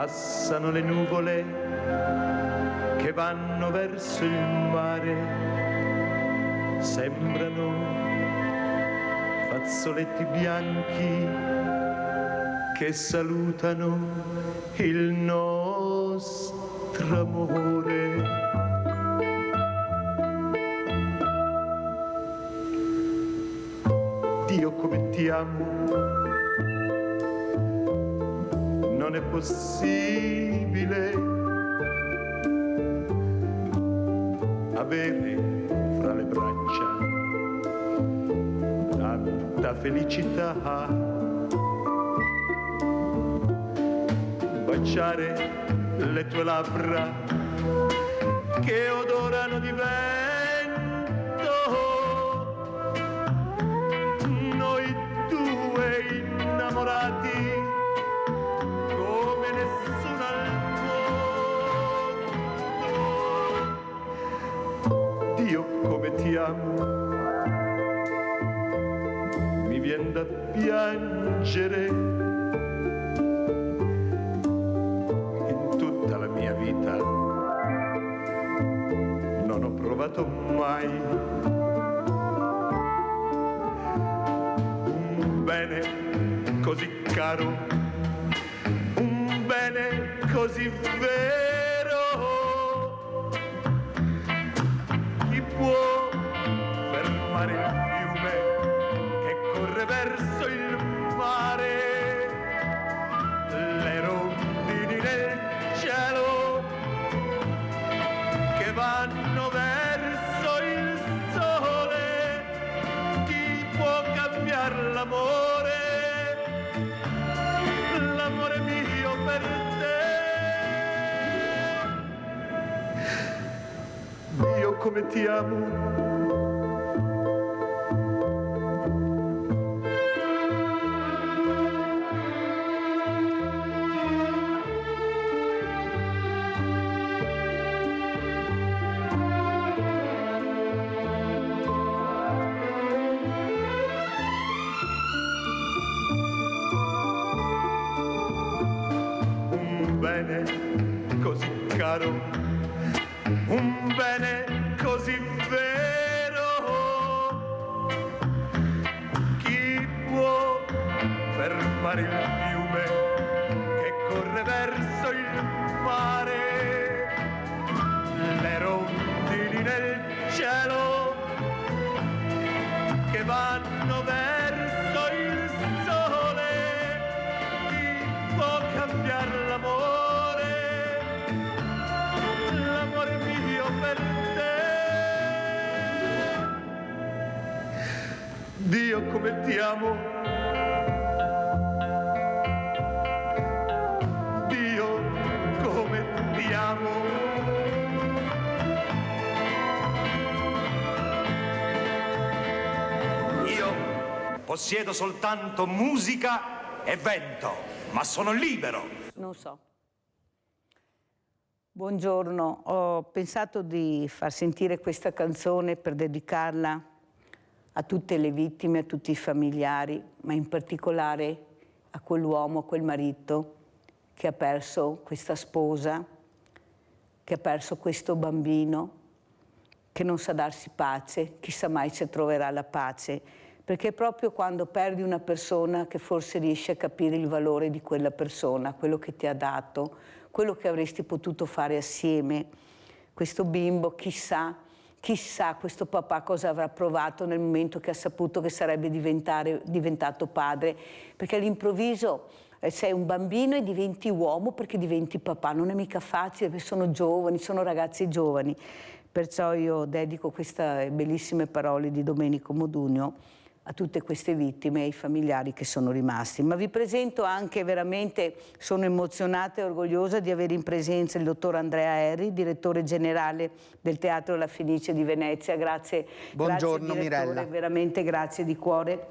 Passano le nuvole che vanno verso il mare, sembrano fazzoletti bianchi che salutano il nostro amore. Dio come ti amo, non è possibile avere fra le braccia tanta felicità, baciare le tue labbra che odorano di vento, noi due innamorati come nessuno al mondo. Dio come ti amo, mi vien da piangere. In tutta la mia vita non ho provato mai un bene così caro, un bene così vero. Chi può fermare il fiume che corre verso il mare, le rondini nel cielo che vanno verso il sole? Chi può cambiare l'amore, l'amore mio per te? Dio come ti amo, un bene così caro, un bene così vero. Chi può fermare il fiume che corre verso il mare, le rondini nel cielo che vanno verso il sole? Chi può cambiare l'amore, l'amore mio per te? Dio come ti amo, Dio come ti amo. Io possiedo soltanto musica e vento, ma sono libero. Non so. Buongiorno, ho pensato di far sentire questa canzone per dedicarla a tutte le vittime, a tutti i familiari, ma in particolare a quell'uomo, a quel marito che ha perso questa sposa, che ha perso questo bambino, che non sa darsi pace, chissà mai se troverà la pace, perché è proprio quando perdi una persona che forse riesci a capire il valore di quella persona, quello che ti ha dato, quello che avresti potuto fare assieme. Questo bimbo, chissà questo papà cosa avrà provato nel momento che ha saputo che sarebbe diventato padre, perché all'improvviso sei un bambino e diventi uomo perché diventi papà, non è mica facile, perché sono giovani, sono ragazzi giovani. Perciò io dedico queste bellissime parole di Domenico Modugno a tutte queste vittime e ai familiari che sono rimasti. Ma vi presento anche, veramente sono emozionata e orgogliosa di avere in presenza il dottor Andrea Erri, direttore generale del Teatro La Fenice di Venezia. Grazie. Buongiorno, grazie, Mirella. Veramente grazie di cuore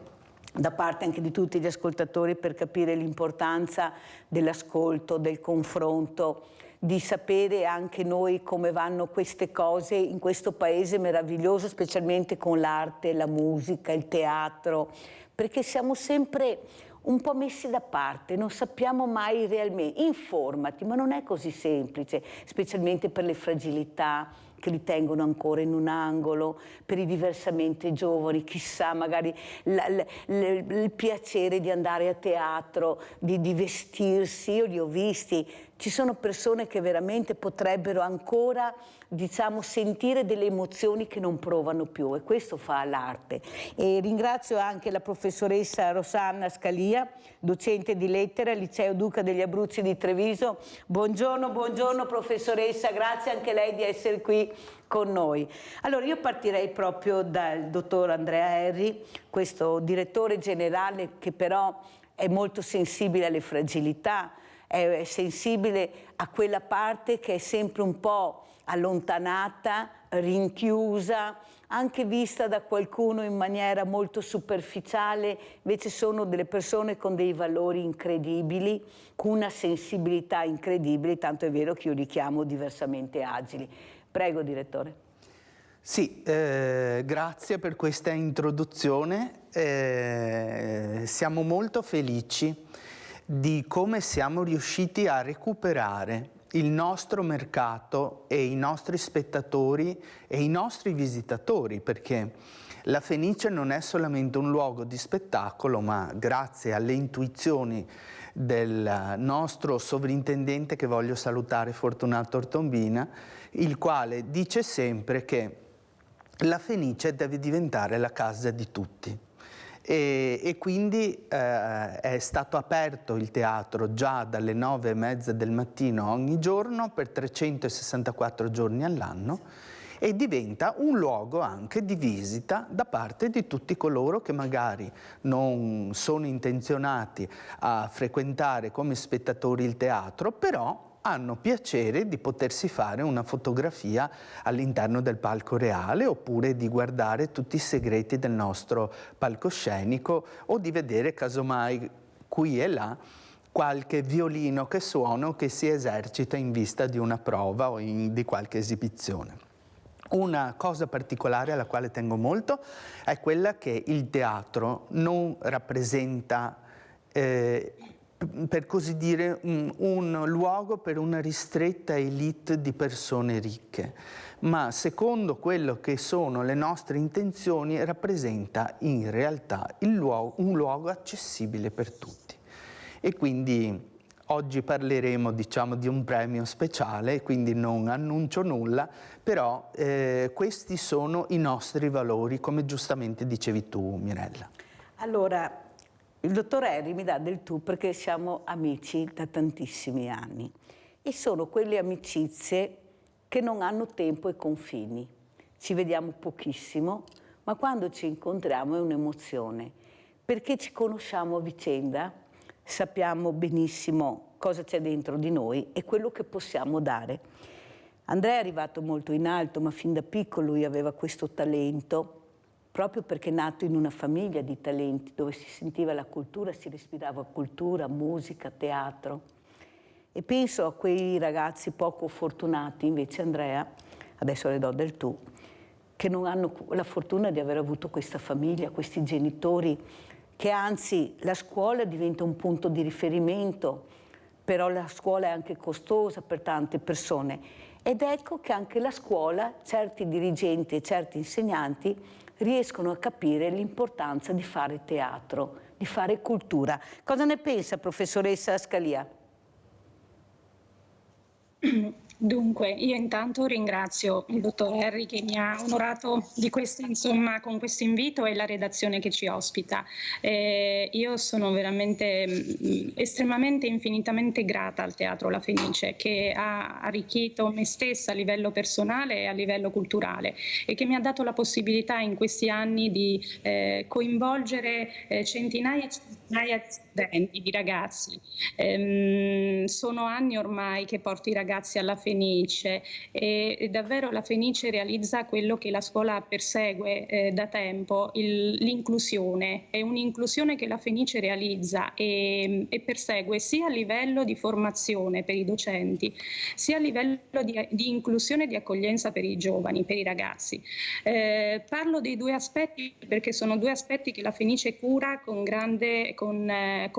da parte anche di tutti gli ascoltatori per capire l'importanza dell'ascolto, del confronto, di sapere anche noi come vanno queste cose in questo paese meraviglioso, specialmente con l'arte, la musica, il teatro, perché siamo sempre un po' messi da parte, non sappiamo mai realmente. Informati, ma non è così semplice, specialmente per le fragilità che li tengono ancora in un angolo, per i diversamente giovani, chissà, magari il piacere di andare a teatro, di vestirsi, io li ho visti, ci sono persone che veramente potrebbero ancora, diciamo, sentire delle emozioni che non provano più, e questo fa l'arte. E ringrazio anche la professoressa Rosanna Scalia, docente di lettere al Liceo Duca degli Abruzzi di Treviso. Buongiorno, buongiorno professoressa, grazie anche lei di essere qui con noi. Allora io partirei proprio dal dottor Andrea Erri, questo direttore generale che però è molto sensibile alle fragilità, è sensibile a quella parte che è sempre un po' allontanata, rinchiusa, anche vista da qualcuno in maniera molto superficiale, invece sono delle persone con dei valori incredibili, con una sensibilità incredibile, tanto è vero che io li chiamo diversamente agili. Prego, direttore. Sì, grazie per questa introduzione. Siamo molto felici di come siamo riusciti a recuperare il nostro mercato e i nostri spettatori e i nostri visitatori, perché la Fenice non è solamente un luogo di spettacolo, ma grazie alle intuizioni del nostro sovrintendente, che voglio salutare, Fortunato Ortombina, il quale dice sempre che la Fenice deve diventare la casa di tutti. E quindi è stato aperto il teatro già dalle 9:30 del mattino ogni giorno per 364 giorni all'anno, e diventa un luogo anche di visita da parte di tutti coloro che magari non sono intenzionati a frequentare come spettatori il teatro, però hanno piacere di potersi fare una fotografia all'interno del palco reale, oppure di guardare tutti i segreti del nostro palcoscenico, o di vedere casomai qui e là qualche violino che suona o che si esercita in vista di una prova o di qualche esibizione. Una cosa particolare alla quale tengo molto è quella che il teatro non rappresenta per così dire un luogo per una ristretta elite di persone ricche, ma secondo quello che sono le nostre intenzioni rappresenta in realtà un luogo accessibile per tutti. E quindi oggi parleremo, diciamo, di un premio speciale, quindi non annuncio nulla, però questi sono i nostri valori, come giustamente dicevi tu, Mirella. Allora, il dottor Erri mi dà del tu perché siamo amici da tantissimi anni, e sono quelle amicizie che non hanno tempo e confini. Ci vediamo pochissimo, ma quando ci incontriamo è un'emozione, perché ci conosciamo a vicenda, sappiamo benissimo cosa c'è dentro di noi e quello che possiamo dare. Andrea è arrivato molto in alto, ma fin da piccolo lui aveva questo talento, proprio perché è nato in una famiglia di talenti, dove si sentiva la cultura, si respirava cultura, musica, teatro. E penso a quei ragazzi poco fortunati, invece Andrea, adesso le do del tu, che non hanno la fortuna di aver avuto questa famiglia, questi genitori, che anzi la scuola diventa un punto di riferimento, però la scuola è anche costosa per tante persone. Ed ecco che anche la scuola, certi dirigenti e certi insegnanti riescono a capire l'importanza di fare teatro, di fare cultura. Cosa ne pensa, professoressa Scalia? Dunque, io intanto ringrazio il dottor Erri che mi ha onorato di questo, insomma, con questo invito, e la redazione che ci ospita. Io sono veramente estremamente, infinitamente grata al Teatro La Fenice, che ha arricchito me stessa a livello personale e a livello culturale, e che mi ha dato la possibilità in questi anni di coinvolgere centinaia e centinaia di studenti, di ragazzi, sono anni ormai che porto i ragazzi alla Fenice e davvero la Fenice realizza quello che la scuola persegue da tempo, l'inclusione. È un'inclusione che la Fenice realizza e persegue sia a livello di formazione per i docenti, sia a livello di inclusione e di accoglienza per i giovani, per i ragazzi. Parlo dei due aspetti perché sono due aspetti che la Fenice cura con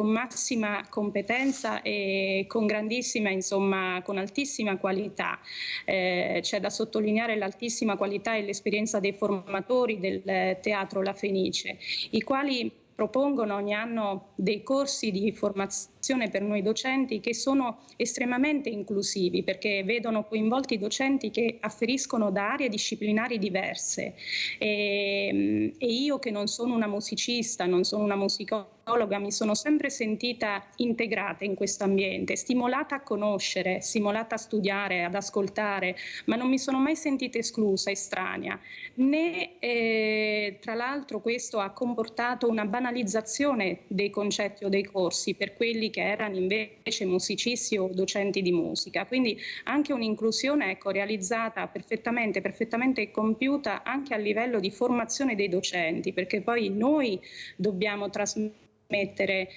massima competenza e con grandissima, insomma, con altissima qualità. C'è da sottolineare l'altissima qualità e l'esperienza dei formatori del Teatro La Fenice, i quali propongono ogni anno dei corsi di formazione per noi docenti che sono estremamente inclusivi, perché vedono coinvolti docenti che afferiscono da aree disciplinari diverse e io, che non sono una musicista, non sono una musicologa, mi sono sempre sentita integrata in questo ambiente, stimolata a conoscere, stimolata a studiare, ad ascoltare, ma non mi sono mai sentita esclusa, estranea, né tra l'altro questo ha comportato una banalizzazione dei concetti o dei corsi per quelli che erano invece musicisti o docenti di musica. Quindi anche un'inclusione, ecco, realizzata perfettamente compiuta anche a livello di formazione dei docenti, perché poi noi dobbiamo trasmettere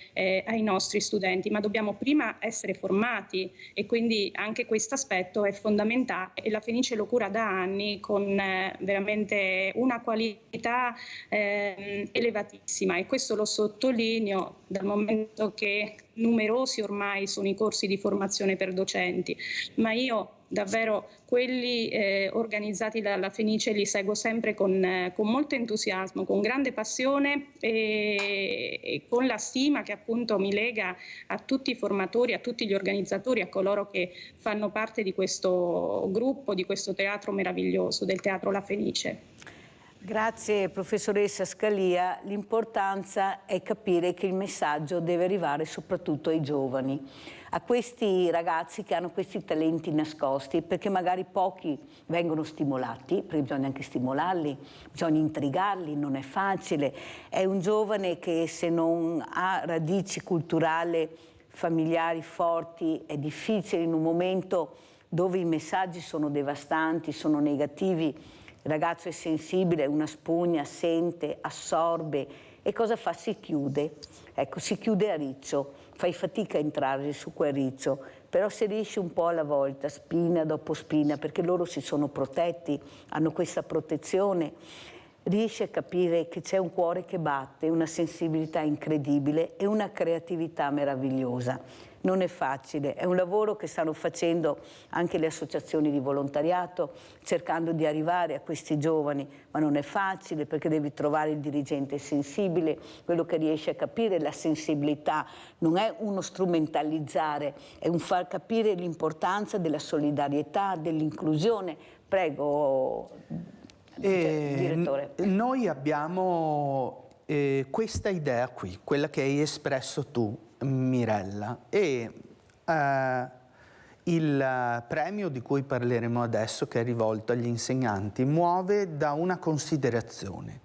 ai nostri studenti, ma dobbiamo prima essere formati e quindi anche questo aspetto è fondamentale e la Fenice lo cura da anni con veramente una qualità elevatissima, e questo lo sottolineo dal momento che numerosi ormai sono i corsi di formazione per docenti, ma io davvero quelli organizzati dalla Fenice li seguo sempre con molto entusiasmo, con grande passione e con la stima che appunto mi lega a tutti i formatori, a tutti gli organizzatori, a coloro che fanno parte di questo gruppo, di questo teatro meraviglioso, del Teatro La Fenice. Grazie professoressa Scalia, l'importanza è capire che il messaggio deve arrivare soprattutto ai giovani, a questi ragazzi che hanno questi talenti nascosti, perché magari pochi vengono stimolati, perché bisogna anche stimolarli, bisogna intrigarli, non è facile. È un giovane che se non ha radici culturali, familiari forti, è difficile in un momento dove i messaggi sono devastanti, sono negativi. Il ragazzo è sensibile, è una spugna, sente, assorbe e cosa fa? Si chiude. Ecco, si chiude a riccio, fai fatica a entrare su quel riccio, però se riesci un po' alla volta, spina dopo spina, perché loro si sono protetti, hanno questa protezione, riesci a capire che c'è un cuore che batte, una sensibilità incredibile e una creatività meravigliosa. Non è facile, è un lavoro che stanno facendo anche le associazioni di volontariato, cercando di arrivare a questi giovani, ma non è facile perché devi trovare il dirigente sensibile, quello che riesce a capire la sensibilità, non è uno strumentalizzare, è un far capire l'importanza della solidarietà, dell'inclusione. Prego, direttore. Noi abbiamo questa idea qui, quella che hai espresso tu, Mirella, e il premio di cui parleremo adesso, che è rivolto agli insegnanti, muove da una considerazione.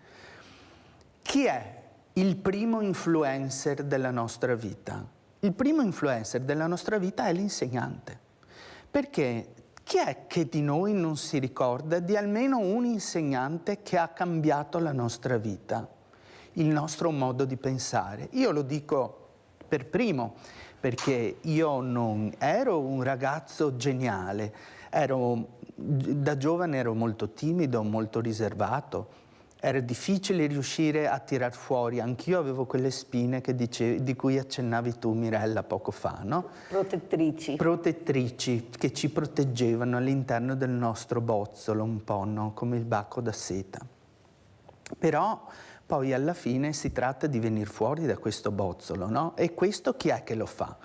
Chi è il primo influencer della nostra vita? Il primo influencer della nostra vita è l'insegnante, perché chi è che di noi non si ricorda di almeno un insegnante che ha cambiato la nostra vita, il nostro modo di pensare? Io lo dico per primo, perché io non ero un ragazzo geniale, da giovane ero molto timido, molto riservato, era difficile riuscire a tirar fuori, anch'io avevo quelle spine che di cui accennavi tu, Mirella, poco fa, no? Protettrici. Protettrici che ci proteggevano all'interno del nostro bozzolo, un po', no? Come il bacco da seta. Però poi alla fine si tratta di venire fuori da questo bozzolo, no? E questo chi è che lo fa?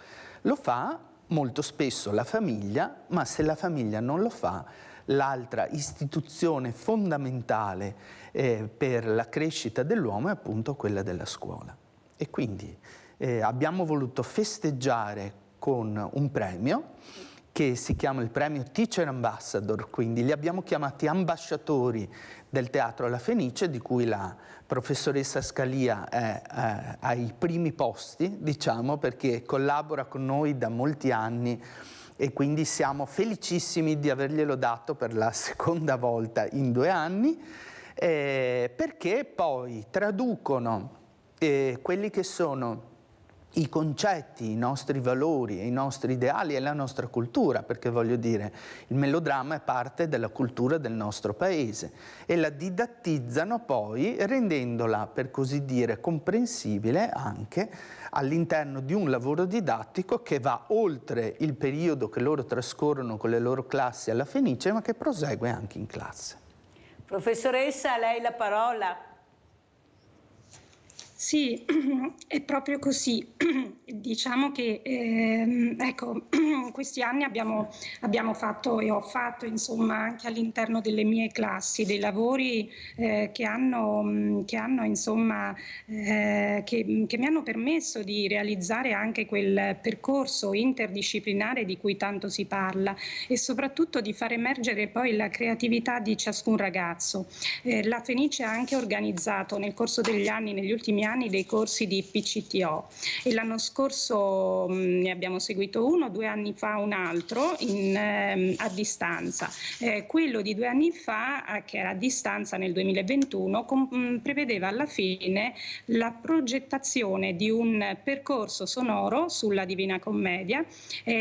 Lo fa molto spesso la famiglia, ma se la famiglia non lo fa, l'altra istituzione fondamentale per la crescita dell'uomo è appunto quella della scuola. E quindi abbiamo voluto festeggiare con un premio che si chiama il premio Teacher Ambassador, quindi li abbiamo chiamati ambasciatori del Teatro La Fenice, di cui la professoressa Scalia è ai primi posti, diciamo, perché collabora con noi da molti anni e quindi siamo felicissimi di averglielo dato per la seconda volta in 2 anni, perché poi traducono quelli che sono i concetti, i nostri valori, i nostri ideali e la nostra cultura, perché voglio dire, il melodramma è parte della cultura del nostro paese e la didattizzano poi rendendola, per così dire, comprensibile anche all'interno di un lavoro didattico che va oltre il periodo che loro trascorrono con le loro classi alla Fenice, ma che prosegue anche in classe. Professoressa, a lei la parola. Sì, è proprio così. Diciamo che ecco, in questi anni abbiamo fatto e ho fatto, insomma, anche all'interno delle mie classi dei lavori che mi hanno permesso di realizzare anche quel percorso interdisciplinare di cui tanto si parla e soprattutto di far emergere poi la creatività di ciascun ragazzo. La Fenice ha anche organizzato nel corso degli anni, negli ultimi anni, dei corsi di PCTO e l'anno scorso ne abbiamo seguito uno, 2 anni fa un altro a distanza. Quello di 2 anni fa, che era a distanza nel 2021, prevedeva alla fine la progettazione di un percorso sonoro sulla Divina Commedia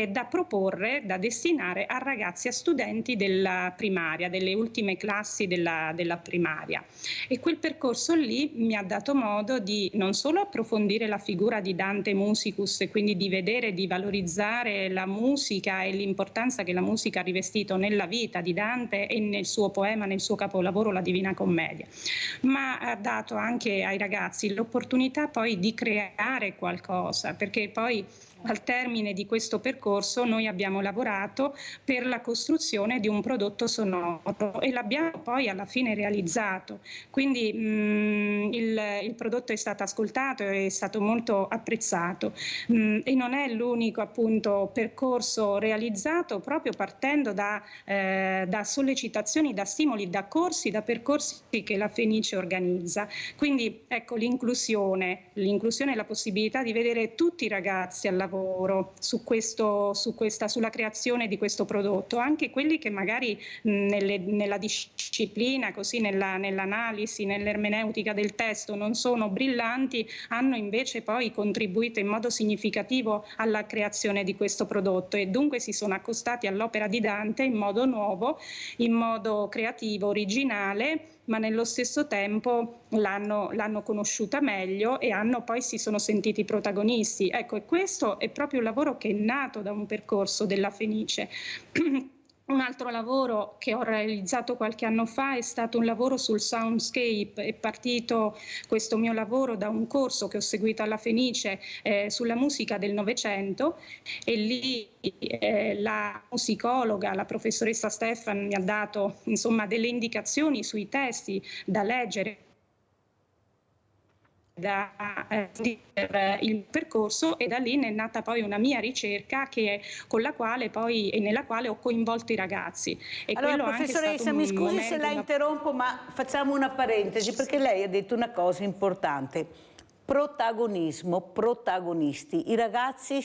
da proporre, da destinare a ragazzi e a studenti della primaria, delle ultime classi della primaria. E quel percorso lì mi ha dato modo di non solo approfondire la figura di Dante Musicus e quindi di vedere, di valorizzare la musica e l'importanza che la musica ha rivestito nella vita di Dante e nel suo poema, nel suo capolavoro La Divina Commedia, ma ha dato anche ai ragazzi l'opportunità poi di creare qualcosa, perché poi al termine di questo percorso noi abbiamo lavorato per la costruzione di un prodotto sonoro e l'abbiamo poi alla fine realizzato. Quindi il prodotto è stato ascoltato e è stato molto apprezzato e non è l'unico appunto percorso realizzato proprio partendo da sollecitazioni, da stimoli, da corsi, da percorsi che la Fenice organizza. Quindi ecco l'inclusione e la possibilità di vedere tutti i ragazzi al lavoro sulla creazione di questo prodotto, anche quelli che magari nella disciplina, così nell'analisi, nell'ermeneutica del testo non sono brillanti, hanno invece poi contribuito in modo significativo alla creazione di questo prodotto e dunque si sono accostati all'opera di Dante in modo nuovo, in modo creativo, originale, ma nello stesso tempo l'hanno conosciuta meglio e poi si sono sentiti protagonisti. Ecco, e questo è proprio il lavoro che è nato da un percorso della Fenice. Un altro lavoro che ho realizzato qualche anno fa è stato un lavoro sul soundscape. È partito questo mio lavoro da un corso che ho seguito alla Fenice sulla musica del Novecento e lì la musicologa, la professoressa Stefan mi ha dato insomma delle indicazioni sui testi da leggere il percorso e da lì ne è nata poi una mia ricerca nella quale ho coinvolto i ragazzi. E allora professoressa, mi scusi se la interrompo, ma facciamo una parentesi perché lei ha detto una cosa importante. Protagonismo, protagonisti. I ragazzi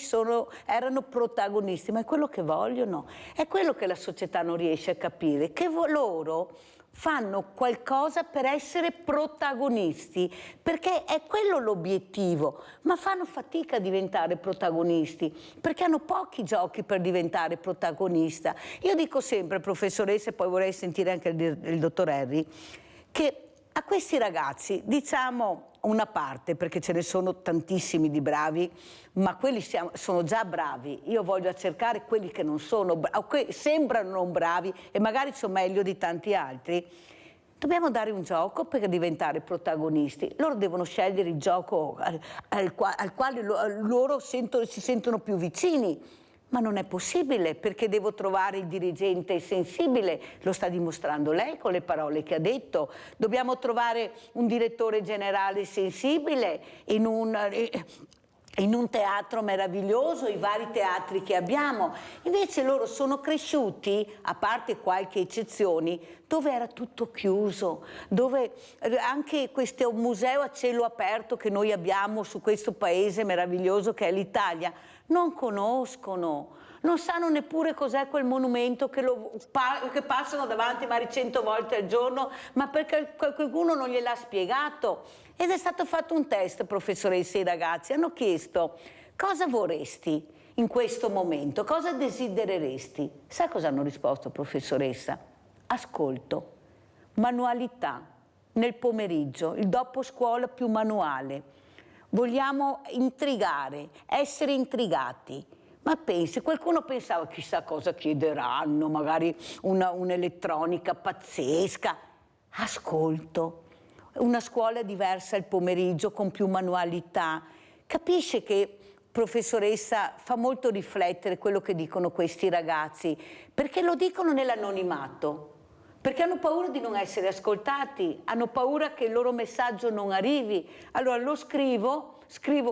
erano protagonisti, ma è quello che vogliono, è quello che la società non riesce a capire, che loro fanno qualcosa per essere protagonisti, perché è quello l'obiettivo, ma fanno fatica a diventare protagonisti, perché hanno pochi giochi per diventare protagonista. Io dico sempre, professoressa, e poi vorrei sentire anche il dottor Henry, che a questi ragazzi, diciamo una parte, perché ce ne sono tantissimi di bravi, ma quelli sono già bravi. Io voglio cercare quelli che non sono bravi, sembrano non bravi e magari sono meglio di tanti altri. Dobbiamo dare un gioco per diventare protagonisti. Loro devono scegliere il gioco al quale loro si sentono più vicini. Ma non è possibile, perché devo trovare il dirigente sensibile, lo sta dimostrando lei con le parole che ha detto. Dobbiamo trovare un direttore generale sensibile in un teatro meraviglioso, i vari teatri che abbiamo. Invece loro sono cresciuti, a parte qualche eccezione, dove era tutto chiuso, dove anche questo museo a cielo aperto che noi abbiamo su questo paese meraviglioso che è l'Italia, non conoscono. Non sanno neppure cos'è quel monumento che passano davanti magari 100 volte al giorno, ma perché qualcuno non gliel'ha spiegato. Ed è stato fatto un test, professoressa, ai ragazzi hanno chiesto: cosa vorresti in questo momento? Cosa desidereresti? Sai cosa hanno risposto, professoressa? Ascolto, manualità, nel pomeriggio, il dopo scuola più manuale. Vogliamo intrigare, essere intrigati. Ma pensi, qualcuno pensava chissà cosa chiederanno, magari un'elettronica pazzesca. Ascolto, una scuola diversa il pomeriggio con più manualità. Capisce che, professoressa, fa molto riflettere quello che dicono questi ragazzi, perché lo dicono nell'anonimato, perché hanno paura di non essere ascoltati, hanno paura che il loro messaggio non arrivi. Allora lo scrivo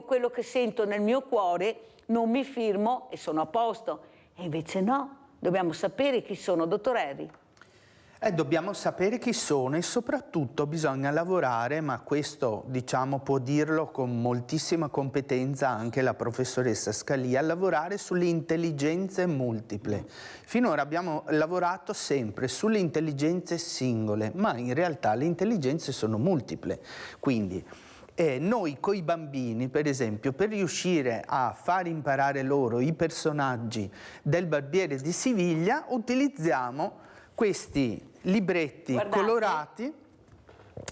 quello che sento nel mio cuore, non mi firmo e sono a posto. E invece no, dobbiamo sapere chi sono, dottor Erri. Dobbiamo sapere chi sono e soprattutto bisogna lavorare, ma questo diciamo può dirlo con moltissima competenza anche la professoressa Scalia, lavorare sulle intelligenze multiple. Finora abbiamo lavorato sempre sulle intelligenze singole, ma in realtà le intelligenze sono multiple. Quindi noi coi bambini, per esempio, per riuscire a far imparare loro i personaggi del Barbiere di Siviglia, utilizziamo questi libretti colorati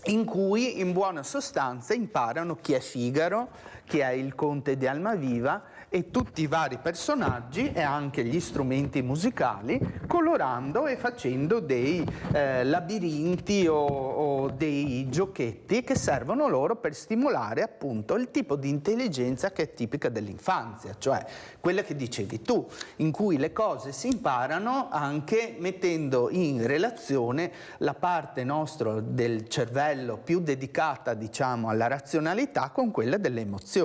in cui in buona sostanza imparano chi è Figaro, chi è il conte di Almaviva e tutti i vari personaggi e anche gli strumenti musicali, colorando e facendo dei labirinti o dei giochetti che servono loro per stimolare appunto il tipo di intelligenza che è tipica dell'infanzia, cioè quella che dicevi tu, in cui le cose si imparano anche mettendo in relazione la parte nostra del cervello più dedicata, diciamo, alla razionalità con quella delle emozioni.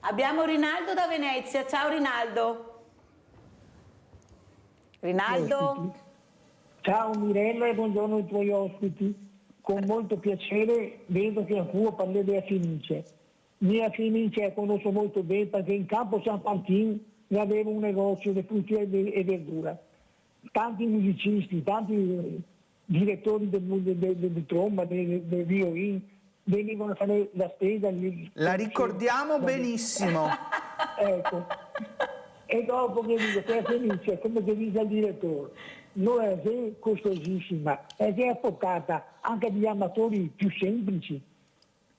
Abbiamo Rinaldo da Venezia. Ciao Rinaldo. Rinaldo? Ciao Mirella e buongiorno ai tuoi ospiti. Con molto piacere vedo che anche parli di Fenice. Mia Fenice conosco molto bene perché in campo San Martin avevo un negozio di frutti e verdura. Tanti musicisti, tanti direttori di tromba, di violini, venivano a fare la spesa lì. La ricordiamo benissimo. Ecco. E dopo che dico che Fenice, come che dice il direttore, non è costosissima, è che è portata anche agli amatori più semplici,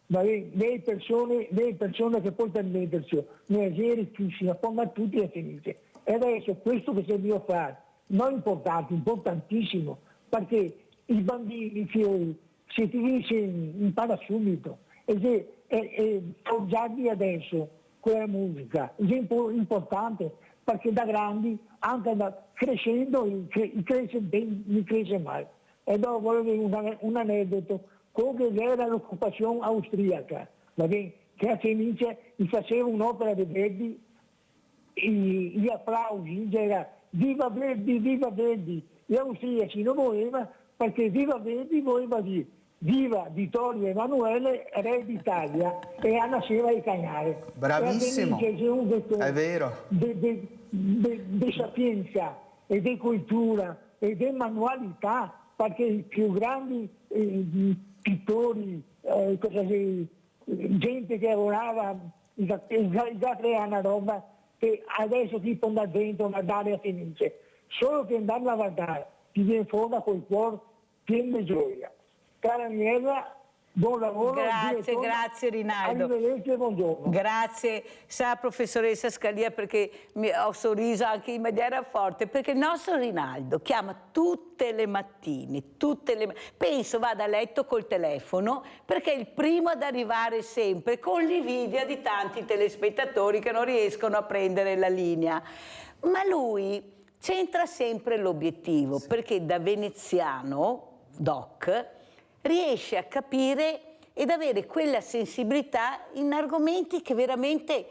le persone che puoi permettersi, non è ricchissima, ponga tutti a Fenice. E adesso questo che serviva a fare, non importante, importantissimo, perché i bambini, i fiori, se ti insegni, impara subito. E se forgiarli adesso quella musica è importante, perché da grandi, anche crescendo, cresce male. E dopo volevo un aneddoto, come era l'occupazione austriaca, che a Fenice gli faceva un'opera di Verdi, gli applausi, era viva Verdi, viva Verdi. Gli austriaci non voleva, perché viva Verdi voleva dire viva Vittorio Emanuele, re d'Italia, e nasceva il Cagnare. Bravissimo, è vero. Di sapienza e di cultura e di manualità, perché i più grandi pittori, gente che lavorava, già crea una roba che adesso ti può andare dentro a guardare a Fenice. Solo che andarla a guardare ti viene fuori col cuore pieno di gioia. Cara Mirella, buon lavoro. Grazie Rinaldo. Arrivederci e buongiorno. Grazie, sa professoressa Scalia, perché ho sorriso anche in maniera forte, perché il nostro Rinaldo chiama tutte le mattine, penso vada a letto col telefono, perché è il primo ad arrivare sempre, con l'invidia di tanti telespettatori che non riescono a prendere la linea. Ma lui centra sempre l'obiettivo, sì, perché da veneziano, doc, riesce a capire ed avere quella sensibilità in argomenti che veramente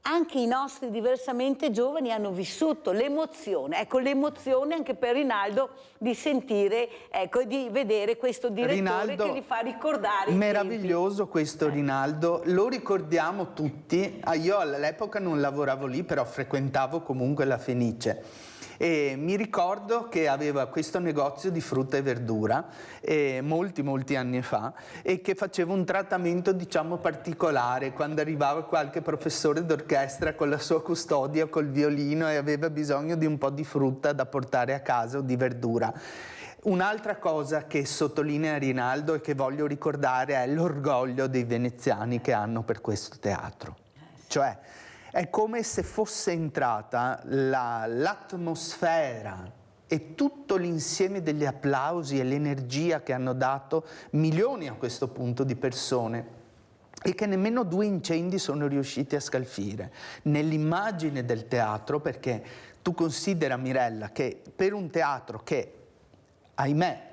anche i nostri diversamente giovani hanno vissuto, l'emozione, ecco l'emozione anche per Rinaldo di sentire, ecco, di vedere questo direttore Rinaldo, che gli fa ricordare meraviglioso questo Rinaldo, lo ricordiamo tutti. Io all'epoca non lavoravo lì, però frequentavo comunque la Fenice. E mi ricordo che aveva questo negozio di frutta e verdura molti anni fa, e che faceva un trattamento, diciamo, particolare quando arrivava qualche professore d'orchestra con la sua custodia col violino e aveva bisogno di un po' di frutta da portare a casa o di verdura. Un'altra cosa che sottolinea Rinaldo e che voglio ricordare è l'orgoglio dei veneziani che hanno per questo teatro. Cioè, è come se fosse entrata l'atmosfera e tutto l'insieme degli applausi e l'energia che hanno dato milioni a questo punto di persone, e che nemmeno 2 incendi sono riusciti a scalfire nell'immagine del teatro, perché tu considera, Mirella, che per un teatro che, ahimè,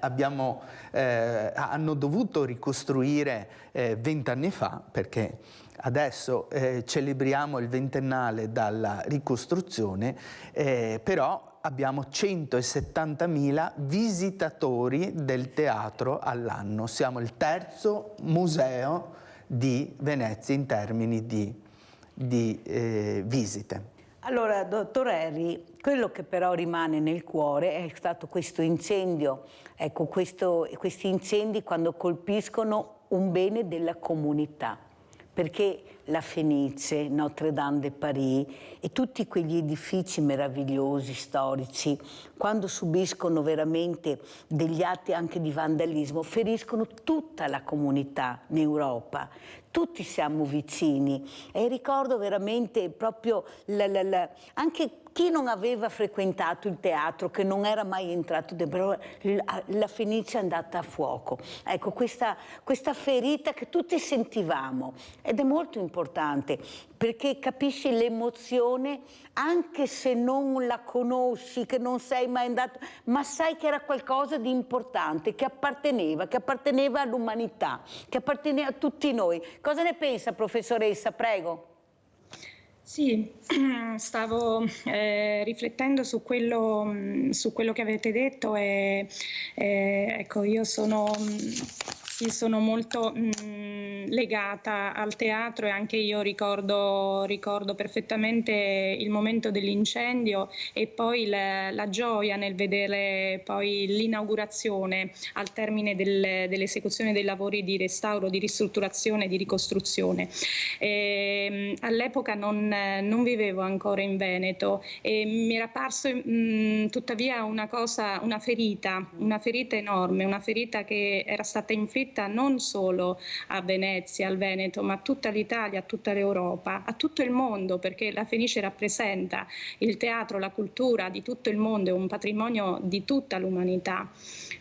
hanno dovuto ricostruire 20 anni fa, perché adesso celebriamo il 20ennale dalla ricostruzione, però abbiamo 170.000 visitatori del teatro all'anno. Siamo il 3° museo di Venezia in termini di visite. Allora, dottor Erri, quello che però rimane nel cuore è stato questo incendio. Ecco, questi incendi quando colpiscono un bene della comunità, perché la Fenice, Notre-Dame de Paris e tutti quegli edifici meravigliosi, storici, quando subiscono veramente degli atti anche di vandalismo, feriscono tutta la comunità in Europa. Tutti siamo vicini e ricordo veramente proprio anche chi non aveva frequentato il teatro, che non era mai entrato, però la Fenice è andata a fuoco. Ecco, questa ferita che tutti sentivamo, ed è molto importante, perché capisci l'emozione, anche se non la conosci, che non sei mai andato, ma sai che era qualcosa di importante, che apparteneva all'umanità, che apparteneva a tutti noi. Cosa ne pensa, professoressa? Prego. Sì, stavo riflettendo su quello che avete detto e ecco, io sono molto legata al teatro, e anche io ricordo perfettamente il momento dell'incendio e poi la gioia nel vedere poi l'inaugurazione al termine dell'esecuzione dei lavori di restauro, di ristrutturazione, di ricostruzione. All'epoca non vivevo ancora in Veneto e mi era parso tuttavia una ferita enorme, una ferita che era stata inflitta non solo a Venezia, al Veneto, ma a tutta l'Italia, a tutta l'Europa, a tutto il mondo, perché la Fenice rappresenta il teatro, la cultura di tutto il mondo, è un patrimonio di tutta l'umanità.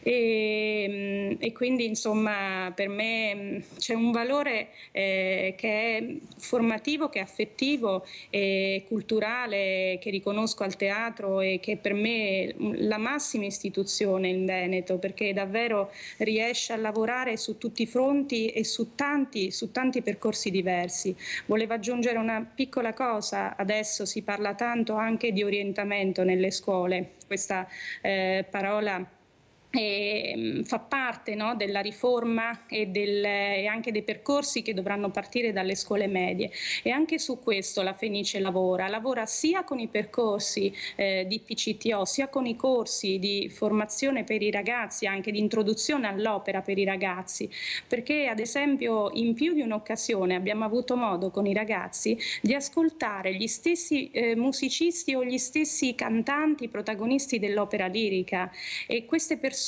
E quindi insomma per me c'è un valore che è formativo, che è affettivo e culturale, che riconosco al teatro e che per me è la massima istituzione in Veneto, perché davvero riesce a lavorare su tutti i fronti e su tanti percorsi diversi. Volevo aggiungere una piccola cosa: adesso si parla tanto anche di orientamento nelle scuole, questa parola fa parte, no, della riforma e anche dei percorsi che dovranno partire dalle scuole medie, e anche su questo la Fenice lavora sia con i percorsi di PCTO, sia con i corsi di formazione per i ragazzi, anche di introduzione all'opera per i ragazzi, perché ad esempio in più di un'occasione abbiamo avuto modo con i ragazzi di ascoltare gli stessi musicisti o gli stessi cantanti protagonisti dell'opera lirica, e queste persone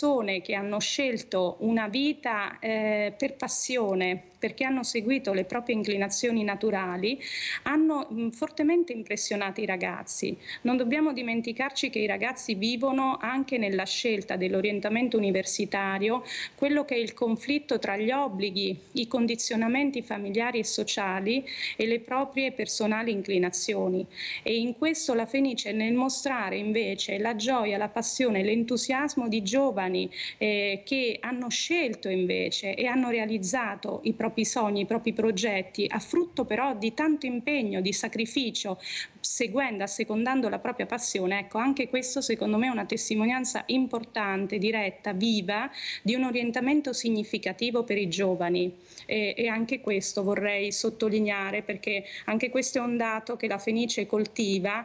che hanno scelto una vita per passione, perché hanno seguito le proprie inclinazioni naturali, hanno fortemente impressionato i ragazzi. Non dobbiamo dimenticarci che i ragazzi vivono anche nella scelta dell'orientamento universitario quello che è il conflitto tra gli obblighi, i condizionamenti familiari e sociali e le proprie personali inclinazioni. E in questo la Fenice, nel mostrare invece la gioia, la passione, l'entusiasmo di giovani che hanno scelto invece e hanno realizzato i propri propri sogni, i propri progetti, a frutto però di tanto impegno, di sacrificio, assecondando la propria passione. Ecco, anche questo secondo me è una testimonianza importante, diretta, viva, di un orientamento significativo per i giovani, e anche questo vorrei sottolineare, perché anche questo è un dato che la Fenice coltiva,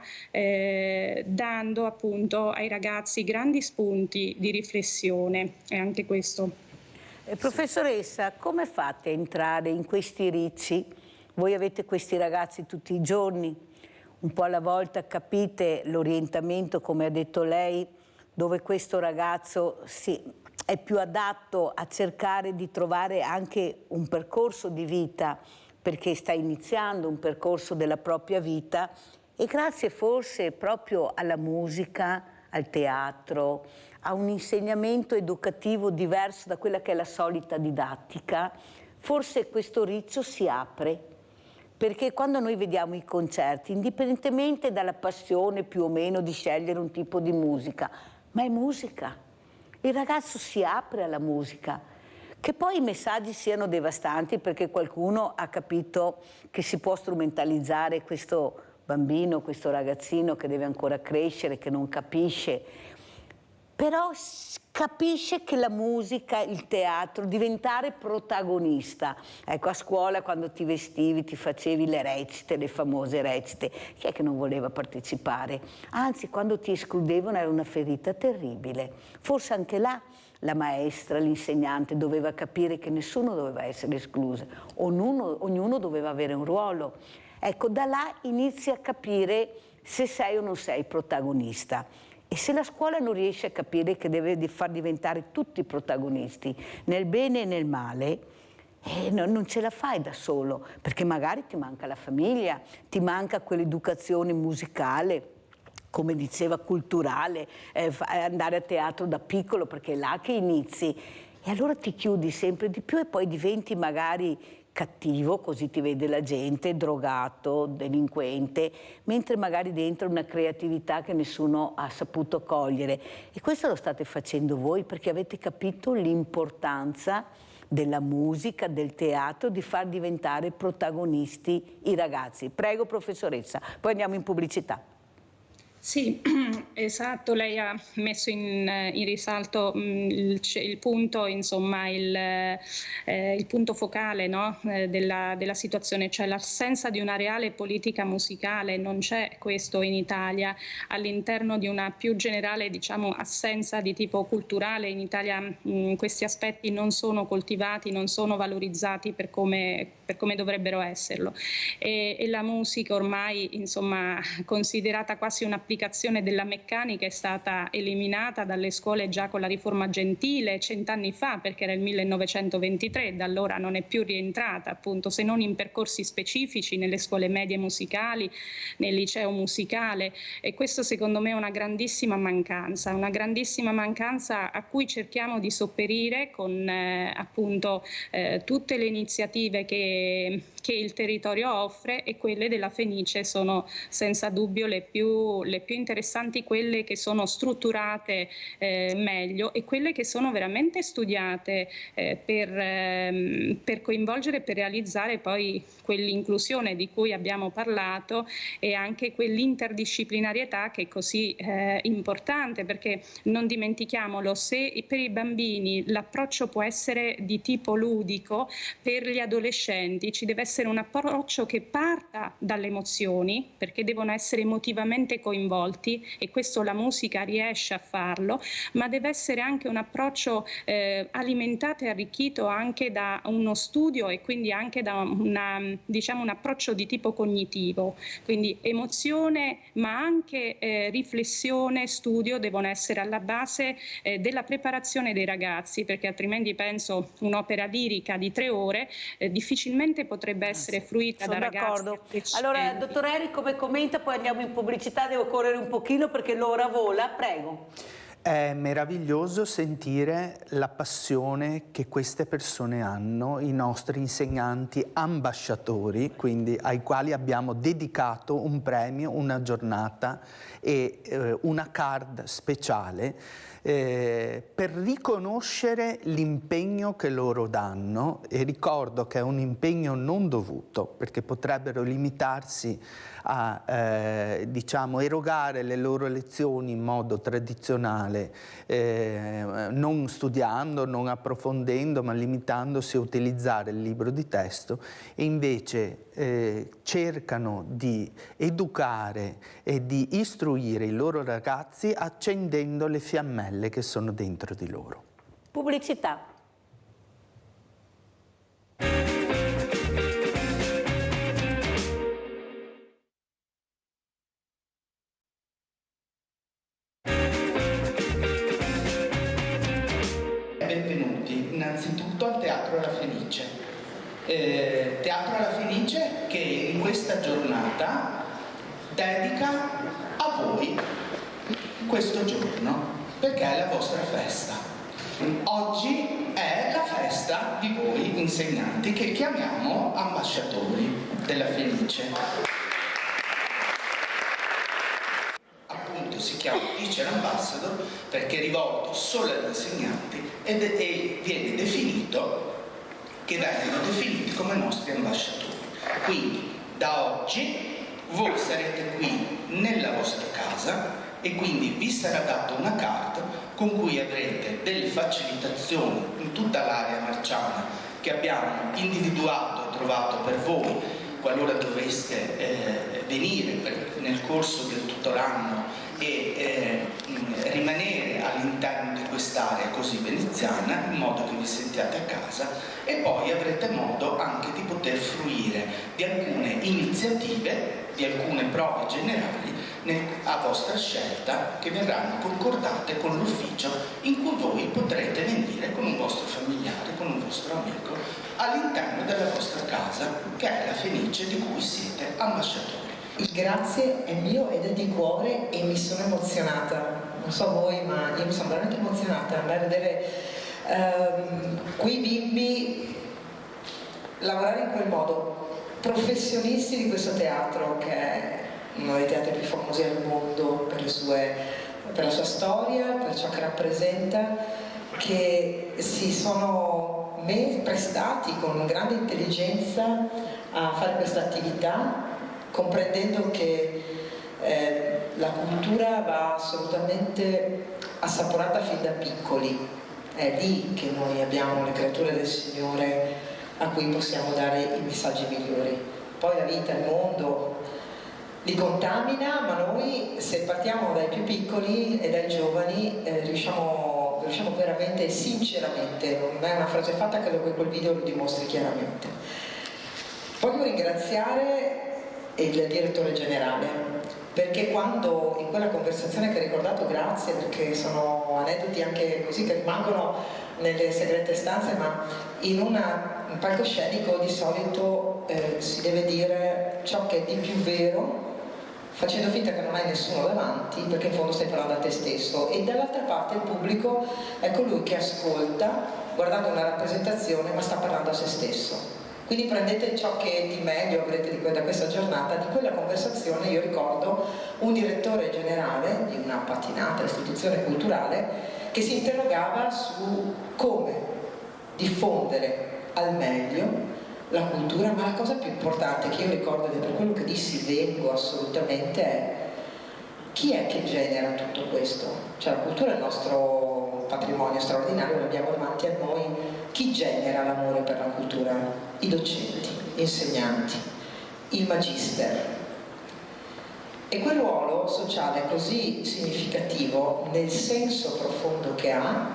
dando appunto ai ragazzi grandi spunti di riflessione, e anche questo. Professoressa, come fate a entrare in questi ricci? Voi avete questi ragazzi tutti i giorni, un po' alla volta capite l'orientamento, come ha detto lei, dove questo ragazzo è più adatto a cercare di trovare anche un percorso di vita, perché sta iniziando un percorso della propria vita, e grazie forse proprio alla musica, al teatro, a un insegnamento educativo diverso da quella che è la solita didattica, forse questo riccio si apre. Perché quando noi vediamo i concerti, indipendentemente dalla passione più o meno di scegliere un tipo di musica, ma è musica. Il ragazzo si apre alla musica. Che poi i messaggi siano devastanti, perché qualcuno ha capito che si può strumentalizzare questo bambino, questo ragazzino che deve ancora crescere, che non capisce, però capisce che la musica, il teatro, diventare protagonista. Ecco, a scuola quando ti vestivi, ti facevi le recite, le famose recite, chi è che non voleva partecipare? Anzi, quando ti escludevano era una ferita terribile. Forse anche là la maestra, l'insegnante doveva capire che nessuno doveva essere escluso, ognuno doveva avere un ruolo. Ecco, da là inizi a capire se sei o non sei protagonista. E se la scuola non riesce a capire che deve far diventare tutti protagonisti, nel bene e nel male, non ce la fai da solo, perché magari ti manca la famiglia, ti manca quell'educazione musicale, come diceva, culturale, andare a teatro da piccolo, perché è là che inizi. E allora ti chiudi sempre di più e poi diventi magari cattivo, così ti vede la gente, drogato, delinquente, mentre magari dentro una creatività che nessuno ha saputo cogliere. E questo lo state facendo voi, perché avete capito l'importanza della musica, del teatro, di far diventare protagonisti i ragazzi. Prego, professoressa, poi andiamo in pubblicità. Sì, esatto, lei ha messo in risalto il punto, insomma, il punto focale, no? della situazione, cioè l'assenza di una reale politica musicale. Non c'è questo in Italia, all'interno di una più generale, diciamo, assenza di tipo culturale. In Italia questi aspetti non sono coltivati, non sono valorizzati per come dovrebbero esserlo, e la musica ormai, insomma, considerata quasi un'applicazione della meccanica, è stata eliminata dalle scuole già con la riforma Gentile 100 anni fa, perché era il 1923, da allora non è più rientrata, appunto, se non in percorsi specifici nelle scuole medie musicali, nel liceo musicale, e questo secondo me è una grandissima mancanza a cui cerchiamo di sopperire con appunto tutte le iniziative che il territorio offre, e quelle della Fenice sono senza dubbio le più interessanti, quelle che sono strutturate meglio, e quelle che sono veramente studiate per coinvolgere, per realizzare poi quell'inclusione di cui abbiamo parlato, e anche quell'interdisciplinarietà che è così importante, perché non dimentichiamolo, se per i bambini l'approccio può essere di tipo ludico, per gli adolescenti ci deve essere un approccio che parta dalle emozioni, perché devono essere emotivamente coinvolti, e questo la musica riesce a farlo, ma deve essere anche un approccio alimentato e arricchito anche da uno studio, e quindi anche da un approccio di tipo cognitivo. Quindi emozione, ma anche riflessione, studio devono essere alla base della preparazione dei ragazzi, perché altrimenti penso un'opera lirica di 3 ore difficilmente potrebbe essere fruita da ragazzi. Allora, dottor Eri, come commenta, poi andiamo in pubblicità, devo correre un pochino perché l'ora vola, prego. È meraviglioso sentire la passione che queste persone hanno, i nostri insegnanti ambasciatori, quindi ai quali abbiamo dedicato un premio, una giornata e una card speciale per riconoscere l'impegno che loro danno, e ricordo che è un impegno non dovuto, perché potrebbero limitarsi a diciamo, erogare le loro lezioni in modo tradizionale, non studiando, non approfondendo, ma limitandosi a utilizzare il libro di testo, e invece cercano di educare e di istruire i loro ragazzi accendendo le fiammelle che sono dentro di loro. Pubblicità. Benvenuti innanzitutto al Teatro La Fenice. Teatro La Fenice che in questa giornata dedica a voi questo giorno, perché è la vostra festa. Oggi è la festa di voi insegnanti, che chiamiamo ambasciatori della Fenice. Appunto si chiama Teacher Ambassador perché è rivolto solo agli insegnanti e viene definito, che vengono definiti come nostri ambasciatori. Quindi da oggi voi sarete qui nella vostra casa e quindi vi sarà data una carta con cui avrete delle facilitazioni in tutta l'area marciana che abbiamo individuato e trovato per voi qualora doveste venire nel corso del tutto l'anno e rimanere all'interno di quest'area così veneziana, in modo che vi sentiate a casa, e poi avrete modo anche di poter fruire di alcune iniziative, di alcune prove generali a vostra scelta, che verranno concordate con l'ufficio, in cui voi potrete venire con un vostro familiare, con un vostro amico, all'interno della vostra casa, che è la Fenice di cui siete ambasciatori. Il grazie è mio ed è di cuore e mi sono emozionata, non so voi, ma io mi sono veramente emozionata a vedere quei bimbi lavorare in quel modo, professionisti di questo teatro, che è uno dei teatri più famosi al mondo per la sua storia, per ciò che rappresenta, che si sono prestati con grande intelligenza a fare questa attività, comprendendo che la cultura va assolutamente assaporata fin da piccoli. È lì che noi abbiamo le creature del Signore a cui possiamo dare i messaggi migliori. Poi la vita, il mondo li contamina, ma noi, se partiamo dai più piccoli e dai giovani, riusciamo veramente, sinceramente, non è una frase fatta, credo che quel video lo dimostri chiaramente. Voglio ringraziare il direttore generale, perché quando in quella conversazione che hai ricordato, grazie, perché sono aneddoti anche così che rimangono nelle segrete stanze, ma in un palcoscenico di solito si deve dire ciò che è di più vero, facendo finta che non hai nessuno davanti, perché in fondo stai parlando a te stesso, e dall'altra parte il pubblico è colui che ascolta guardando una rappresentazione ma sta parlando a se stesso. Quindi prendete ciò che di meglio avrete da questa giornata. Di quella conversazione io ricordo un direttore generale di una patinata istituzione culturale che si interrogava su come diffondere al meglio la cultura, ma la cosa più importante che io ricordo, ed è per quello che dissi vengo assolutamente, è chi è che genera tutto questo? Cioè la cultura è il nostro patrimonio straordinario, l'abbiamo davanti a noi. Chi genera l'amore per la cultura? I docenti, gli insegnanti, il magister. E quel ruolo sociale così significativo, nel senso profondo che ha,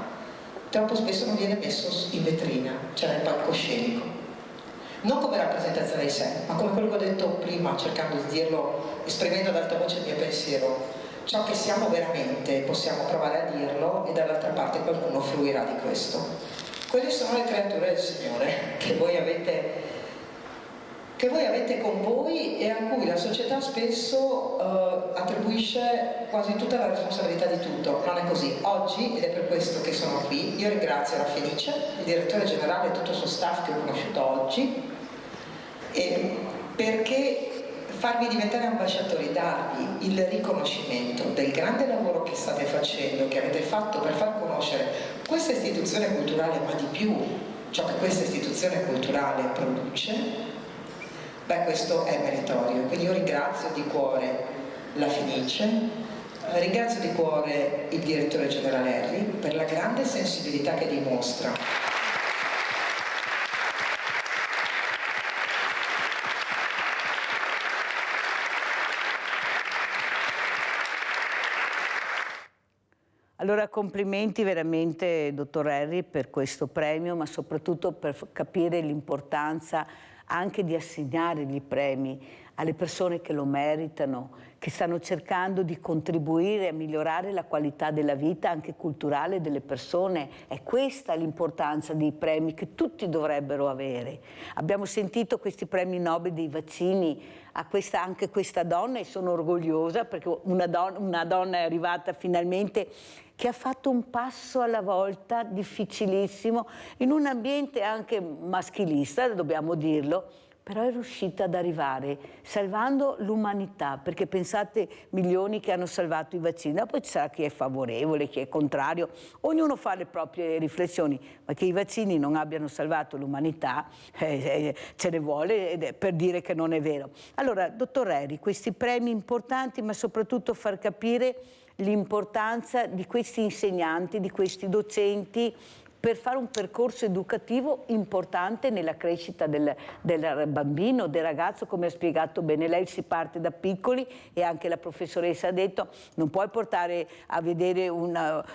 troppo spesso non viene messo in vetrina, cioè nel palcoscenico. Non come rappresentazione di sé, ma come quello che ho detto prima, cercando di dirlo, esprimendo ad alta voce il mio pensiero. Ciò che siamo veramente, possiamo provare a dirlo, e dall'altra parte qualcuno fruirà di questo. Quelle sono le creature del Signore che voi avete che voi avete con voi e a cui la società spesso attribuisce quasi tutta la responsabilità di tutto. Non è così. Oggi, ed è per questo che sono qui, io ringrazio la Fenice, il direttore generale e tutto il suo staff che ho conosciuto oggi, perché farvi diventare ambasciatori, darvi il riconoscimento del grande lavoro che state facendo, che avete fatto per far conoscere questa istituzione culturale, ma di più ciò che questa istituzione culturale produce, beh, questo è meritorio. Quindi io ringrazio di cuore la Fenice, ringrazio di cuore il direttore generale Erri per la grande sensibilità che dimostra. Allora complimenti veramente, dottor Erri, per questo premio, ma soprattutto per capire l'importanza anche di assegnare i premi alle persone che lo meritano, che stanno cercando di contribuire a migliorare la qualità della vita anche culturale delle persone. È questa l'importanza dei premi che tutti dovrebbero avere. Abbiamo sentito questi premi Nobel dei vaccini a anche questa donna, e sono orgogliosa perché una donna è arrivata finalmente, che ha fatto un passo alla volta difficilissimo in un ambiente anche maschilista, dobbiamo dirlo, però è riuscita ad arrivare salvando l'umanità, perché pensate, milioni che hanno salvato i vaccini, poi ci sarà chi è favorevole, chi è contrario, ognuno fa le proprie riflessioni, ma che i vaccini non abbiano salvato l'umanità ce ne vuole per dire che non è vero. Allora, dottor Erri, questi premi importanti, ma soprattutto far capire l'importanza di questi insegnanti, di questi docenti, per fare un percorso educativo importante nella crescita del bambino, del ragazzo, come ha spiegato bene lei. Si parte da piccoli, e anche la professoressa ha detto non puoi portare a vedere un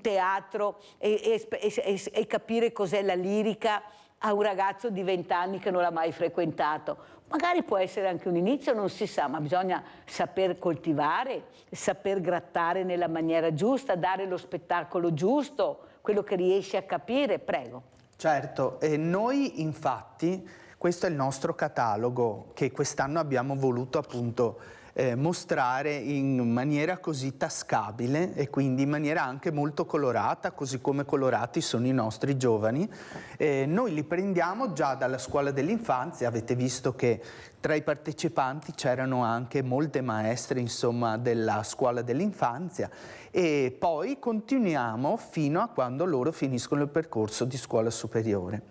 teatro e capire cos'è la lirica a un ragazzo di 20 anni che non l'ha mai frequentato. Magari può essere anche un inizio, non si sa, ma bisogna saper coltivare, saper grattare nella maniera giusta, dare lo spettacolo giusto, quello che riesce a capire. Prego. Certo, e noi infatti, questo è il nostro catalogo che quest'anno abbiamo voluto appunto mostrare in maniera così tascabile e quindi in maniera anche molto colorata, così come colorati sono i nostri giovani. Noi li prendiamo già dalla scuola dell'infanzia, avete visto che tra i partecipanti c'erano anche molte maestre, insomma, della scuola dell'infanzia, e poi continuiamo fino a quando loro finiscono il percorso di scuola superiore.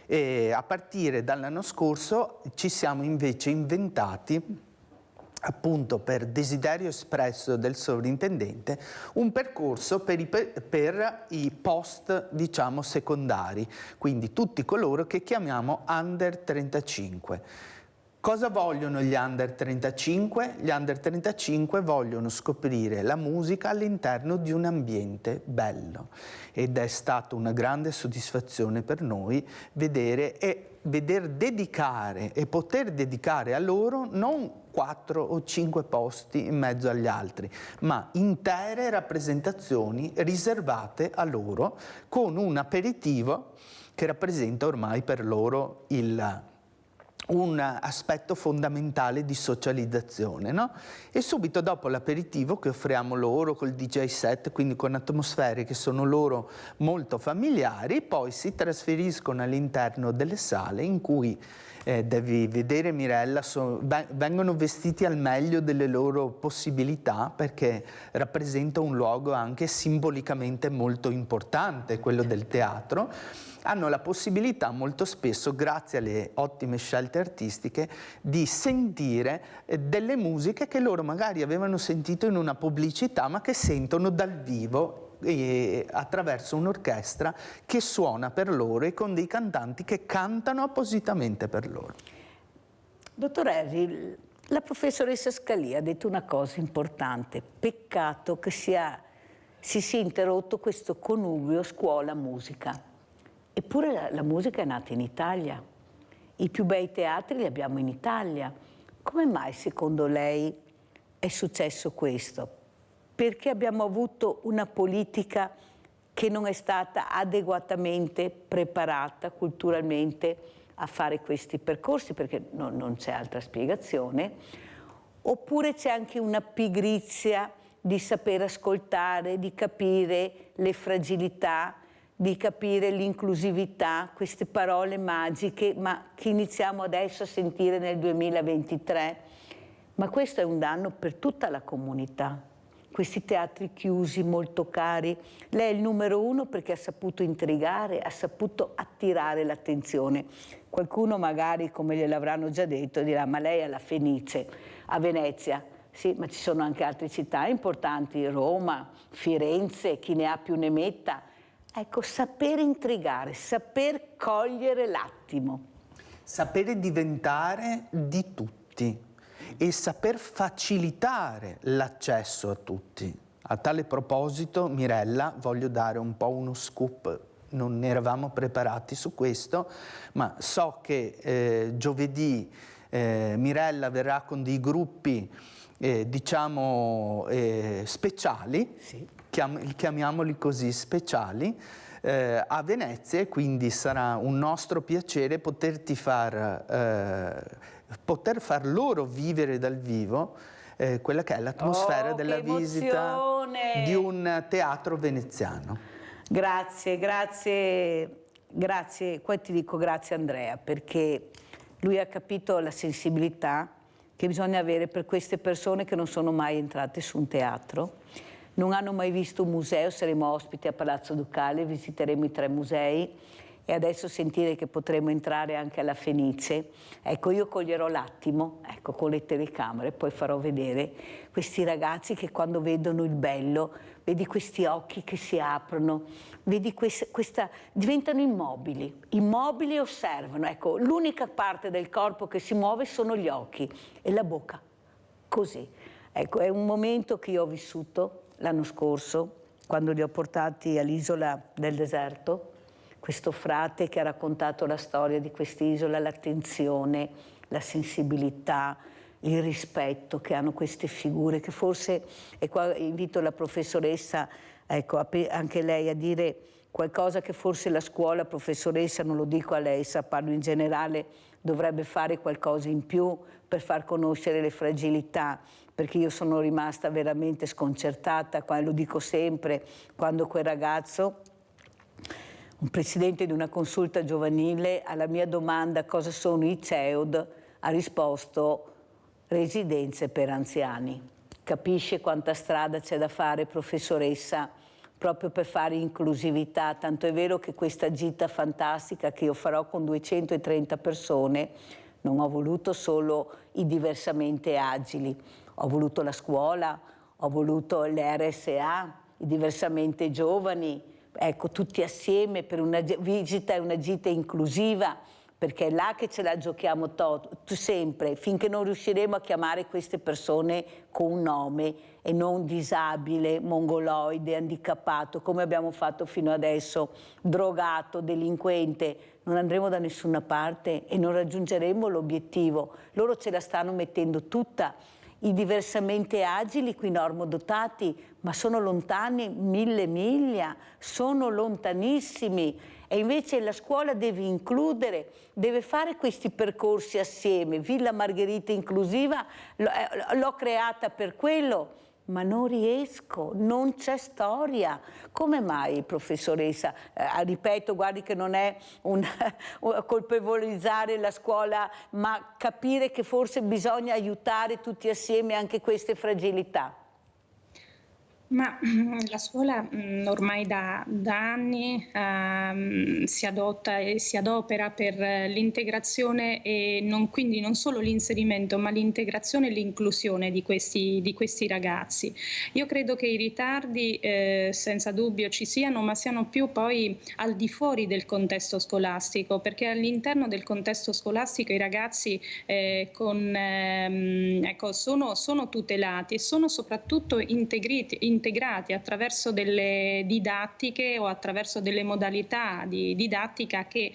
E a partire dall'anno scorso ci siamo invece inventati, appunto per desiderio espresso del sovrintendente, un percorso per i post, diciamo, secondari, quindi tutti coloro che chiamiamo under 35. Cosa vogliono gli under 35? Gli under 35 vogliono scoprire la musica all'interno di un ambiente bello, ed è stata una grande soddisfazione per noi veder dedicare e poter dedicare a loro non 4 o 5 posti in mezzo agli altri, ma intere rappresentazioni riservate a loro, con un aperitivo che rappresenta ormai per loro un aspetto fondamentale di socializzazione, no? E subito dopo l'aperitivo che offriamo loro col DJ set, quindi con atmosfere che sono loro molto familiari, poi si trasferiscono all'interno delle sale in cui devi vedere, Mirella, vengono vestiti al meglio delle loro possibilità, perché rappresenta un luogo anche simbolicamente molto importante, quello del teatro. Hanno la possibilità molto spesso, grazie alle ottime scelte artistiche, di sentire delle musiche che loro magari avevano sentito in una pubblicità, ma che sentono dal vivo attraverso un'orchestra che suona per loro e con dei cantanti che cantano appositamente per loro. Dottor Erri, la professoressa Scalia ha detto una cosa importante: peccato che si sia interrotto questo connubio scuola-musica. Eppure la musica è nata in Italia, i più bei teatri li abbiamo in Italia. Come mai secondo lei è successo questo? Perché abbiamo avuto una politica che non è stata adeguatamente preparata culturalmente a fare questi percorsi perché non c'è altra spiegazione, oppure c'è anche una pigrizia di saper ascoltare, di capire le fragilità, di capire l'inclusività, queste parole magiche, ma che iniziamo adesso a sentire nel 2023. Ma questo è un danno per tutta la comunità. Questi teatri chiusi, molto cari. Lei è il numero uno perché ha saputo intrigare, ha saputo attirare l'attenzione. Qualcuno magari, come gliel'avranno già detto, dirà ma lei è la Fenice, a Venezia. Sì, ma ci sono anche altre città importanti, Roma, Firenze, chi ne ha più ne metta. Ecco, saper intrigare, saper cogliere l'attimo. Sapere diventare di tutti e saper facilitare l'accesso a tutti. A tale proposito, Mirella, voglio dare un po' uno scoop. Non eravamo preparati su questo, ma so che giovedì Mirella verrà con dei gruppi diciamo speciali, sì. Chiamiamoli così, speciali, a Venezia, e quindi sarà un nostro piacere poter far loro vivere dal vivo quella che è l'atmosfera della visita di un teatro veneziano. Grazie, grazie, grazie. Poi ti dico grazie Andrea, perché lui ha capito la sensibilità che bisogna avere per queste persone che non sono mai entrate su un teatro, non hanno mai visto un museo. Saremo ospiti a Palazzo Ducale, visiteremo i 3 musei e adesso sentire che potremo entrare anche alla Fenice. Ecco, io coglierò l'attimo, ecco, con le telecamere, poi farò vedere questi ragazzi che quando vedono il bello, vedi questi occhi che si aprono, vedi diventano immobili e osservano. Ecco, l'unica parte del corpo che si muove sono gli occhi e la bocca, così. Ecco, è un momento che io ho vissuto l'anno scorso, quando li ho portati all'isola del deserto, questo frate che ha raccontato la storia di quest'isola, l'attenzione, la sensibilità, il rispetto che hanno queste figure, che forse, e qua invito la professoressa, ecco, anche lei a dire qualcosa che forse la scuola, professoressa, non lo dico a lei, parlo in generale, dovrebbe fare qualcosa in più per far conoscere le fragilità, perché io sono rimasta veramente sconcertata, lo dico sempre, quando quel ragazzo, un presidente di una consulta giovanile, alla mia domanda cosa sono i CEOD, ha risposto residenze per anziani. Capisce quanta strada c'è da fare, professoressa, proprio per fare inclusività, tanto è vero che questa gita fantastica che io farò con 230 persone, non ho voluto solo i diversamente agili, ho voluto la scuola, ho voluto le RSA, i diversamente giovani, ecco, tutti assieme per una visita e una gita inclusiva, perché è là che ce la giochiamo sempre, finché non riusciremo a chiamare queste persone con un nome e non disabile, mongoloide, handicappato, come abbiamo fatto fino adesso, drogato, delinquente, non andremo da nessuna parte e non raggiungeremo l'obiettivo. Loro ce la stanno mettendo tutta. I diversamente agili, qui normodotati, ma sono lontani 1000 miglia, sono lontanissimi. E invece la scuola deve includere, deve fare questi percorsi assieme. Villa Margherita Inclusiva l'ho creata per quello, ma non riesco, non c'è storia. Come mai, professoressa? Ripeto, guardi che non è colpevolizzare la scuola, ma capire che forse bisogna aiutare tutti assieme anche queste fragilità. Ma la scuola ormai da anni si adotta e si adopera per l'integrazione e quindi non solo l'inserimento, ma l'integrazione e l'inclusione di questi ragazzi. Io credo che i ritardi senza dubbio ci siano, ma siano più poi al di fuori del contesto scolastico, perché all'interno del contesto scolastico i ragazzi sono tutelati e sono soprattutto integrati integrati attraverso delle didattiche o attraverso delle modalità di didattica che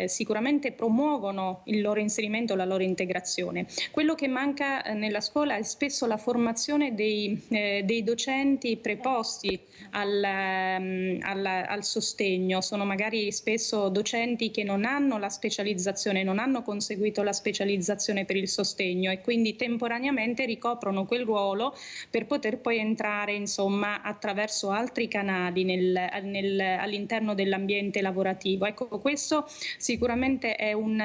sicuramente promuovono il loro inserimento, la loro integrazione. Quello che manca nella scuola è spesso la formazione dei docenti preposti al sostegno. Sono magari spesso docenti che non hanno la specializzazione, non hanno conseguito la specializzazione per il sostegno e quindi temporaneamente ricoprono quel ruolo per poter poi entrare, insomma, attraverso altri canali all'interno dell'ambiente lavorativo. Ecco, questo sicuramente è un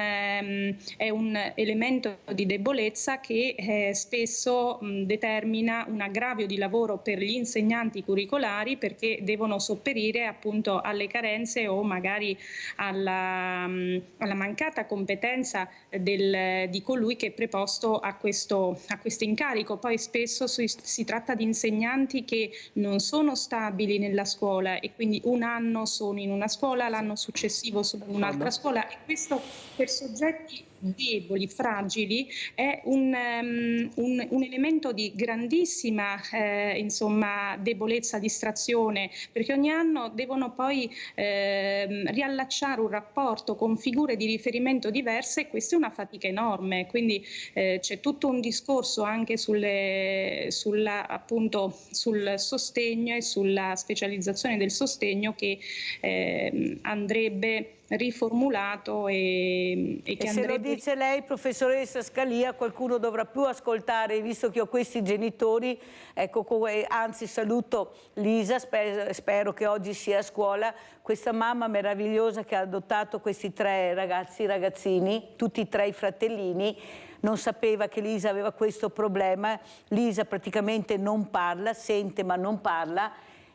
elemento di debolezza che spesso determina un aggravio di lavoro per gli insegnanti curricolari, perché devono sopperire appunto alle carenze o magari alla mancata competenza di colui che è preposto a questo incarico. Poi spesso si tratta di insegnanti che non sono stabili nella scuola e quindi un anno sono in una scuola, l'anno successivo sono in un'altra scuola, e questo per soggetti deboli, fragili, è un elemento di grandissima debolezza, distrazione, perché ogni anno devono poi riallacciare un rapporto con figure di riferimento diverse, e questa è una fatica enorme. Quindi c'è tutto un discorso anche sul sostegno e sulla specializzazione del sostegno che andrebbe riformulato e che se lo dice lei, professoressa Scalia, qualcuno dovrà più ascoltare, visto che ho questi genitori. Ecco, anzi saluto Lisa, spero che oggi sia a scuola, questa mamma meravigliosa che ha adottato questi 3 ragazzini, tutti e 3 i fratellini. Non sapeva che Lisa aveva questo problema. Lisa praticamente non parla, sente ma non parla,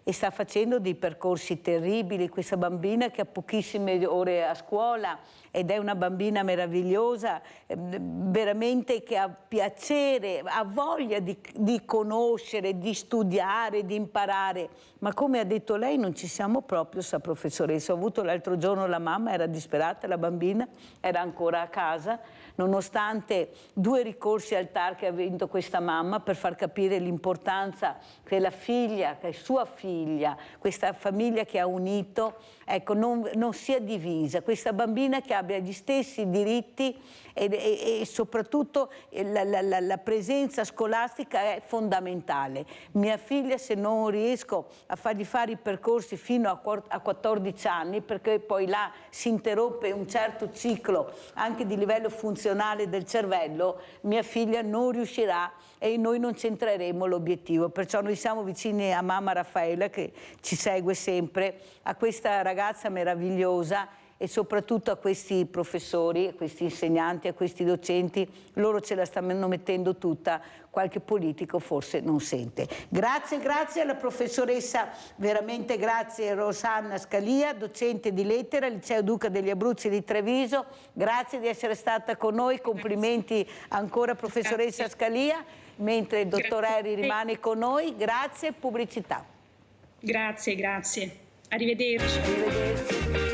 e sta facendo dei percorsi terribili. Questa bambina che ha pochissime ore a scuola ed è una bambina meravigliosa, veramente, che ha piacere, ha voglia di conoscere, di studiare, di imparare. Ma come ha detto lei, non ci siamo proprio, sa professoressa. Ho avuto l'altro giorno la mamma, era disperata, la bambina era ancora a casa, nonostante 2 ricorsi al TAR che ha vinto questa mamma per far capire l'importanza che la figlia, che è sua figlia, questa famiglia che ha unito, ecco, non sia divisa, questa bambina che abbia gli stessi diritti e soprattutto la presenza scolastica è fondamentale. Mia figlia, se non riesco a fargli fare i percorsi fino a 14 anni, perché poi là si interrompe un certo ciclo anche di livello funzionale del cervello, mia figlia non riuscirà e noi non centreremo l'obiettivo. Perciò noi siamo vicini a mamma Raffaella, che ci segue sempre, a questa ragazza meravigliosa, e soprattutto a questi professori, a questi insegnanti, a questi docenti. Loro ce la stanno mettendo tutta, qualche politico forse non sente. Grazie alla professoressa, veramente grazie, Rosanna Scalia, docente di lettera, Liceo Duca degli Abruzzi di Treviso. Grazie di essere stata con noi, complimenti ancora professoressa Scalia, mentre il dottor Eri rimane con noi. Grazie, pubblicità. Grazie. Arrivederci.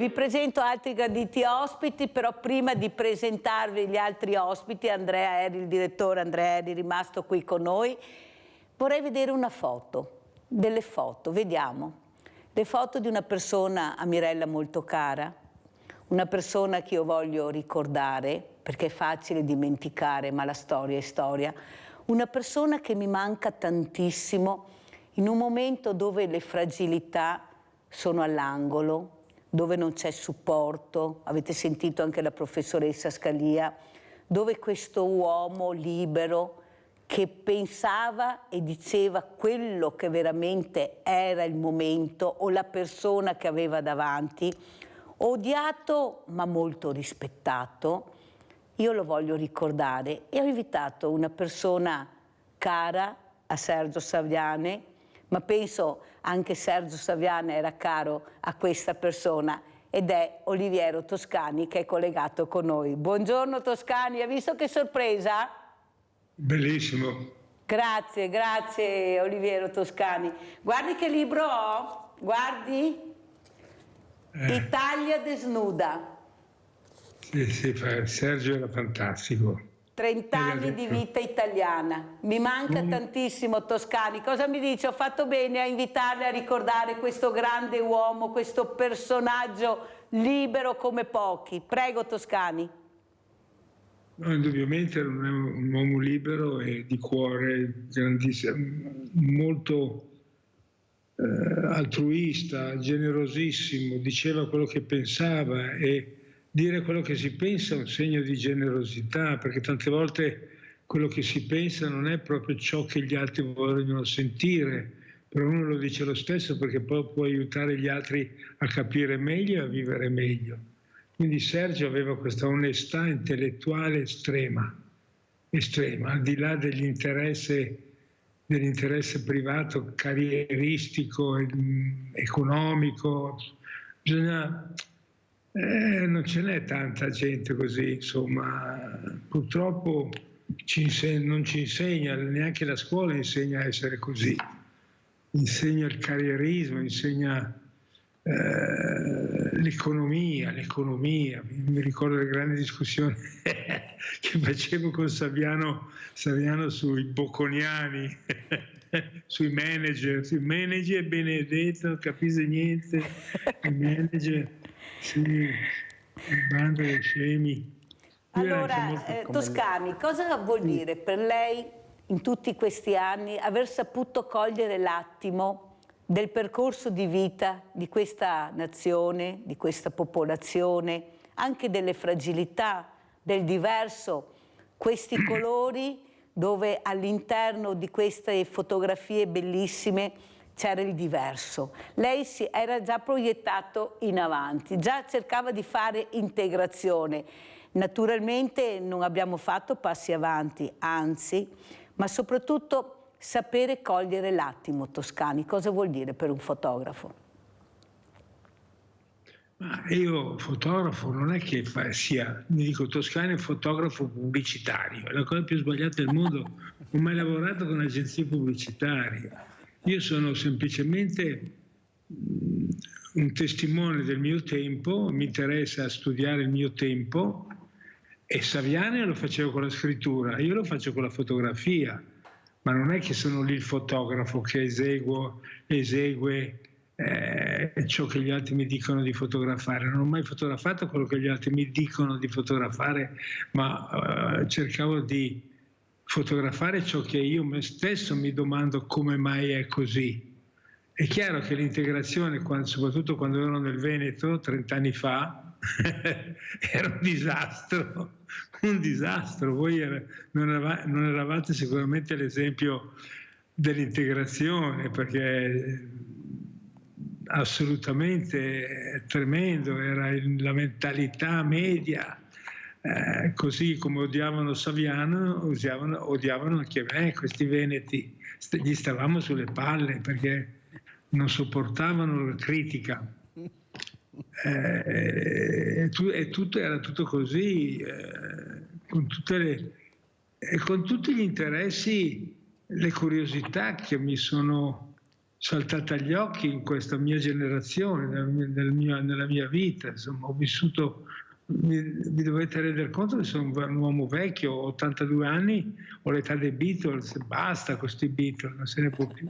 Vi presento altri graditi ospiti, però prima di presentarvi gli altri ospiti, Andrea Eri, il direttore Andrea Eri, rimasto qui con noi, vorrei vedere una foto, delle foto, vediamo. Le foto di una persona a Mirella molto cara, una persona che io voglio ricordare, perché è facile dimenticare, ma la storia è storia, una persona che mi manca tantissimo in un momento dove le fragilità sono all'angolo, dove non c'è supporto, avete sentito anche la professoressa Scalia, dove questo uomo libero che pensava e diceva quello che veramente era il momento o la persona che aveva davanti, odiato ma molto rispettato, io lo voglio ricordare, e ho invitato una persona cara a Sergio Saviane, ma penso anche Sergio Saviane era caro a questa persona, ed è Oliviero Toscani, che è collegato con noi. Buongiorno Toscani, hai visto che sorpresa? Bellissimo. Grazie Oliviero Toscani. Guardi che libro ho, guardi. Italia desnuda. Sì, Sergio era fantastico. 30 anni di vita italiana. Mi manca tantissimo Toscani. Cosa mi dice? Ho fatto bene a invitarle a ricordare questo grande uomo, questo personaggio libero come pochi. Prego Toscani. No, indubbiamente era un uomo libero e di cuore grandissimo, molto altruista, generosissimo, diceva quello che pensava, e dire quello che si pensa è un segno di generosità, perché tante volte quello che si pensa non è proprio ciò che gli altri vogliono sentire, però uno lo dice lo stesso perché poi può aiutare gli altri a capire meglio e a vivere meglio. Quindi Sergio aveva questa onestà intellettuale estrema, al di là dell'interesse privato, carrieristico, economico. Non ce n'è tanta gente così, insomma, purtroppo non ci insegna, neanche la scuola insegna a essere così, insegna il carrierismo, insegna l'economia. Mi ricordo le grandi discussioni che facevo con Saviano sui bocconiani, sui manager Benedetto, non capisce niente, i manager, sì, il bando dei scemi. Allora, Toscani, cosa vuol dire per lei in tutti questi anni aver saputo cogliere l'attimo del percorso di vita di questa nazione, di questa popolazione, anche delle fragilità, del diverso, questi colori dove all'interno di queste fotografie bellissime c'era il diverso. Lei si era già proiettato in avanti, già cercava di fare integrazione. Naturalmente non abbiamo fatto passi avanti, anzi, ma soprattutto sapere cogliere l'attimo, Toscani. Cosa vuol dire per un fotografo? Ma io fotografo non è che mi dico Toscani è fotografo pubblicitario, è la cosa più sbagliata del mondo. Non ho mai lavorato con agenzie pubblicitarie. Io sono semplicemente un testimone del mio tempo, mi interessa studiare il mio tempo, e Saviano lo facevo con la scrittura, io lo faccio con la fotografia, ma non è che sono lì il fotografo che esegue ciò che gli altri mi dicono di fotografare. Non ho mai fotografato quello che gli altri mi dicono di fotografare, ma cercavo di fotografare ciò che io me stesso mi domando come mai è così. È chiaro che l'integrazione, soprattutto quando ero nel Veneto 30 anni fa, era un disastro. Voi non eravate sicuramente l'esempio dell'integrazione, perché assolutamente tremendo, era la mentalità media, così come odiavano Saviano, odiavano anche me, questi veneti, gli stavamo sulle palle perché non sopportavano la critica. Era tutto così, con tutti gli interessi, le curiosità che mi sono saltate agli occhi in questa mia generazione, nella mia vita. Insomma, ho vissuto, vi dovete rendere conto che sono un uomo vecchio, ho 82 anni, ho l'età dei Beatles, basta con questi Beatles, non se ne può più,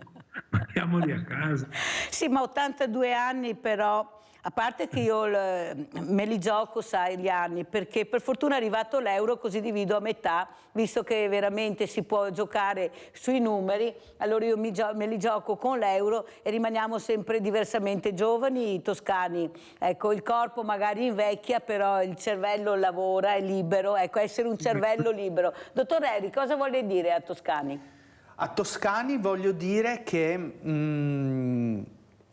andiamoli a casa. Sì, ma 82 anni però, a parte che io me li gioco, sai, gli anni, perché per fortuna è arrivato l'euro, così divido a metà, visto che veramente si può giocare sui numeri, allora io me li gioco con l'euro e rimaniamo sempre diversamente giovani, Toscani. Ecco, il corpo magari invecchia, però il cervello lavora, è libero, ecco, essere un cervello libero. Dottor Eri, cosa vuole dire a Toscani? A Toscani voglio dire che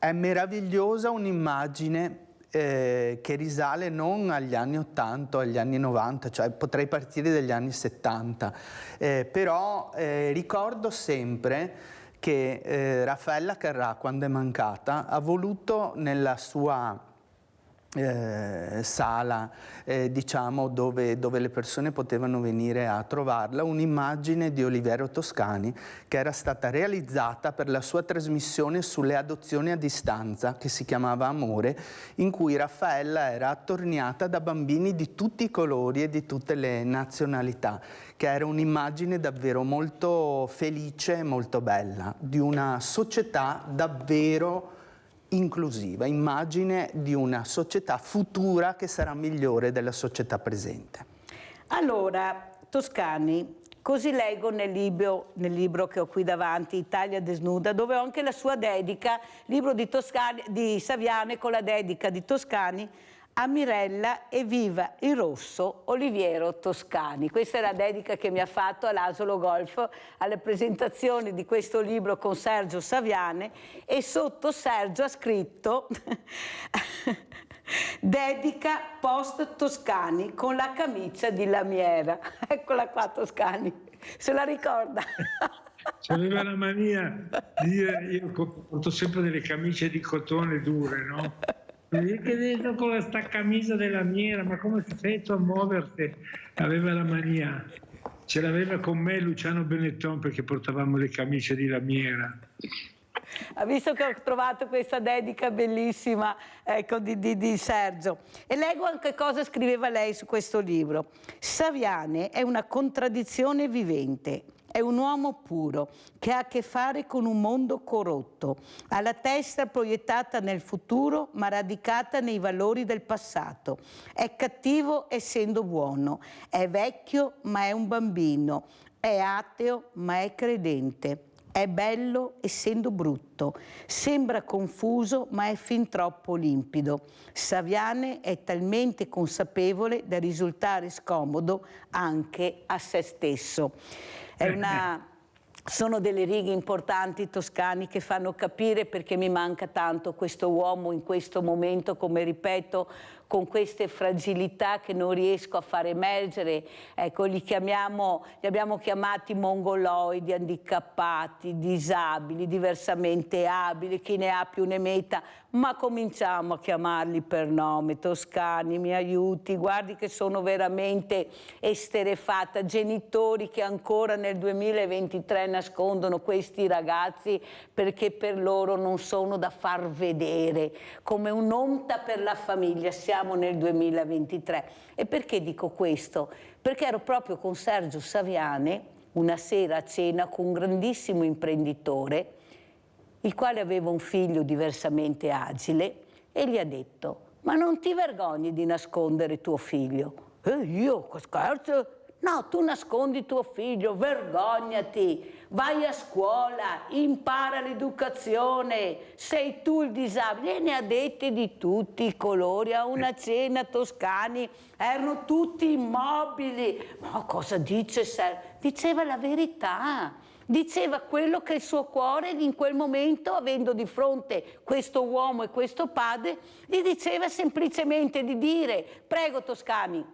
è meravigliosa un'immagine che risale non agli anni 80 o agli anni 90, cioè potrei partire dagli anni 70, però ricordo sempre che Raffaella Carrà, quando è mancata, ha voluto nella sua sala, diciamo, dove le persone potevano venire a trovarla, un'immagine di Oliviero Toscani che era stata realizzata per la sua trasmissione sulle adozioni a distanza, che si chiamava Amore, in cui Raffaella era attorniata da bambini di tutti i colori e di tutte le nazionalità, che era un'immagine davvero molto felice e molto bella, di una società davvero inclusiva, immagine di una società futura che sarà migliore della società presente. Allora, Toscani, così leggo nel libro che ho qui davanti, Italia desnuda, dove ho anche la sua dedica, libro di Saviane con la dedica di Toscani a Mirella e viva il rosso Oliviero Toscani. Questa è la dedica che mi ha fatto all'Asolo Golf alle presentazioni di questo libro con Sergio Saviane, e sotto Sergio ha scritto dedica post Toscani con la camicia di lamiera. Eccola qua Toscani, se la ricorda? C'aveva la mania di dire, io porto sempre delle camicie di cotone dure, no? Che dentro con questa camicia della lamiera, ma come ti fai a muoverti? Aveva la mania. Ce l'aveva con me Luciano Benetton perché portavamo le camicie di lamiera. Ha visto che ho trovato questa dedica bellissima, ecco, di Sergio. E leggo anche cosa scriveva lei su questo libro. Saviane è una contraddizione vivente. È un uomo puro che ha a che fare con un mondo corrotto, ha la testa proiettata nel futuro ma radicata nei valori del passato. È cattivo essendo buono, è vecchio ma è un bambino, è ateo ma è credente. È bello essendo brutto, sembra confuso ma è fin troppo limpido. Saviane è talmente consapevole da risultare scomodo anche a se stesso. Sono delle righe importanti, Toscani, che fanno capire perché mi manca tanto questo uomo in questo momento, come ripeto, con queste fragilità che non riesco a far emergere. Ecco, li abbiamo chiamati mongoloidi, handicappati, disabili, diversamente abili, chi ne ha più ne metta, ma cominciamo a chiamarli per nome. Toscani, mi aiuti, guardi che sono veramente esterrefatta. Genitori che ancora nel 2023 nascondono questi ragazzi perché per loro non sono da far vedere, come un'onta per la famiglia. Siamo nel 2023. E perché dico questo? Perché ero proprio con Sergio Saviane una sera a cena con un grandissimo imprenditore, il quale aveva un figlio diversamente agile, e gli ha detto: ma non ti vergogni di nascondere tuo figlio? Io? Scherzo? No, tu nascondi tuo figlio, vergognati, vai a scuola, impara l'educazione, sei tu il disabile. E ne ha detti di tutti i colori. A una cena, Toscani, erano tutti immobili. Ma cosa dice Sergio? Diceva la verità. Diceva quello che il suo cuore in quel momento, avendo di fronte questo uomo e questo padre, gli diceva semplicemente di dire. Prego, Toscani.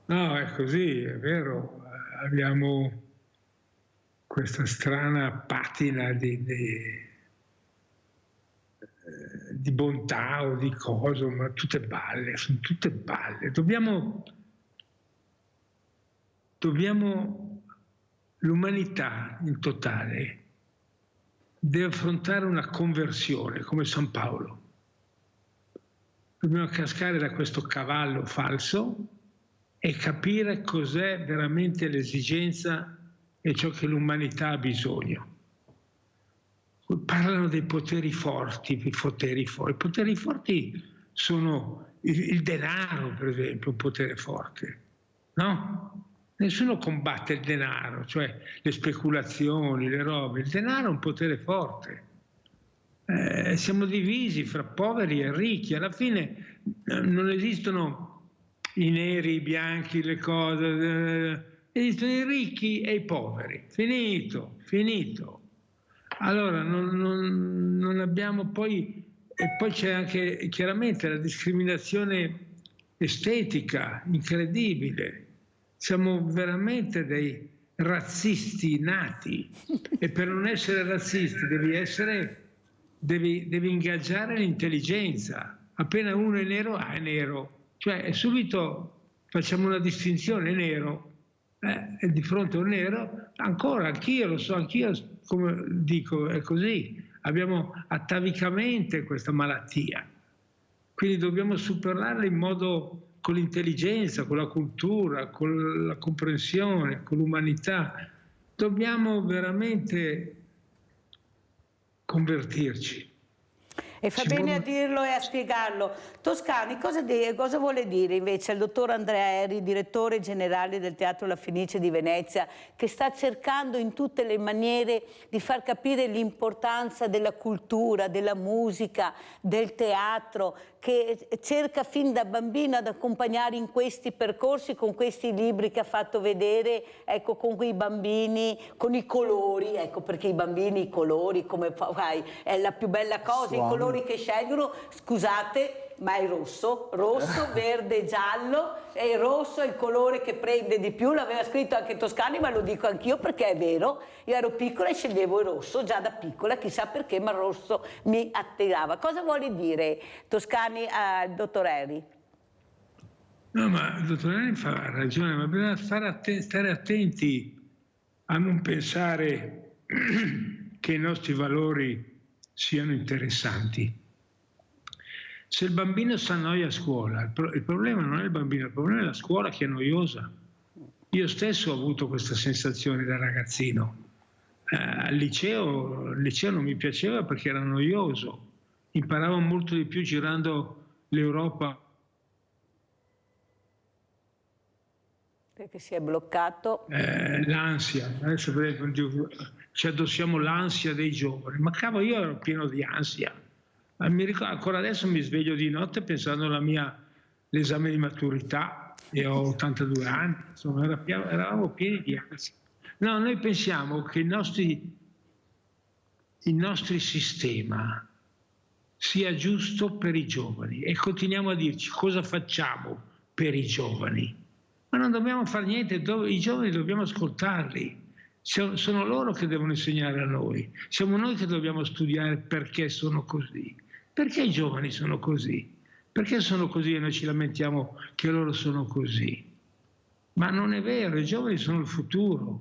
No, è così, è vero. Abbiamo questa strana patina di bontà o di cosa, ma tutte balle, sono tutte balle. L'umanità in totale deve affrontare una conversione come San Paolo. Dobbiamo cascare da questo cavallo falso e capire cos'è veramente l'esigenza e ciò che l'umanità ha bisogno. Parlano dei poteri forti, i poteri forti sono il denaro, per esempio, un potere forte, no? Nessuno combatte il denaro, cioè le speculazioni, le robe. Il denaro è un potere forte. Siamo divisi fra poveri e ricchi. Alla fine non esistono i neri, i bianchi, le cose. Esistono i ricchi e i poveri. Finito. Allora non abbiamo poi... E poi c'è anche chiaramente la discriminazione estetica incredibile. Siamo veramente dei razzisti nati, e per non essere razzisti devi ingaggiare l'intelligenza, appena uno è nero, è nero. Cioè subito facciamo una distinzione, nero, e di fronte a un nero, ancora, anch'io lo so, anch'io, come dico, è così. Abbiamo atavicamente questa malattia. Quindi dobbiamo superarla in modo, con l'intelligenza, con la cultura, con la comprensione, con l'umanità. Dobbiamo veramente convertirci. E fa bene a dirlo e a spiegarlo. Toscani, cosa vuole dire invece il dottor Andrea Eri, direttore generale del Teatro La Fenice di Venezia, che sta cercando in tutte le maniere di far capire l'importanza della cultura, della musica, del teatro, che cerca fin da bambino ad accompagnare in questi percorsi, con questi libri che ha fatto vedere, ecco, con quei bambini, con i colori, ecco, perché i bambini i colori, come fai, è la più bella cosa, i colori che scelgono, scusate, ma è rosso, verde, giallo, e il rosso è il colore che prende di più, l'aveva scritto anche Toscani, ma lo dico anch'io perché è vero, io ero piccola e sceglievo il rosso già da piccola, chissà perché, ma il rosso mi attirava. Cosa vuole dire Toscani al dottor Eri? No, ma il dottor Eri fa ragione, ma bisogna stare attenti a non pensare che i nostri valori siano interessanti. Se il bambino si annoia a scuola, il problema non è il bambino, il problema è la scuola che è noiosa. Io stesso ho avuto questa sensazione da ragazzino. Al liceo non mi piaceva perché era noioso. Imparavo molto di più girando l'Europa. Perché si è bloccato? L'ansia. Adesso ci addossiamo l'ansia dei giovani. Ma cavolo, io ero pieno di ansia. Mi ricordo, ancora adesso mi sveglio di notte pensando all'esame di maturità e ho 82 anni, insomma eravamo pieni di ansia. No, noi pensiamo che il nostro sistema sia giusto per i giovani e continuiamo a dirci cosa facciamo per i giovani. Ma non dobbiamo fare niente, i giovani dobbiamo ascoltarli. Sono loro che devono insegnare a noi. Siamo noi che dobbiamo studiare perché sono così. Perché i giovani sono così? Perché sono così e noi ci lamentiamo che loro sono così? Ma non è vero, i giovani sono il futuro.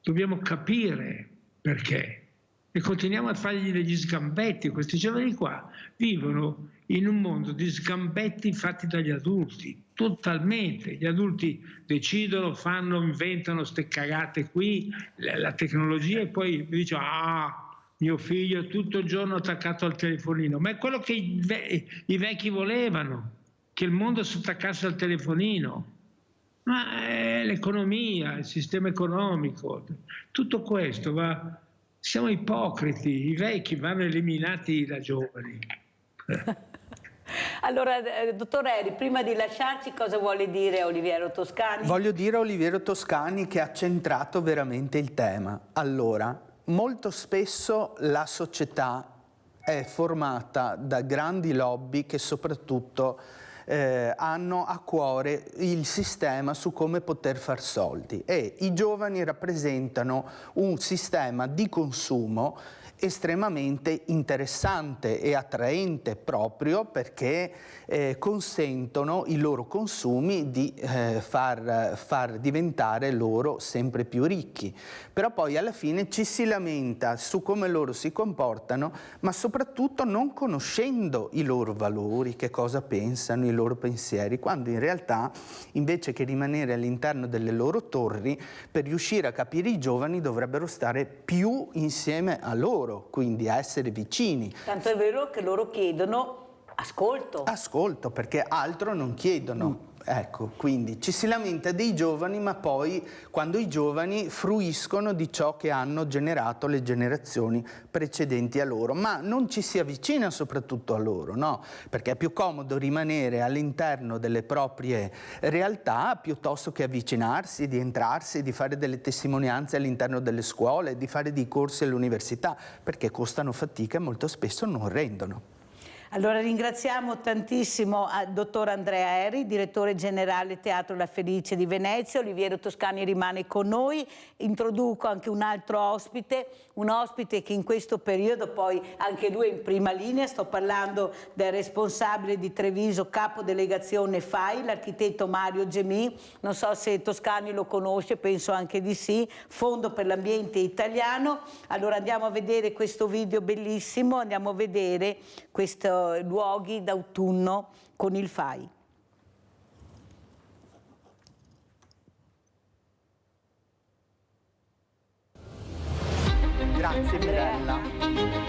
Dobbiamo capire perché. E continuiamo a fargli degli sgambetti. Questi giovani qua vivono in un mondo di sgambetti fatti dagli adulti, totalmente. Gli adulti decidono, fanno, inventano ste cagate qui, la tecnologia, e poi mi dicono mio figlio è tutto il giorno attaccato al telefonino. Ma è quello che i vecchi volevano, che il mondo si attaccasse al telefonino. Ma è l'economia, il sistema economico, tutto questo va... Siamo ipocriti, i vecchi vanno eliminati da giovani. Allora, dottor Eri, prima di lasciarci, cosa vuole dire Oliviero Toscani? Voglio dire a Oliviero Toscani che ha centrato veramente il tema. Allora, molto spesso la società è formata da grandi lobby che soprattutto hanno a cuore il sistema su come poter far soldi, e i giovani rappresentano un sistema di consumo estremamente interessante e attraente, proprio perché consentono i loro consumi di far diventare loro sempre più ricchi. Però poi alla fine ci si lamenta su come loro si comportano, ma soprattutto non conoscendo i loro valori, che cosa pensano, i loro pensieri, quando in realtà, invece che rimanere all'interno delle loro torri, per riuscire a capire i giovani dovrebbero stare più insieme a loro, quindi a essere vicini. Tanto è vero che loro chiedono ascolto. Ascolto, perché altro non chiedono. Ecco, quindi ci si lamenta dei giovani, ma poi quando i giovani fruiscono di ciò che hanno generato le generazioni precedenti a loro, ma non ci si avvicina soprattutto a loro, no? Perché è più comodo rimanere all'interno delle proprie realtà piuttosto che avvicinarsi, di entrarsi, di fare delle testimonianze all'interno delle scuole, di fare dei corsi all'università, perché costano fatica e molto spesso non rendono. Allora ringraziamo tantissimo il dottor Andrea Erri, direttore generale Teatro La Fenice di Venezia. Oliviero Toscani rimane con noi. Introduco anche un altro ospite, un ospite che in questo periodo poi anche lui è in prima linea. Sto parlando del responsabile di Treviso, capo delegazione FAI, l'architetto Mario Gemì. Non so se Toscani lo conosce, penso anche di sì. Fondo per l'Ambiente Italiano. Allora andiamo a vedere questo video bellissimo, andiamo a vedere questi luoghi d'autunno con il FAI. Grazie Mirella.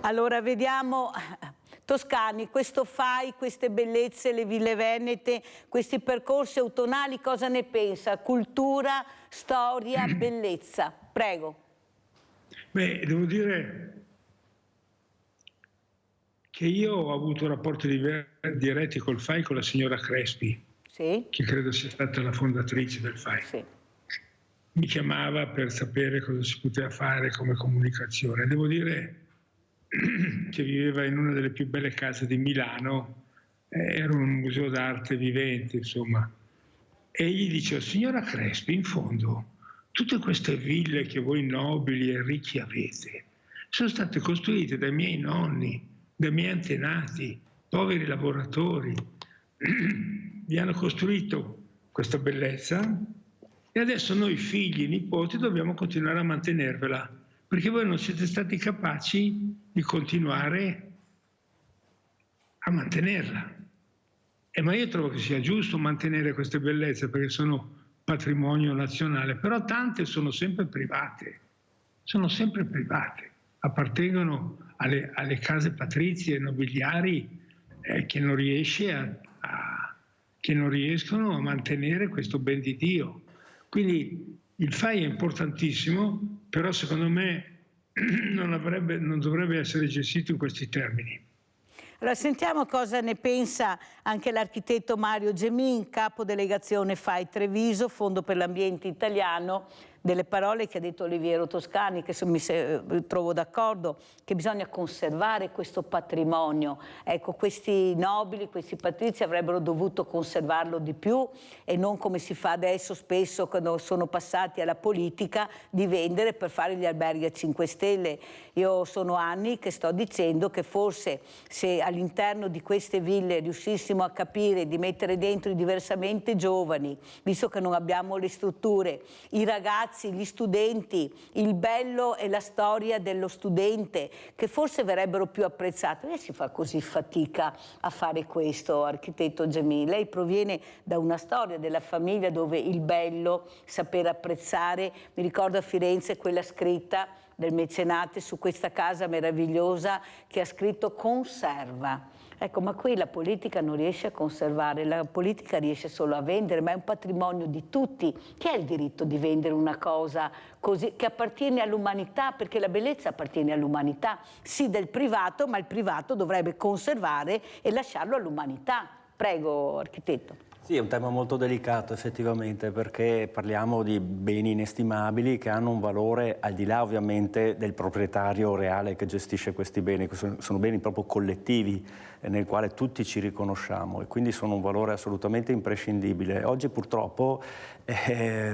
Allora vediamo, Toscani, questo FAI, queste bellezze, le ville venete, questi percorsi autunnali, cosa ne pensa? Cultura, storia, bellezza. Prego. Beh, devo dire che io ho avuto rapporti diretti col FAI con la signora Crespi, Sì? che credo sia stata la fondatrice del FAI. Sì. Mi chiamava per sapere cosa si poteva fare come comunicazione. Devo dire che viveva in una delle più belle case di Milano, era un museo d'arte vivente, insomma. E gli dicevo, signora Crespi, in fondo, tutte queste ville che voi nobili e ricchi avete sono state costruite dai miei nonni, dai miei antenati, poveri lavoratori. Vi hanno costruito questa bellezza e adesso noi figli e nipoti dobbiamo continuare a mantenervela, perché voi non siete stati capaci di continuare a mantenerla. Ma io trovo che sia giusto mantenere queste bellezze perché sono patrimonio nazionale, però tante sono sempre private, appartengono alle case patrizie e nobiliari che non riescono a mantenere questo ben di Dio. Quindi il FAI è importantissimo, però secondo me non dovrebbe essere gestito in questi termini. Allora sentiamo cosa ne pensa anche l'architetto Mario Gemin, capo delegazione FAI Treviso, Fondo per l'Ambiente Italiano, delle parole che ha detto Oliviero Toscani, che mi trovo d'accordo, che bisogna conservare questo patrimonio. Ecco, questi nobili, questi patrizi avrebbero dovuto conservarlo di più e non come si fa adesso spesso quando sono passati alla politica di vendere per fare gli alberghi a 5 stelle. Io sono anni che sto dicendo che forse se all'interno di queste ville riuscissimo a capire di mettere dentro i diversamente giovani, visto che non abbiamo le strutture, i ragazzi, gli studenti, il bello e la storia dello studente, che forse verrebbero più apprezzati. Perché si fa così fatica a fare questo, architetto Gemì? Lei proviene da una storia della famiglia dove il bello, saper apprezzare, mi ricordo a Firenze quella scritta del mecenate su questa casa meravigliosa che ha scritto conserva. Ecco, ma qui la politica non riesce a conservare, la politica riesce solo a vendere, ma è un patrimonio di tutti. Chi ha il diritto di vendere una cosa così, che appartiene all'umanità? Perché la bellezza appartiene all'umanità, sì del privato, ma il privato dovrebbe conservare e lasciarlo all'umanità. Prego, architetto. Sì, è un tema molto delicato effettivamente, perché parliamo di beni inestimabili che hanno un valore al di là ovviamente del proprietario reale che gestisce questi beni, che sono beni proprio collettivi nel quale tutti ci riconosciamo e quindi sono un valore assolutamente imprescindibile. Oggi purtroppo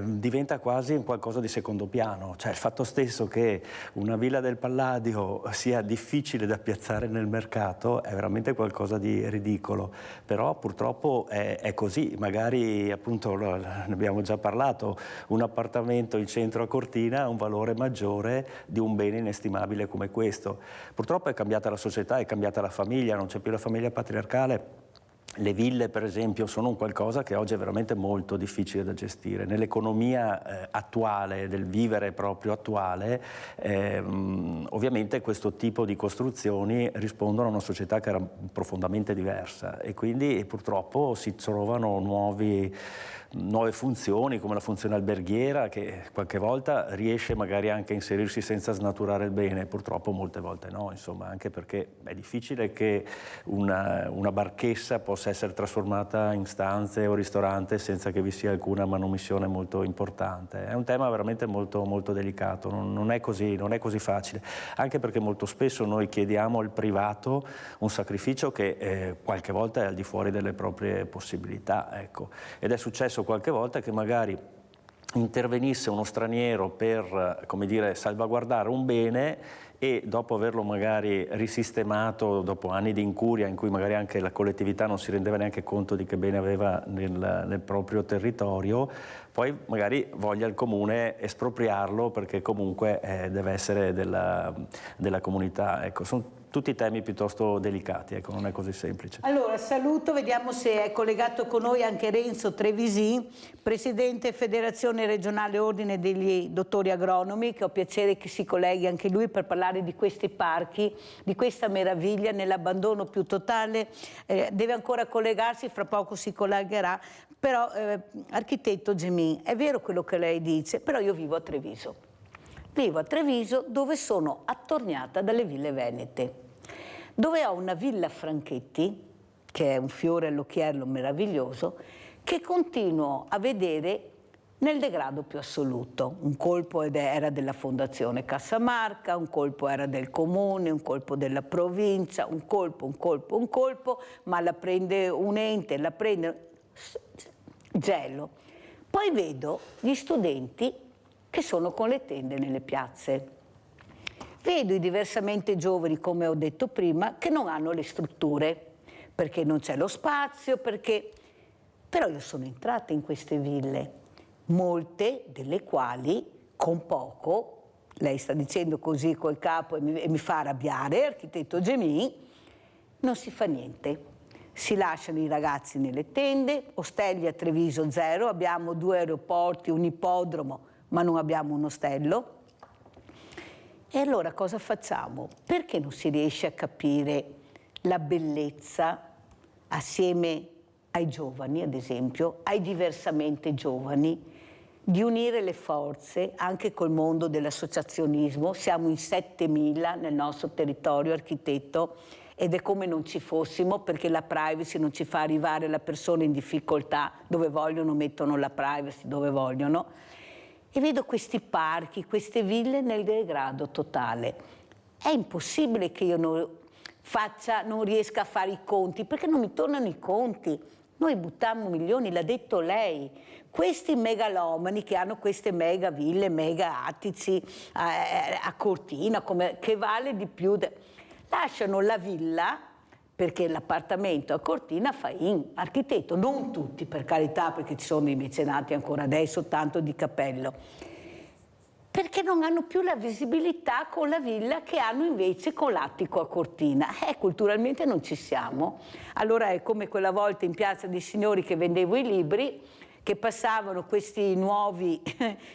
diventa quasi un qualcosa di secondo piano, cioè il fatto stesso che una villa del Palladio sia difficile da piazzare nel mercato è veramente qualcosa di ridicolo, però purtroppo è così. Magari appunto ne abbiamo già parlato, un appartamento in centro a Cortina ha un valore maggiore di un bene inestimabile come questo. Purtroppo è cambiata la società, è cambiata la famiglia, non c'è più la famiglia patriarcale Le ville, per esempio, sono un qualcosa che oggi è veramente molto difficile da gestire. Nell'economia attuale, del vivere proprio attuale, ovviamente questo tipo di costruzioni rispondono a una società che era profondamente diversa e quindi purtroppo si trovano nuove funzioni, come la funzione alberghiera, che qualche volta riesce magari anche a inserirsi senza snaturare il bene, purtroppo molte volte no, insomma, anche perché è difficile che una barchessa possa essere trasformata in stanze o ristorante senza che vi sia alcuna manomissione molto importante. È un tema veramente molto, molto delicato, non è così facile, anche perché molto spesso noi chiediamo al privato un sacrificio che qualche volta è al di fuori delle proprie possibilità, ecco. Ed è successo qualche volta che magari intervenisse uno straniero per, come dire, salvaguardare un bene e dopo averlo magari risistemato, dopo anni di incuria in cui magari anche la collettività non si rendeva neanche conto di che bene aveva nel proprio territorio, poi magari voglia il comune espropriarlo perché comunque deve essere della comunità. Ecco, sono tutti temi piuttosto delicati, ecco, non è così semplice. Allora, saluto, vediamo se è collegato con noi anche Renzo Trevisin, Presidente Federazione Regionale Ordine degli Dottori Agronomi, che ho piacere che si colleghi anche lui per parlare di questi parchi, di questa meraviglia nell'abbandono più totale. Deve ancora collegarsi, fra poco si collegherà, però architetto Gemin, è vero quello che lei dice, però io vivo a Treviso. Vivo a Treviso dove sono attorniata dalle ville venete, dove ho una villa Franchetti, che è un fiore all'occhiello meraviglioso, che continuo a vedere nel degrado più assoluto. Un colpo era della Fondazione Cassamarca, un colpo era del comune, un colpo della provincia, un colpo, ma la prende un ente, la prende gelo. Poi vedo gli studenti che sono con le tende nelle piazze. Vedo i diversamente giovani, come ho detto prima, che non hanno le strutture, perché non c'è lo spazio, perché... Però io sono entrata in queste ville, molte delle quali con poco, lei sta dicendo così col capo e mi fa arrabbiare, architetto Gemin, non si fa niente. Si lasciano i ragazzi nelle tende, ostelli a Treviso zero, abbiamo 2 aeroporti, un ippodromo, ma non abbiamo un ostello. E allora cosa facciamo? Perché non si riesce a capire la bellezza assieme ai giovani, ad esempio, ai diversamente giovani, di unire le forze anche col mondo dell'associazionismo? Siamo in 7.000 nel nostro territorio, architetto, ed è come non ci fossimo, perché la privacy non ci fa arrivare la persona in difficoltà, dove vogliono mettono la privacy, dove vogliono. E vedo questi parchi, queste ville nel degrado totale. È impossibile che io non riesca a fare i conti, perché non mi tornano i conti. Noi buttiamo milioni, l'ha detto lei. Questi megalomani che hanno queste mega ville, mega attici a Cortina, che vale di più, lasciano la villa, perché l'appartamento a Cortina fa architetto, non tutti per carità, perché ci sono i mecenati ancora adesso, tanto di cappello, perché non hanno più la visibilità con la villa che hanno invece con l'attico a Cortina. Culturalmente non ci siamo. Allora è come quella volta in Piazza dei Signori che vendevo i libri, che passavano questi nuovi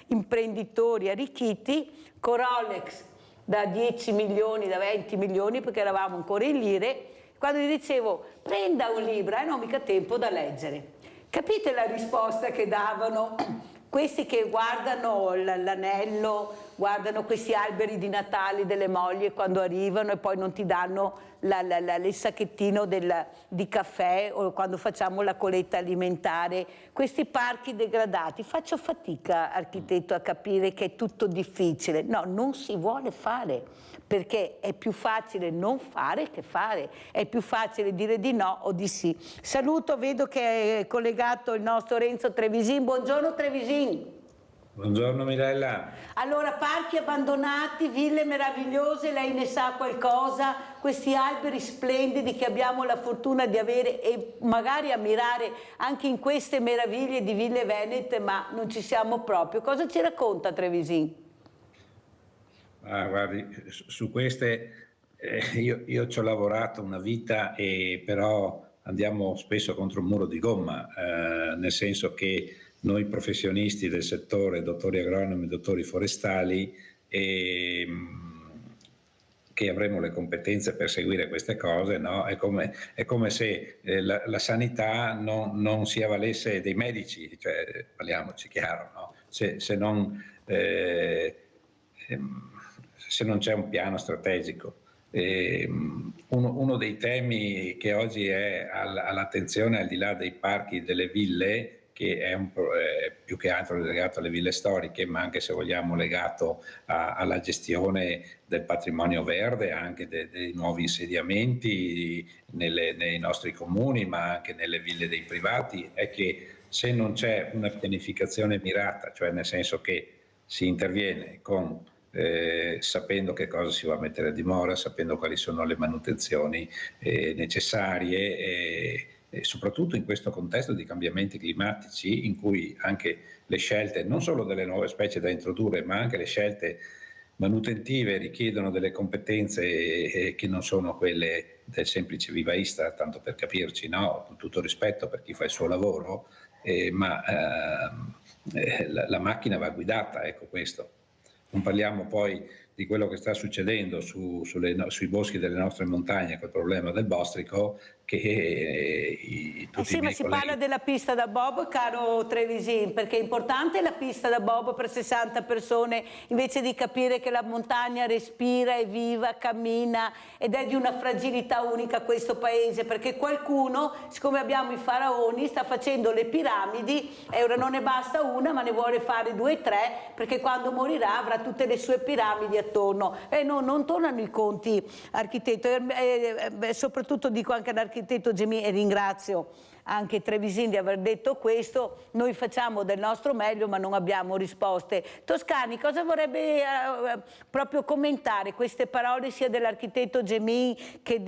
imprenditori arricchiti con Rolex da 10 milioni, da 20 milioni, perché eravamo ancora in lire. Quando gli dicevo, prenda un libro, non mica tempo da leggere. Capite la risposta che davano questi che guardano l'anello, guardano questi alberi di Natale delle mogli quando arrivano e poi non ti danno il sacchettino di caffè o quando facciamo la colletta alimentare, questi parchi degradati. Faccio fatica, architetto, a capire che è tutto difficile. No, non si vuole fare, perché è più facile non fare che fare, è più facile dire di no o di sì. Saluto, vedo che è collegato il nostro Renzo Trevisin. Buongiorno Trevisin. Buongiorno Mirella. Allora, parchi abbandonati, ville meravigliose, lei ne sa qualcosa? Questi alberi splendidi che abbiamo la fortuna di avere e magari ammirare anche in queste meraviglie di ville venete, ma non ci siamo proprio. Cosa ci racconta Trevisin? Guardi, su queste io ci ho lavorato una vita, però andiamo spesso contro un muro di gomma, nel senso che noi professionisti del settore, dottori agronomi, dottori forestali, che avremo le competenze per seguire queste cose, no? È come se la sanità non si avvalesse dei medici, cioè, parliamoci chiaro, no? Se non c'è un piano strategico. Uno dei temi che oggi è all'attenzione, al di là dei parchi e delle ville, che è più che altro legato alle ville storiche, ma anche, se vogliamo, legato alla gestione del patrimonio verde, anche dei nuovi insediamenti nei nostri comuni, ma anche nelle ville dei privati, è che se non c'è una pianificazione mirata, cioè nel senso che si interviene sapendo che cosa si va a mettere a dimora, sapendo quali sono le manutenzioni necessarie, e soprattutto in questo contesto di cambiamenti climatici, in cui anche le scelte non solo delle nuove specie da introdurre, ma anche le scelte manutentive richiedono delle competenze che non sono quelle del semplice vivaista, tanto per capirci, no? Con tutto rispetto per chi fa il suo lavoro, ma la macchina va guidata, ecco questo. Non parliamo poi di quello che sta succedendo sui boschi delle nostre montagne, col problema del bostrico, che sì, ma si parla della pista da bob, caro Trevisin, perché è importante la pista da bob per 60 persone, invece di capire che la montagna respira, è viva, cammina, ed è di una fragilità unica questo paese, perché qualcuno, siccome abbiamo i faraoni, sta facendo le piramidi, e ora non ne basta una, ma ne vuole fare 2 o 3, perché quando morirà avrà tutte le sue piramidi attorno. E non tornano i conti, architetto. Soprattutto dico anche all'architetto Gemin, e ringrazio anche Trevisin di aver detto questo: noi facciamo del nostro meglio ma non abbiamo risposte. Toscani, cosa vorrebbe proprio commentare queste parole sia dell'architetto Gemin che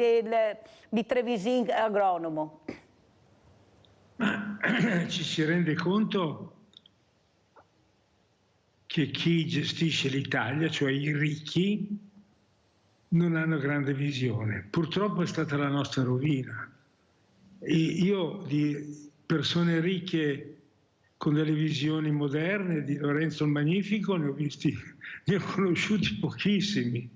di Trevisin agronomo? Ma ci si rende conto che chi gestisce l'Italia, cioè i ricchi, non hanno grande visione. Purtroppo è stata la nostra rovina. Io di persone ricche con delle visioni moderne, di Lorenzo il Magnifico, ne ho conosciuti pochissimi.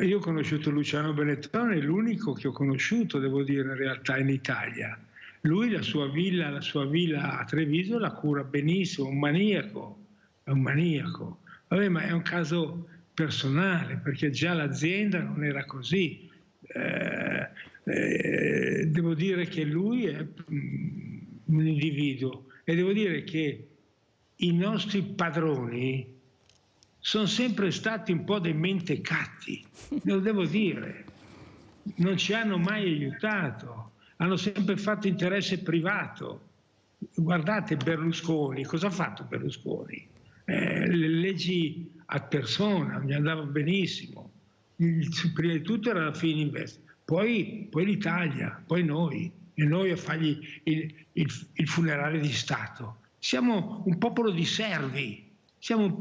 Io ho conosciuto Luciano Benetton, è l'unico che ho conosciuto, devo dire, in realtà in Italia. Lui la sua villa a Treviso la cura benissimo, è un maniaco. Vabbè, ma è un caso personale, perché già l'azienda non era così. Devo dire che lui è un individuo, e devo dire che i nostri padroni sono sempre stati un po' dei mentecatti, lo devo dire. Non ci hanno mai aiutato, hanno sempre fatto interesse privato. Guardate Berlusconi, cosa ha fatto Berlusconi? Le leggi a persona, mi andava benissimo. Prima di tutto era la Fininvest, poi l'Italia, poi noi, e noi a fargli il funerale di Stato. Siamo un popolo di servi, siamo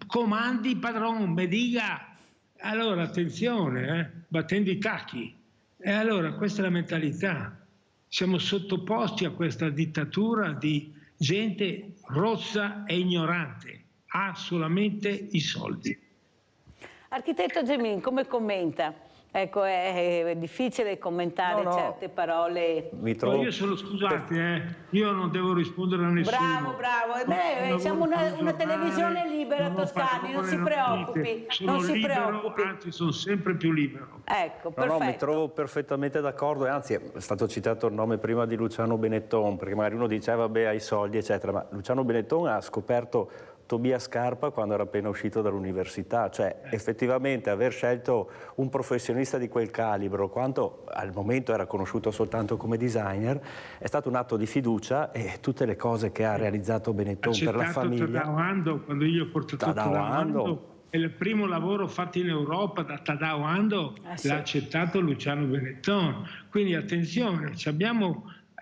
comandi, padron, me diga. Allora attenzione, battendo i tacchi. E allora questa è la mentalità. Siamo sottoposti a questa dittatura di gente rozza e ignorante. Ha solamente i soldi. Architetto Gemin, come commenta? Ecco, è difficile commentare certe parole. Io sono, scusate, io non devo rispondere a nessuno. Bravo. Beh, siamo una televisione libera, Toscani, non si preoccupi. Sono libero, anzi sono sempre più libero. Ecco, perfetto. No, mi trovo perfettamente d'accordo, e anzi è stato citato il nome prima di Luciano Benetton, perché magari uno dice vabbè, hai soldi eccetera, ma Luciano Benetton ha scoperto Tobia Scarpa quando era appena uscito dall'università, cioè effettivamente aver scelto un professionista di quel calibro, quanto al momento era conosciuto soltanto come designer, è stato un atto di fiducia, e tutte le cose che ha realizzato Benetton per la famiglia. Tadao Ando, quando io ho portato Tadao Ando, è il primo lavoro fatto in Europa da Tadao Ando, l'ha accettato Luciano Benetton. Quindi attenzione,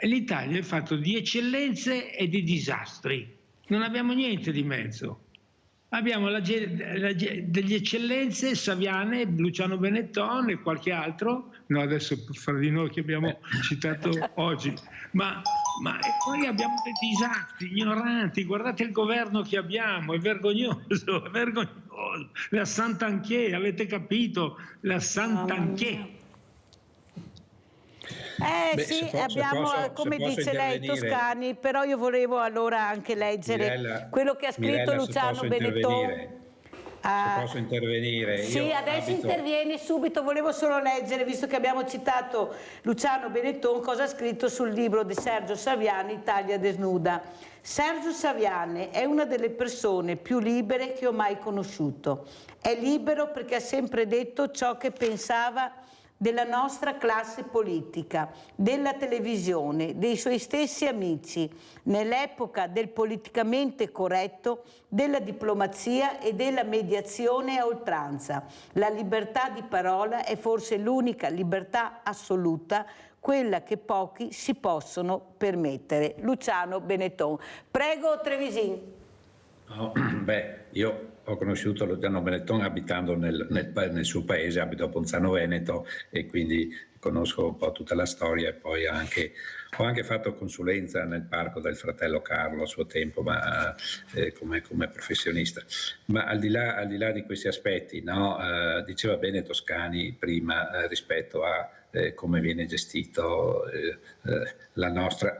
l'Italia è fatto di eccellenze e di disastri. Non abbiamo niente di mezzo. Abbiamo delle eccellenze, Saviane, Luciano Benetton e qualche altro, No, adesso fra di noi che abbiamo citato oggi, ma poi abbiamo dei disastri ignoranti. Guardate il governo che abbiamo, è vergognoso, è vergognoso. La Santanchè, avete capito? La Santanchè. Sì, abbiamo, come dice lei, Toscani, però io volevo allora anche leggere quello che ha scritto Luciano Benetton. Se posso intervenire. Sì, adesso intervieni subito, volevo solo leggere, visto che abbiamo citato Luciano Benetton, cosa ha scritto sul libro di Sergio Saviani, Italia desnuda. Sergio Saviani è una delle persone più libere che ho mai conosciuto. È libero perché ha sempre detto ciò che pensava della nostra classe politica, della televisione, dei suoi stessi amici, nell'epoca del politicamente corretto, della diplomazia e della mediazione a oltranza. La libertà di parola è forse l'unica libertà assoluta, quella che pochi si possono permettere. Luciano Benetton. Prego, Trevisin. Io ho conosciuto Luciano Benetton abitando nel suo paese, abito a Ponzano Veneto, e quindi conosco un po' tutta la storia, e poi ho anche fatto consulenza nel parco del fratello Carlo a suo tempo, ma come professionista. Ma al di là di questi aspetti, no, diceva bene Toscani prima rispetto a come viene gestito la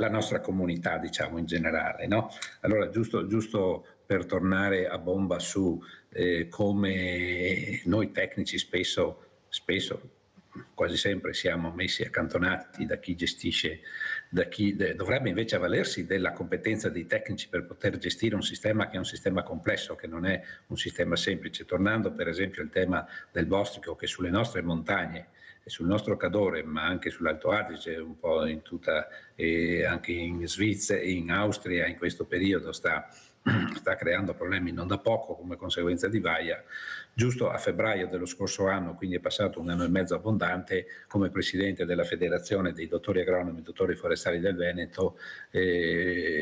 nostra comunità, diciamo, in generale, no? Allora, giusto per tornare a bomba su come noi tecnici spesso, quasi sempre, siamo messi accantonati da chi gestisce, da chi dovrebbe invece avvalersi della competenza dei tecnici per poter gestire un sistema che è un sistema complesso, che non è un sistema semplice. Tornando per esempio al tema del bostrico, che sulle nostre montagne e sul nostro Cadore, ma anche sull'Alto Adige, un po' in tutta, anche in Svizzera e in Austria in questo periodo sta creando problemi non da poco come conseguenza di Vaia. Giusto a febbraio dello scorso anno, quindi è passato un anno e mezzo abbondante, come presidente della Federazione dei dottori agronomi e dottori forestali del Veneto,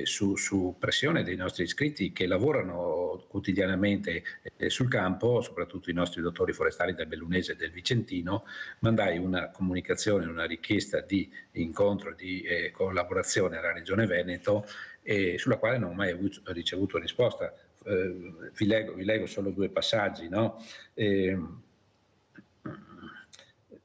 su pressione dei nostri iscritti che lavorano quotidianamente sul campo, soprattutto i nostri dottori forestali del Bellunese e del Vicentino, mandai una comunicazione, una richiesta di incontro, di collaborazione alla Regione Veneto, sulla quale non ho mai ricevuto risposta. Vi leggo solo due passaggi, no?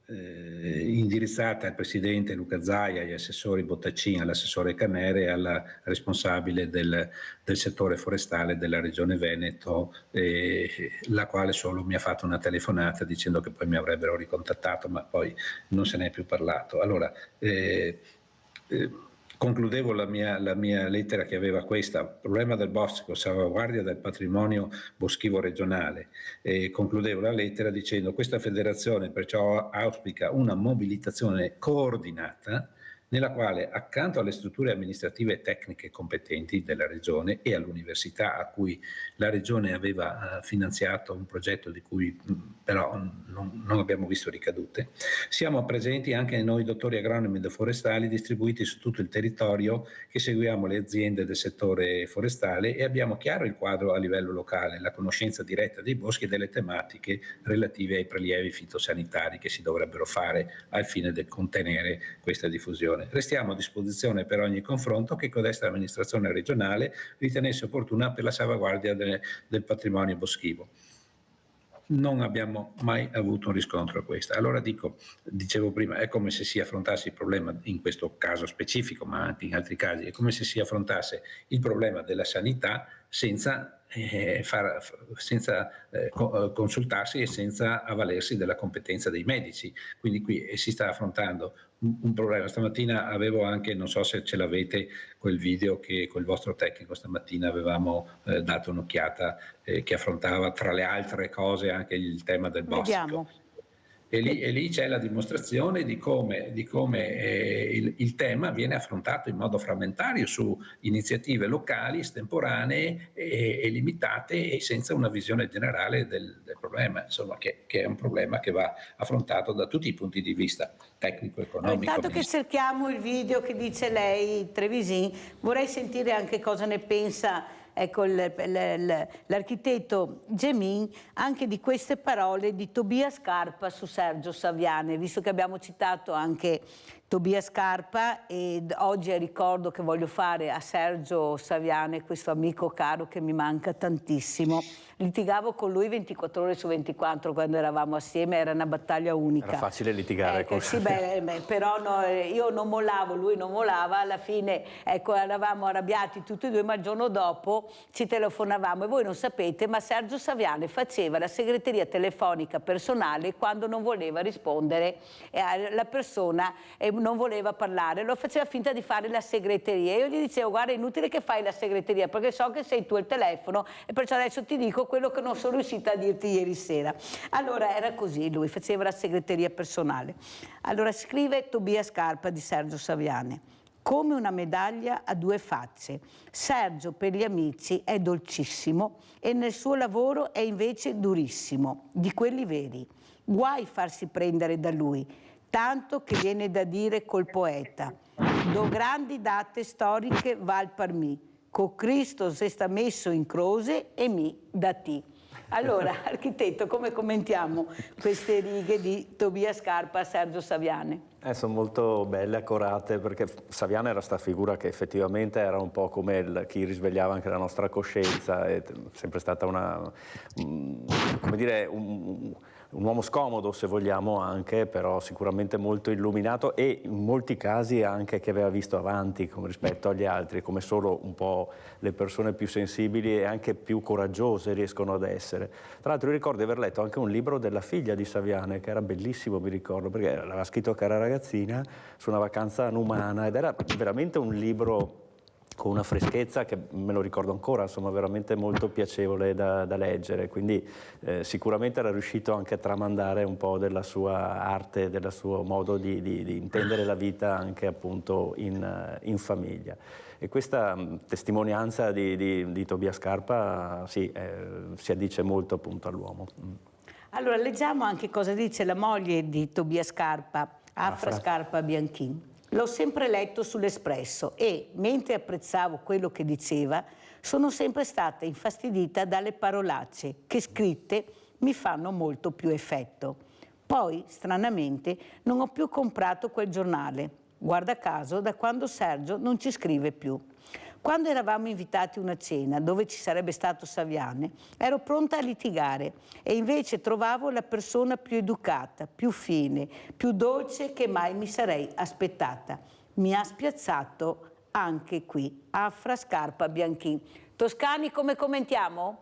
Indirizzata al presidente Luca Zaia, agli assessori Bottaccini, all'assessore Canere e alla responsabile del settore forestale della Regione Veneto, la quale solo mi ha fatto una telefonata dicendo che poi mi avrebbero ricontattato, ma poi non se ne è più parlato. Allora, concludevo la mia lettera, che aveva questa: problema del bostrico, salvaguardia del patrimonio boschivo regionale. Concludevo la lettera dicendo: questa federazione perciò auspica una mobilitazione coordinata, nella quale, accanto alle strutture amministrative e tecniche competenti della Regione e all'università, a cui la Regione aveva finanziato un progetto di cui però non abbiamo visto ricadute, siamo presenti anche noi dottori agronomi e forestali distribuiti su tutto il territorio, che seguiamo le aziende del settore forestale e abbiamo chiaro il quadro a livello locale, la conoscenza diretta dei boschi e delle tematiche relative ai prelievi fitosanitari che si dovrebbero fare al fine di contenere questa diffusione. Restiamo a disposizione per ogni confronto che codesta amministrazione regionale ritenesse opportuna per la salvaguardia del patrimonio boschivo. Non abbiamo mai avuto un riscontro a questo. Allora dicevo prima, è come se si affrontasse il problema, in questo caso specifico, ma anche in altri casi, è come se si affrontasse il problema della sanità senza consultarsi e senza avvalersi della competenza dei medici. Quindi qui si sta affrontando un problema. Stamattina avevo anche, non so se ce l'avete, quel video che col vostro tecnico stamattina avevamo dato un'occhiata, che affrontava tra le altre cose anche il tema del bostrico. Vediamo. E lì c'è la dimostrazione di come il tema viene affrontato in modo frammentario su iniziative locali, estemporanee e limitate, e senza una visione generale del problema, insomma, che è un problema che va affrontato da tutti i punti di vista, tecnico, economico. Intanto che cerchiamo il video che dice lei, Trevisin, vorrei sentire anche cosa ne pensa ecco, l'architetto Gemin anche di queste parole di Tobia Scarpa su Sergio Saviane, visto che abbiamo citato anche Tobia Scarpa, e oggi ricordo che voglio fare a Sergio Saviane, questo amico caro che mi manca tantissimo. Litigavo con lui 24 ore su 24 quando eravamo assieme, era una battaglia unica. Era facile litigare con sì, però no, io non mollavo, lui non mollava, alla fine ecco, eravamo arrabbiati tutti e due, ma il giorno dopo ci telefonavamo, e voi non sapete, ma Sergio Saviane faceva la segreteria telefonica personale quando non voleva rispondere la persona e non voleva parlare, lo faceva finta di fare la segreteria. Io gli dicevo: guarda, è inutile che fai la segreteria perché so che sei tu il telefono, e perciò adesso ti dico quello che non sono riuscita a dirti ieri sera. Allora era così, lui faceva la segreteria personale. Allora scrive Tobia Scarpa di Sergio Saviane: come una medaglia a due facce. Sergio per gli amici è dolcissimo e nel suo lavoro è invece durissimo, di quelli veri. Guai farsi prendere da lui, tanto che viene da dire col poeta: do grandi date storiche val par mi, co Cristo se sta messo in croce e mi da ti. Allora, architetto, come commentiamo queste righe di Tobia Scarpa a Sergio Saviane? Sono molto belle, accorate, perché Saviane era sta figura che effettivamente era un po' come chi risvegliava anche la nostra coscienza, è sempre stata come dire, un uomo scomodo, se vogliamo, anche, però sicuramente molto illuminato, e in molti casi anche che aveva visto avanti rispetto agli altri, come solo un po' le persone più sensibili e anche più coraggiose riescono ad essere. Tra l'altro io ricordo di aver letto anche un libro della figlia di Saviane, che era bellissimo, mi ricordo, perché l'aveva scritto che era ragazzina, su una vacanza numana, ed era veramente un libro con una freschezza che me lo ricordo ancora, insomma, veramente molto piacevole da leggere, quindi sicuramente era riuscito anche a tramandare un po' della sua arte, del suo modo di intendere la vita anche appunto in famiglia. E questa testimonianza di Tobia Scarpa sì, si addice molto appunto all'uomo. Allora leggiamo anche cosa dice la moglie di Tobia Scarpa, Afra Scarpa Bianchin. L'ho sempre letto sull'Espresso e, mentre apprezzavo quello che diceva, sono sempre stata infastidita dalle parolacce che scritte mi fanno molto più effetto. Poi, stranamente, non ho più comprato quel giornale, guarda caso da quando Sergio non ci scrive più. Quando eravamo invitati a una cena dove ci sarebbe stato Saviane, ero pronta a litigare e invece trovavo la persona più educata, più fine, più dolce che mai mi sarei aspettata. Mi ha spiazzato anche qui. Afra Scarpa Bianchin. Toscani, come commentiamo?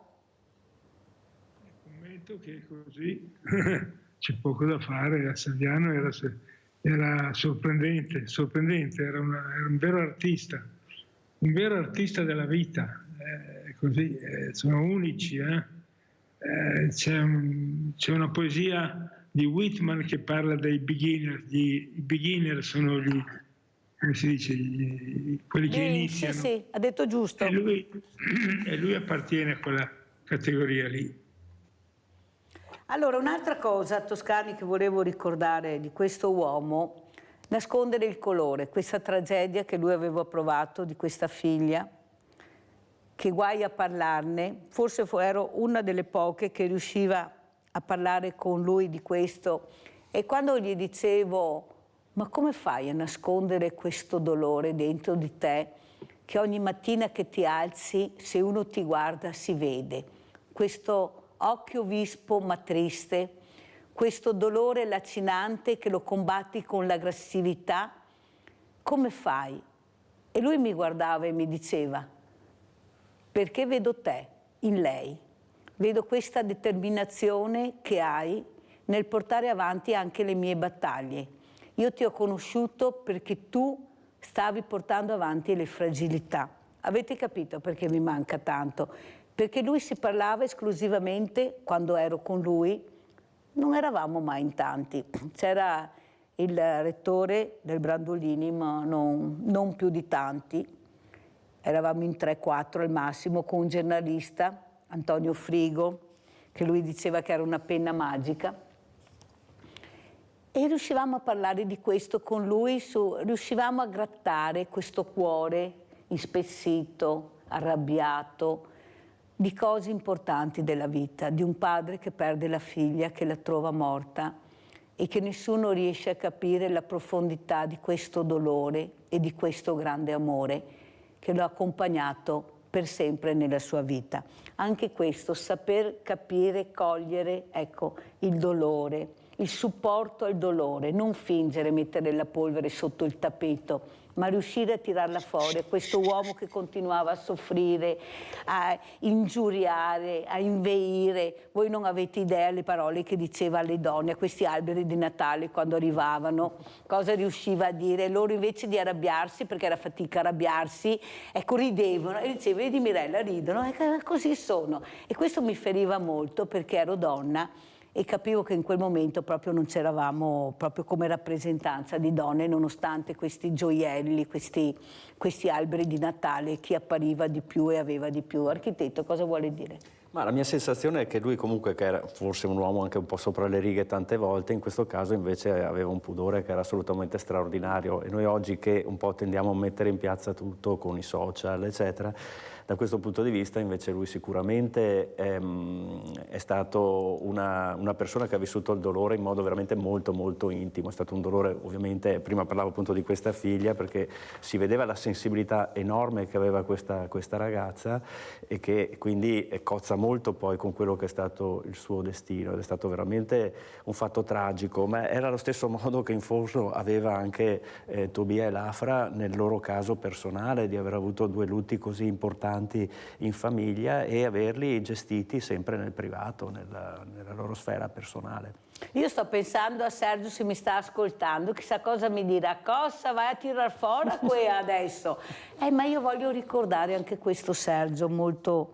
Commento che così c'è poco da fare. A Saviano era sorprendente, era un vero artista. Un vero artista della vita, così, sono unici. C'è una poesia di Whitman che parla dei beginner. I beginner sono come si dice, quelli che iniziano. Sì, ha detto giusto. E lui appartiene a quella categoria lì. Allora, un'altra cosa, Toscani, che volevo ricordare di questo uomo: nascondere il colore, questa tragedia che lui aveva provato di questa figlia, che guai a parlarne, forse ero una delle poche che riusciva a parlare con lui di questo, e quando gli dicevo: ma come fai a nascondere questo dolore dentro di te, che ogni mattina che ti alzi, se uno ti guarda si vede, questo occhio vispo ma triste, questo dolore lacinante che lo combatti con l'aggressività, come fai? E lui mi guardava e mi diceva: perché vedo te in lei, vedo questa determinazione che hai nel portare avanti anche le mie battaglie. Io ti ho conosciuto perché tu stavi portando avanti le fragilità. Avete capito perché mi manca tanto? Perché lui si parlava esclusivamente, quando ero con lui, non eravamo mai in tanti, c'era il rettore del Brandolini, ma non più di tanti, eravamo in 3-4 al massimo, con un giornalista, Antonio Frigo, che lui diceva che era una penna magica, e riuscivamo a parlare di questo con lui, riuscivamo a grattare questo cuore ispessito, arrabbiato, di cose importanti della vita, di un padre che perde la figlia, che la trova morta e che nessuno riesce a capire la profondità di questo dolore e di questo grande amore che lo ha accompagnato per sempre nella sua vita. Anche questo, saper capire, cogliere, ecco, il dolore, il supporto al dolore, non fingere, mettere la polvere sotto il tappeto, ma riuscire a tirarla fuori. Questo uomo che continuava a soffrire, a ingiuriare, a inveire. Voi non avete idea le parole che diceva alle donne a questi alberi di Natale quando arrivavano, cosa riusciva a dire. Loro invece di arrabbiarsi, perché era fatica arrabbiarsi, ecco, ridevano e diceva: vedi Mirella, ridono, e così sono. E questo mi feriva molto perché ero donna e capivo che in quel momento proprio non c'eravamo proprio come rappresentanza di donne, nonostante questi gioielli, questi alberi di Natale, chi appariva di più e aveva di più. Architetto, cosa vuole dire? Ma la mia sensazione è che lui comunque, che era forse un uomo anche un po' sopra le righe tante volte, in questo caso invece aveva un pudore che era assolutamente straordinario, e noi oggi che un po' tendiamo a mettere in piazza tutto con i social, eccetera, da questo punto di vista invece lui sicuramente è stato una persona che ha vissuto il dolore in modo veramente molto molto intimo. È stato un dolore, ovviamente, prima parlavo appunto di questa figlia, perché si vedeva la sensibilità enorme che aveva questa ragazza e che quindi cozza molto poi con quello che è stato il suo destino, ed è stato veramente un fatto tragico, ma era lo stesso modo che in fondo aveva anche Tobia e Lafra nel loro caso personale, di aver avuto due lutti così importanti in famiglia e averli gestiti sempre nel privato, nella loro sfera personale. Io sto pensando a Sergio, se mi sta ascoltando, chissà cosa mi dirà, cosa vai a tirar fuori qui adesso? Ma io voglio ricordare anche questo Sergio, molto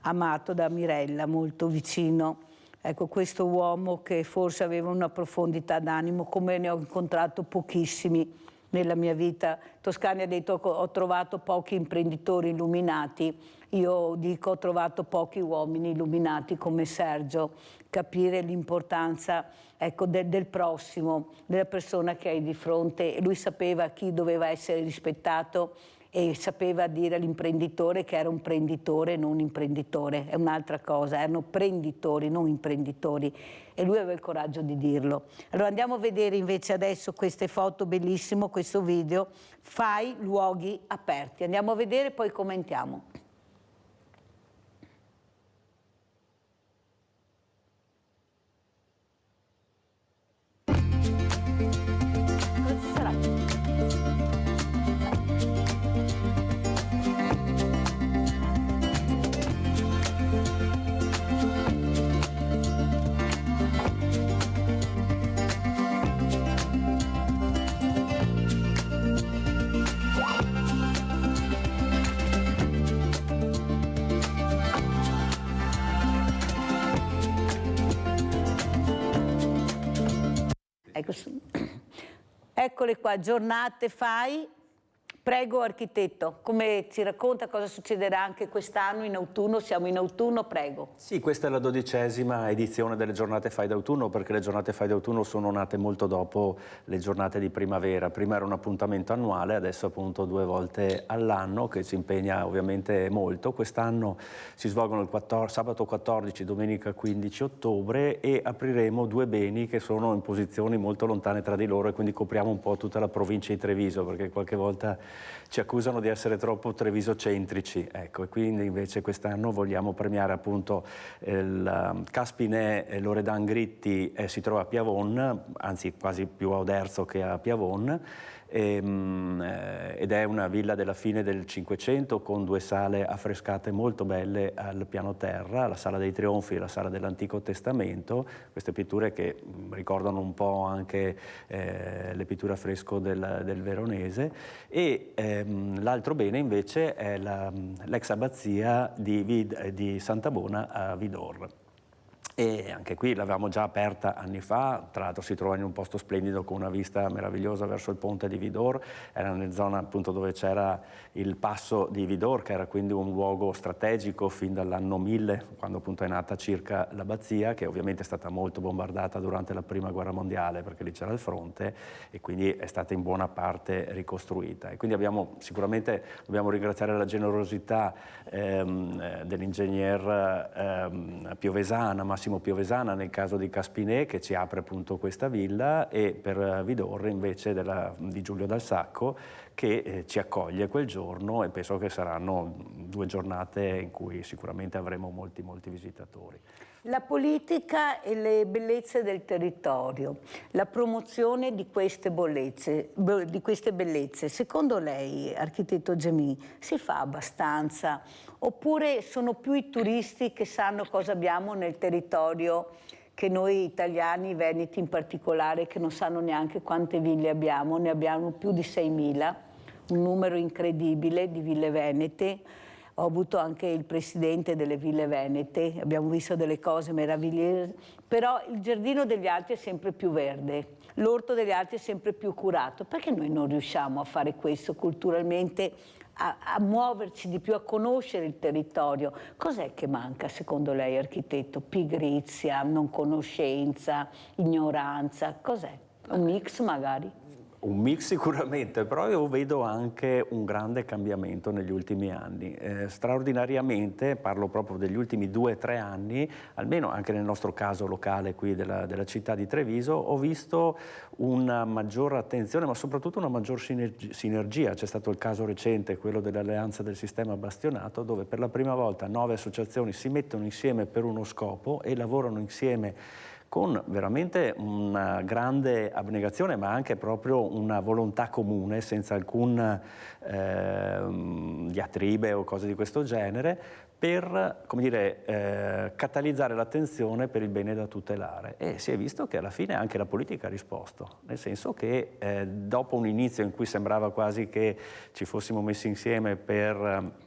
amato da Mirella, molto vicino. Ecco, questo uomo che forse aveva una profondità d'animo, come ne ho incontrato pochissimi nella mia vita. Toscani ha detto: ho trovato pochi imprenditori illuminati. Io dico: ho trovato pochi uomini illuminati come Sergio. Capire l'importanza, ecco, del prossimo, della persona che hai di fronte. Lui sapeva chi doveva essere rispettato e sapeva dire all'imprenditore che era un prenditore, non un imprenditore. È un'altra cosa, erano prenditori, non imprenditori. E lui aveva il coraggio di dirlo. Allora andiamo a vedere invece adesso queste foto, bellissimo questo video, Fai luoghi aperti. Andiamo a vedere e poi commentiamo. Cosa ci sarà? Ecco, eccole qua, giornate Fai. Prego architetto, come ci racconta cosa succederà anche quest'anno in autunno? Siamo in autunno, prego. Sì, questa è la 12ª edizione delle giornate Fai d'autunno, perché le giornate Fai d'autunno sono nate molto dopo le giornate di primavera. Prima era un appuntamento annuale, adesso appunto 2 volte all'anno, che ci impegna ovviamente molto. Quest'anno si svolgono il sabato 14, domenica 15 ottobre e apriremo 2 beni che sono in posizioni molto lontane tra di loro, e quindi copriamo un po' tutta la provincia di Treviso, perché qualche volta ci accusano di essere troppo trevisocentrici, ecco, e quindi invece quest'anno vogliamo premiare appunto il Caspinè Loredan Gritti, si trova a Piavon, anzi quasi più a Oderzo che a Piavon, ed è una villa della fine del Cinquecento con 2 sale affrescate molto belle al piano terra, la Sala dei Trionfi e la Sala dell'Antico Testamento, queste pitture che ricordano un po' anche le pitture a fresco del Veronese, e l'altro bene invece è l'ex abbazia di Santa Bona a Vidor. E anche qui l'avevamo già aperta anni fa, tra l'altro si trova in un posto splendido con una vista meravigliosa verso il ponte di Vidor, era nella zona appunto dove c'era il passo di Vidor, che era quindi un luogo strategico fin dall'anno 1000, quando appunto è nata circa l'abbazia, che ovviamente è stata molto bombardata durante la Prima Guerra Mondiale perché lì c'era il fronte e quindi è stata in buona parte ricostruita. E quindi sicuramente dobbiamo ringraziare la generosità dell'ingegner Piovesana, Massimo Piovesana nel caso di Caspinè, che ci apre appunto questa villa, e per Vidor invece di Giulio Dal Sacco, che ci accoglie quel giorno, e penso che saranno 2 giornate in cui sicuramente avremo molti visitatori. La politica e le bellezze del territorio, la promozione di queste bellezze, secondo lei, architetto Gelmini, si fa abbastanza? Oppure sono più i turisti che sanno cosa abbiamo nel territorio che noi italiani, veneti in particolare, che non sanno neanche quante ville abbiamo? Ne abbiamo più di 6.000, un numero incredibile di ville venete. Ho avuto anche il presidente delle Ville Venete, abbiamo visto delle cose meravigliose, però il giardino degli altri è sempre più verde, l'orto degli altri è sempre più curato. Perché noi non riusciamo a fare questo culturalmente, a muoverci di più, a conoscere il territorio? Cos'è che manca secondo lei, architetto? Pigrizia, non conoscenza, ignoranza? Cos'è? Un mix magari? Un mix sicuramente, però io vedo anche un grande cambiamento negli ultimi anni. Straordinariamente, parlo proprio degli ultimi 2-3 anni, almeno anche nel nostro caso locale qui della città di Treviso, ho visto una maggiore attenzione, ma soprattutto una maggior sinergia. C'è stato il caso recente, quello dell'Alleanza del Sistema Bastionato, dove per la prima volta 9 associazioni si mettono insieme per uno scopo e lavorano insieme con veramente una grande abnegazione, ma anche proprio una volontà comune, senza alcun diatribe o cose di questo genere, per, come dire, catalizzare l'attenzione per il bene da tutelare. E si è visto che alla fine anche la politica ha risposto, nel senso che dopo un inizio in cui sembrava quasi che ci fossimo messi insieme per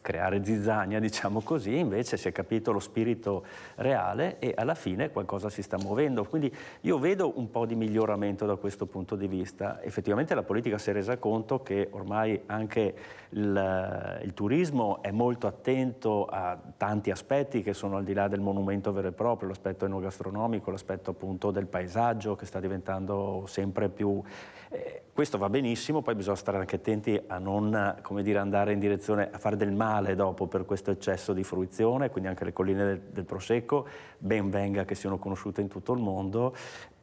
creare zizzania, diciamo così, invece si è capito lo spirito reale e alla fine qualcosa si sta muovendo. Quindi io vedo un po' di miglioramento da questo punto di vista. Effettivamente la politica si è resa conto che ormai anche il turismo è molto attento a tanti aspetti che sono al di là del monumento vero e proprio, l'aspetto enogastronomico, l'aspetto appunto del paesaggio che sta diventando sempre più... questo va benissimo, poi bisogna stare anche attenti a non, come dire, andare in direzione a fare del male dopo per questo eccesso di fruizione, quindi anche le colline del Prosecco ben venga che siano conosciute in tutto il mondo.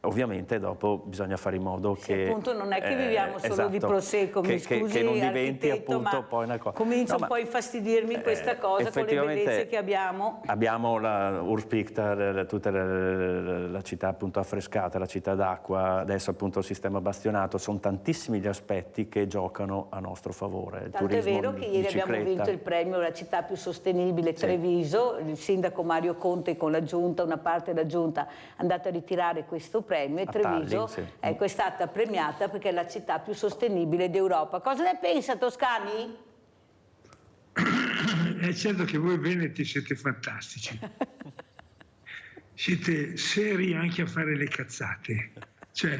Ovviamente dopo bisogna fare in modo che... appunto non è che viviamo solo di Prosecco, mi scusi, che non diventi appunto ma poi una cosa... Comincia un po' a infastidirmi questa cosa con le bellezze che abbiamo. Abbiamo la Urspicta, tutta la città appunto affrescata, la città d'acqua, adesso appunto il sistema bastionato, sono tantissimi gli aspetti che giocano a nostro favore. Tanto è vero che ieri abbiamo vinto il premio La città più sostenibile Treviso, il sindaco Mario Conte con la giunta, una parte della giunta è andata a ritirare questo premio e Treviso è stata premiata perché è la città più sostenibile d'Europa. Cosa ne pensa Toscani? È certo che voi veneti siete fantastici, siete seri anche a fare le cazzate, cioè,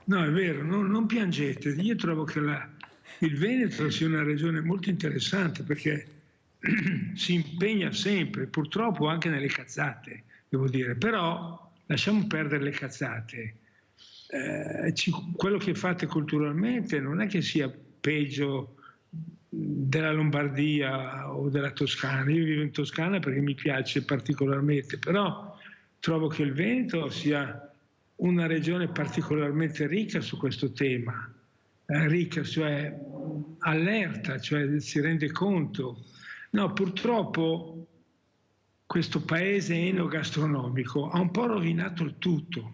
no è vero, non piangete. Io trovo che il Veneto sia una regione molto interessante perché si impegna sempre, purtroppo anche nelle cazzate, devo dire, però lasciamo perdere le cazzate. Quello che fate culturalmente non è che sia peggio della Lombardia o della Toscana. Io vivo in Toscana perché mi piace particolarmente, però trovo che il Veneto sia una regione particolarmente ricca su questo tema, ricca, cioè allerta, cioè si rende conto. No, purtroppo questo paese enogastronomico ha un po' rovinato il tutto.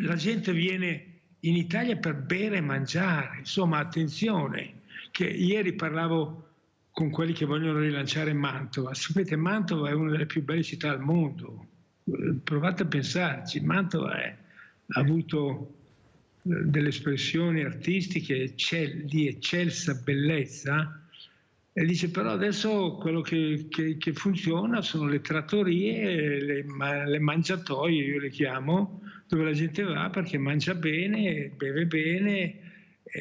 La gente viene in Italia per bere e mangiare, insomma attenzione, che ieri parlavo con quelli che vogliono rilanciare Mantova. Sapete, Mantova è una delle più belle città al mondo, provate a pensarci. Mantova ha avuto delle espressioni artistiche di eccelsa bellezza, E dice però adesso quello che funziona sono le trattorie, le mangiatoie, io le chiamo, dove la gente va perché mangia bene, beve bene,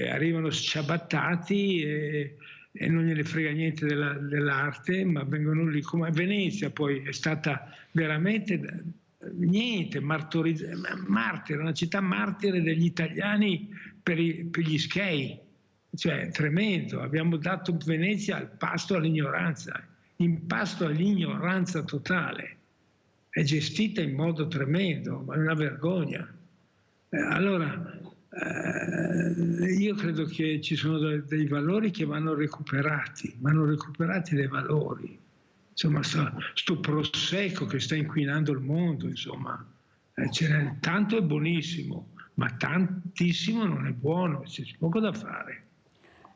arrivano sciabattati e non gliene frega niente dell'arte, ma vengono lì come a Venezia, poi è stata veramente niente, martire, una città martire degli italiani per gli skei. Cioè, tremendo, abbiamo dato Venezia al pasto all'ignoranza, in pasto all'ignoranza totale. È gestita in modo tremendo, ma è una vergogna. Allora, io credo che ci sono dei valori che vanno recuperati dei valori. Insomma, sto prosecco che sta inquinando il mondo, insomma, tanto è buonissimo, ma tantissimo non è buono, c'è poco da fare.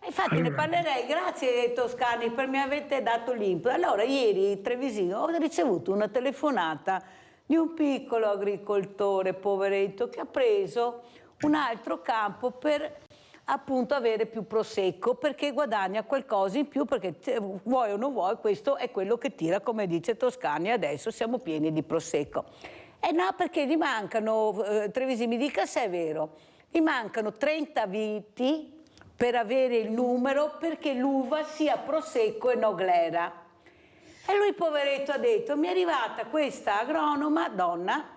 Infatti allora, ne parlerei, grazie Toscani per mi avete dato l'input. Allora ieri in Trevisino ho ricevuto una telefonata di un piccolo agricoltore poveretto che ha preso un altro campo per appunto avere più prosecco, perché guadagna qualcosa in più, perché vuoi o non vuoi questo è quello che tira, come dice Toscani, adesso siamo pieni di prosecco. No, perché gli mancano, Trevisini mi dica se è vero, gli mancano 30 viti per avere il numero perché l'uva sia prosecco e noglera. E lui poveretto ha detto, mi è arrivata questa agronoma donna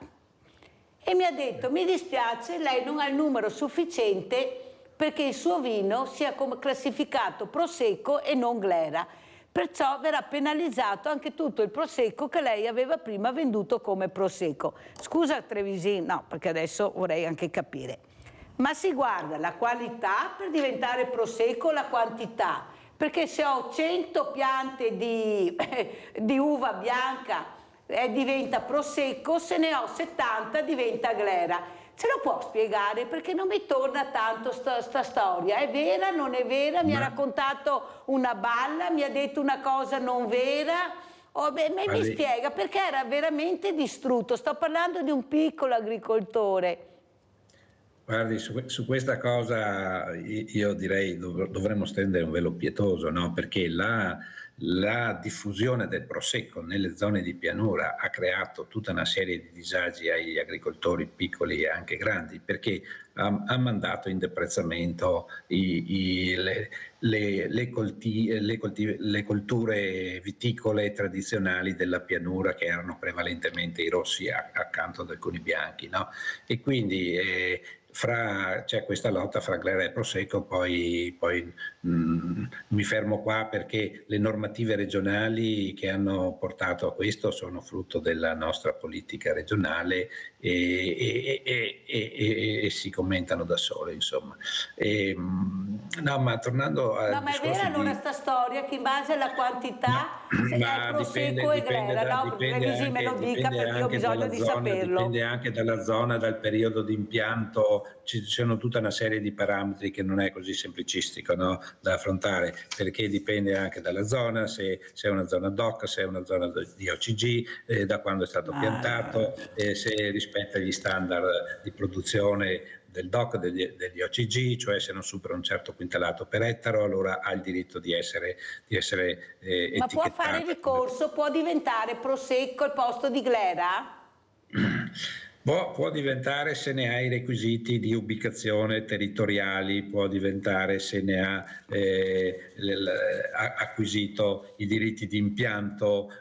e mi ha detto, mi dispiace, lei non ha il numero sufficiente perché il suo vino sia classificato prosecco e non glera, perciò verrà penalizzato anche tutto il prosecco che lei aveva prima venduto come prosecco. Scusa Trevisini, no, perché adesso vorrei anche capire. Ma si guarda la qualità per diventare prosecco, la quantità, perché se ho 100 piante di uva bianca diventa prosecco, se ne ho 70 diventa glera. Ce lo può spiegare? Perché non mi torna tanto sta storia. È vera, non è vera? Mi ha raccontato una balla, mi ha detto una cosa non vera? Mi spiega, perché era veramente distrutto. Sto parlando di un piccolo agricoltore. Guardi, su questa cosa io direi dovremmo stendere un velo pietoso, no? Perché la diffusione del prosecco nelle zone di pianura ha creato tutta una serie di disagi agli agricoltori piccoli e anche grandi, perché ha mandato in deprezzamento le colture viticole tradizionali della pianura, che erano prevalentemente i rossi accanto ad alcuni bianchi, no? E quindi c'è questa lotta fra glera e prosecco, poi mi fermo qua perché le normative regionali che hanno portato a questo sono frutto della nostra politica regionale e si commentano da sole, insomma. No, ma tornando al ma è vera allora sta storia che in base alla quantità è prosecco e glera, no? Trevisini me lo dica perché io ho bisogno di saperlo. Dipende anche dalla zona, dal periodo di impianto, ci sono tutta una serie di parametri che non è così semplicistico, no, da affrontare, perché dipende anche dalla zona, se è una zona DOC, se è una zona di OCG, da quando è stato piantato, se rispetta gli standard di produzione del DOC, degli OCG, cioè se non supera un certo quintalato per ettaro, allora ha il diritto di essere etichettato. Ma può fare ricorso, può diventare prosecco al posto di glera? Può diventare se ne ha i requisiti di ubicazione territoriali, può diventare se ne ha acquisito i diritti di impianto,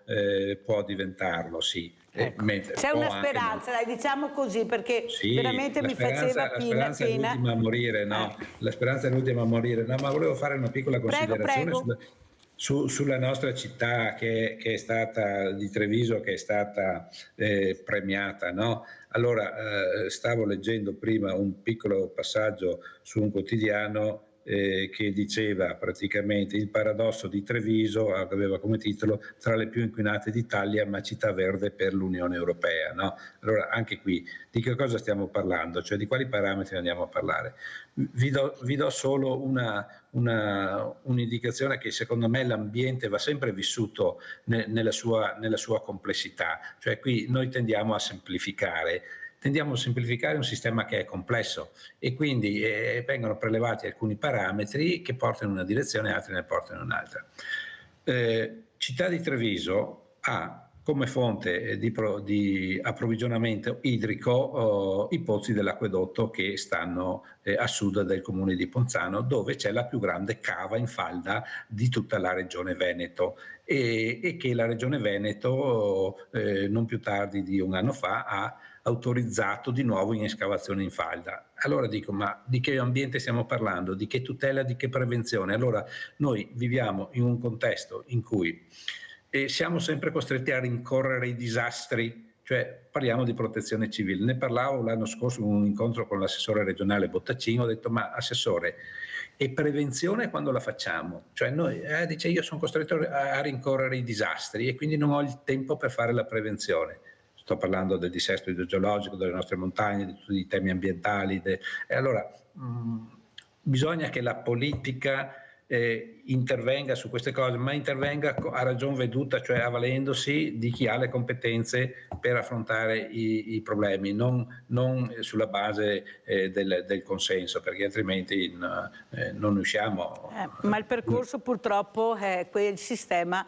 può diventarlo, sì. Ecco. C'è una speranza, dai, diciamo così, perché sì, veramente mi faceva pena. La speranza è l'ultima a morire, no? La speranza è l'ultima a morire, no? Ma volevo fare una piccola considerazione sulla nostra città che è stata, di Treviso, che è stata premiata, no? Allora, stavo leggendo prima un piccolo passaggio su un quotidiano che diceva praticamente il paradosso di Treviso, aveva come titolo tra le più inquinate d'Italia ma città verde per l'Unione Europea, no? Allora anche qui di che cosa stiamo parlando, cioè di quali parametri andiamo a parlare? Vi do solo un'indicazione che secondo me l'ambiente va sempre vissuto nella sua complessità, cioè qui noi tendiamo a semplificare un sistema che è complesso e quindi vengono prelevati alcuni parametri che portano in una direzione e altri ne portano in un'altra. Città di Treviso ha come fonte di approvvigionamento idrico i pozzi dell'acquedotto che stanno a sud del comune di Ponzano, dove c'è la più grande cava in falda di tutta la regione Veneto e che la regione Veneto non più tardi di un anno fa ha autorizzato di nuovo in escavazione in falda. Allora dico, ma di che ambiente stiamo parlando? Di che tutela, di che prevenzione? Allora noi viviamo in un contesto in cui siamo sempre costretti a rincorrere i disastri, cioè parliamo di protezione civile. Ne parlavo l'anno scorso in un incontro con l'assessore regionale Bottaccino, ho detto, ma assessore, e prevenzione quando la facciamo? Cioè noi, dice, io sono costretto a rincorrere i disastri e quindi non ho il tempo per fare la prevenzione. Sto parlando del dissesto idrogeologico, delle nostre montagne, di tutti i temi ambientali. E allora bisogna che la politica intervenga su queste cose, ma intervenga a ragion veduta, cioè avvalendosi di chi ha le competenze per affrontare i problemi, non sulla base del consenso, perché altrimenti non usciamo. Ma il percorso purtroppo, il sistema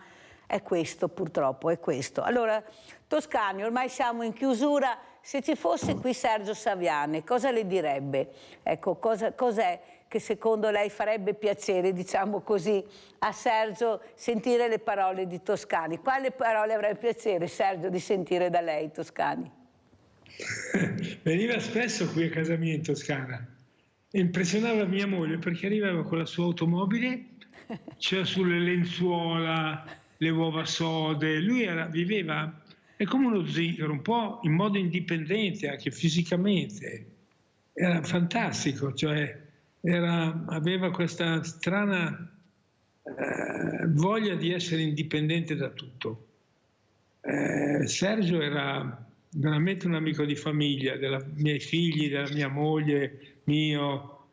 è questo, purtroppo è questo. Allora, Toscani, ormai siamo in chiusura, se ci fosse qui Sergio Saviane, cosa le direbbe? Ecco, cos'è che secondo lei farebbe piacere, diciamo così, a Sergio sentire le parole di Toscani? Quali parole avrebbe piacere, Sergio, di sentire da lei, Toscani? Veniva spesso qui a casa mia in Toscana e impressionava mia moglie perché arrivava con la sua automobile, c'era sulle lenzuola, le uova sode, lui viveva, è come uno zingaro, un po' in modo indipendente anche fisicamente, era fantastico, cioè aveva questa strana voglia di essere indipendente da tutto. Sergio era veramente un amico di famiglia, dei miei figli, della mia moglie, mio,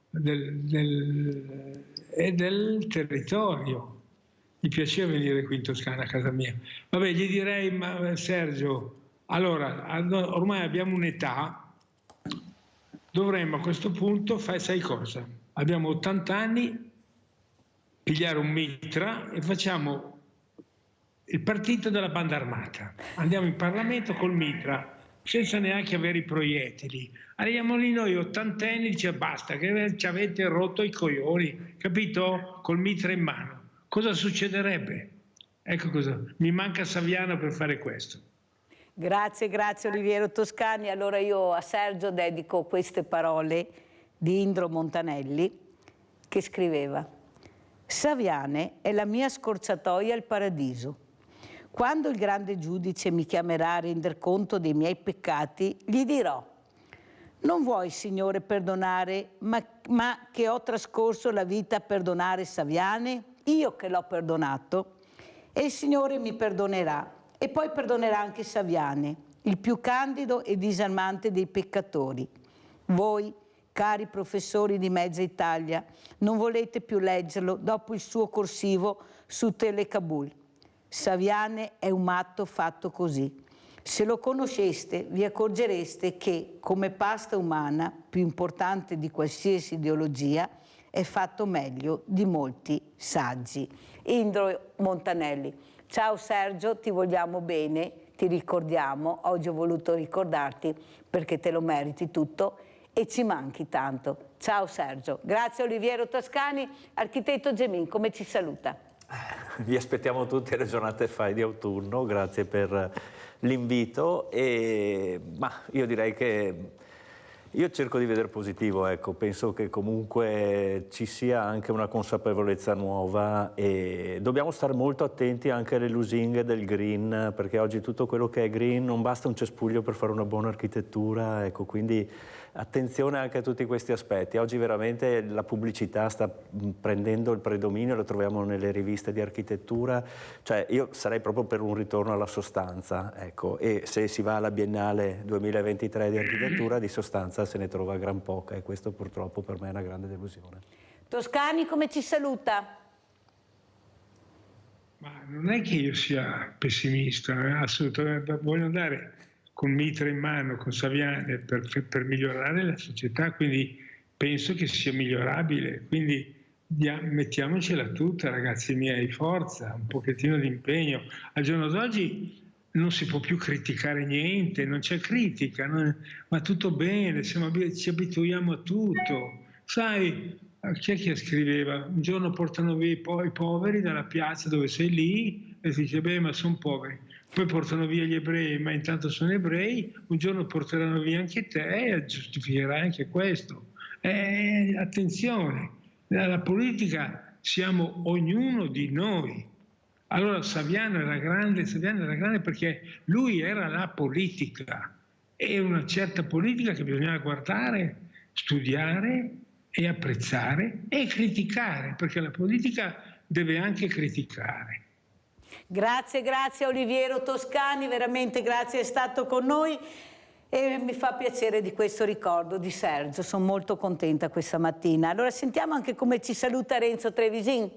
e del territorio. Mi piaceva venire qui in Toscana a casa mia. Vabbè, gli direi, ma Sergio, allora, ormai abbiamo un'età, dovremmo a questo punto fare, sai cosa? Abbiamo 80 anni, pigliare un mitra e facciamo il partito della banda armata. Andiamo in Parlamento col mitra, senza neanche avere i proiettili. Arriviamo lì noi ottantenni, dice basta, che ci avete rotto i coglioni, capito? Col mitra in mano. Cosa succederebbe? Ecco cosa. Mi manca Saviano per fare questo. Grazie, grazie Oliviero Toscani. Allora io a Sergio dedico queste parole di Indro Montanelli, che scriveva: Saviane è la mia scorciatoia al paradiso. Quando il grande giudice mi chiamerà a render conto dei miei peccati, gli dirò: non vuoi, Signore, perdonare, ma che ho trascorso la vita a perdonare Saviane? Io che l'ho perdonato. E il Signore mi perdonerà, e poi perdonerà anche Saviane, il più candido e disarmante dei peccatori. Voi, cari professori di mezza Italia, non volete più leggerlo dopo il suo corsivo su Telecabul. Saviane è un matto fatto così. Se lo conosceste, vi accorgereste che, come pasta umana, più importante di qualsiasi ideologia, è fatto meglio di molti saggi. Indro Montanelli. Ciao Sergio, ti vogliamo bene, ti ricordiamo, oggi ho voluto ricordarti perché te lo meriti tutto e ci manchi tanto. Ciao Sergio. Grazie Oliviero Toscani. Architetto Gemin, come ci saluta? Vi aspettiamo tutti alle giornate FAI di autunno, grazie per l'invito, ma io direi che io cerco di vedere positivo, ecco, penso che comunque ci sia anche una consapevolezza nuova e dobbiamo stare molto attenti anche alle lusinghe del green, perché oggi tutto quello che è green non basta un cespuglio per fare una buona architettura, ecco, quindi attenzione anche a tutti questi aspetti. Oggi veramente la pubblicità sta prendendo il predominio, lo troviamo nelle riviste di architettura, cioè io sarei proprio per un ritorno alla sostanza, ecco, e se si va alla Biennale 2023 di architettura di sostanza se ne trova gran poca e questo purtroppo per me è una grande delusione. Toscani, come ci saluta? Ma non è che io sia pessimista, assolutamente, voglio andare con mitra in mano, con Saviane per migliorare la società, quindi penso che sia migliorabile, quindi mettiamocela tutta, ragazzi miei, forza, un pochettino di impegno. Al giorno d'oggi non si può più criticare niente, non c'è critica, va tutto bene, ci abituiamo a tutto. Sai, chi è che scriveva? Un giorno portano via i poveri dalla piazza dove sei lì e si dice, beh, ma sono poveri. Poi portano via gli ebrei, ma intanto sono ebrei, un giorno porteranno via anche te e giustificherai anche questo. Attenzione, la politica siamo ognuno di noi. Allora Saviano era grande perché lui era la politica, e una certa politica che bisognava guardare, studiare e apprezzare e criticare, perché la politica deve anche criticare. Grazie Oliviero Toscani, veramente grazie, è stato con noi e mi fa piacere di questo ricordo di Sergio, sono molto contenta questa mattina. Allora sentiamo anche come ci saluta Renzo Trevisin.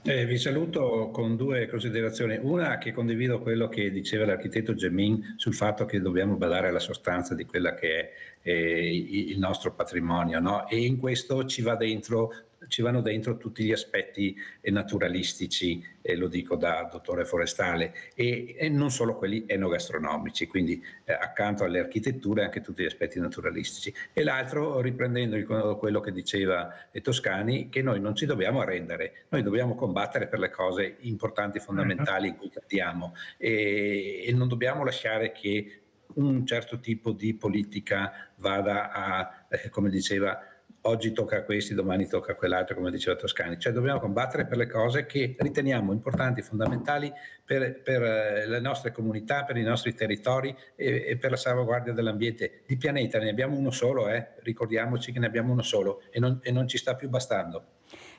Vi saluto con due considerazioni. Una, che condivido quello che diceva l'architetto Gemin sul fatto che dobbiamo badare alla sostanza di quella che è il nostro patrimonio, no? E in questo ci vanno dentro tutti gli aspetti naturalistici, lo dico da dottore forestale, e non solo quelli enogastronomici, quindi accanto alle architetture anche tutti gli aspetti naturalistici. E l'altro, riprendendo quello che diceva Toscani, che noi non ci dobbiamo arrendere, noi dobbiamo combattere per le cose importanti, fondamentali in cui crediamo, e non dobbiamo lasciare che un certo tipo di politica vada a, come diceva, oggi tocca a questi, domani tocca a quell'altro, come diceva Toscani. Cioè dobbiamo combattere per le cose che riteniamo importanti, fondamentali per le nostre comunità, per i nostri territori e per la salvaguardia dell'ambiente. Di pianeta ne abbiamo uno solo, ricordiamoci che ne abbiamo uno solo e non ci sta più bastando.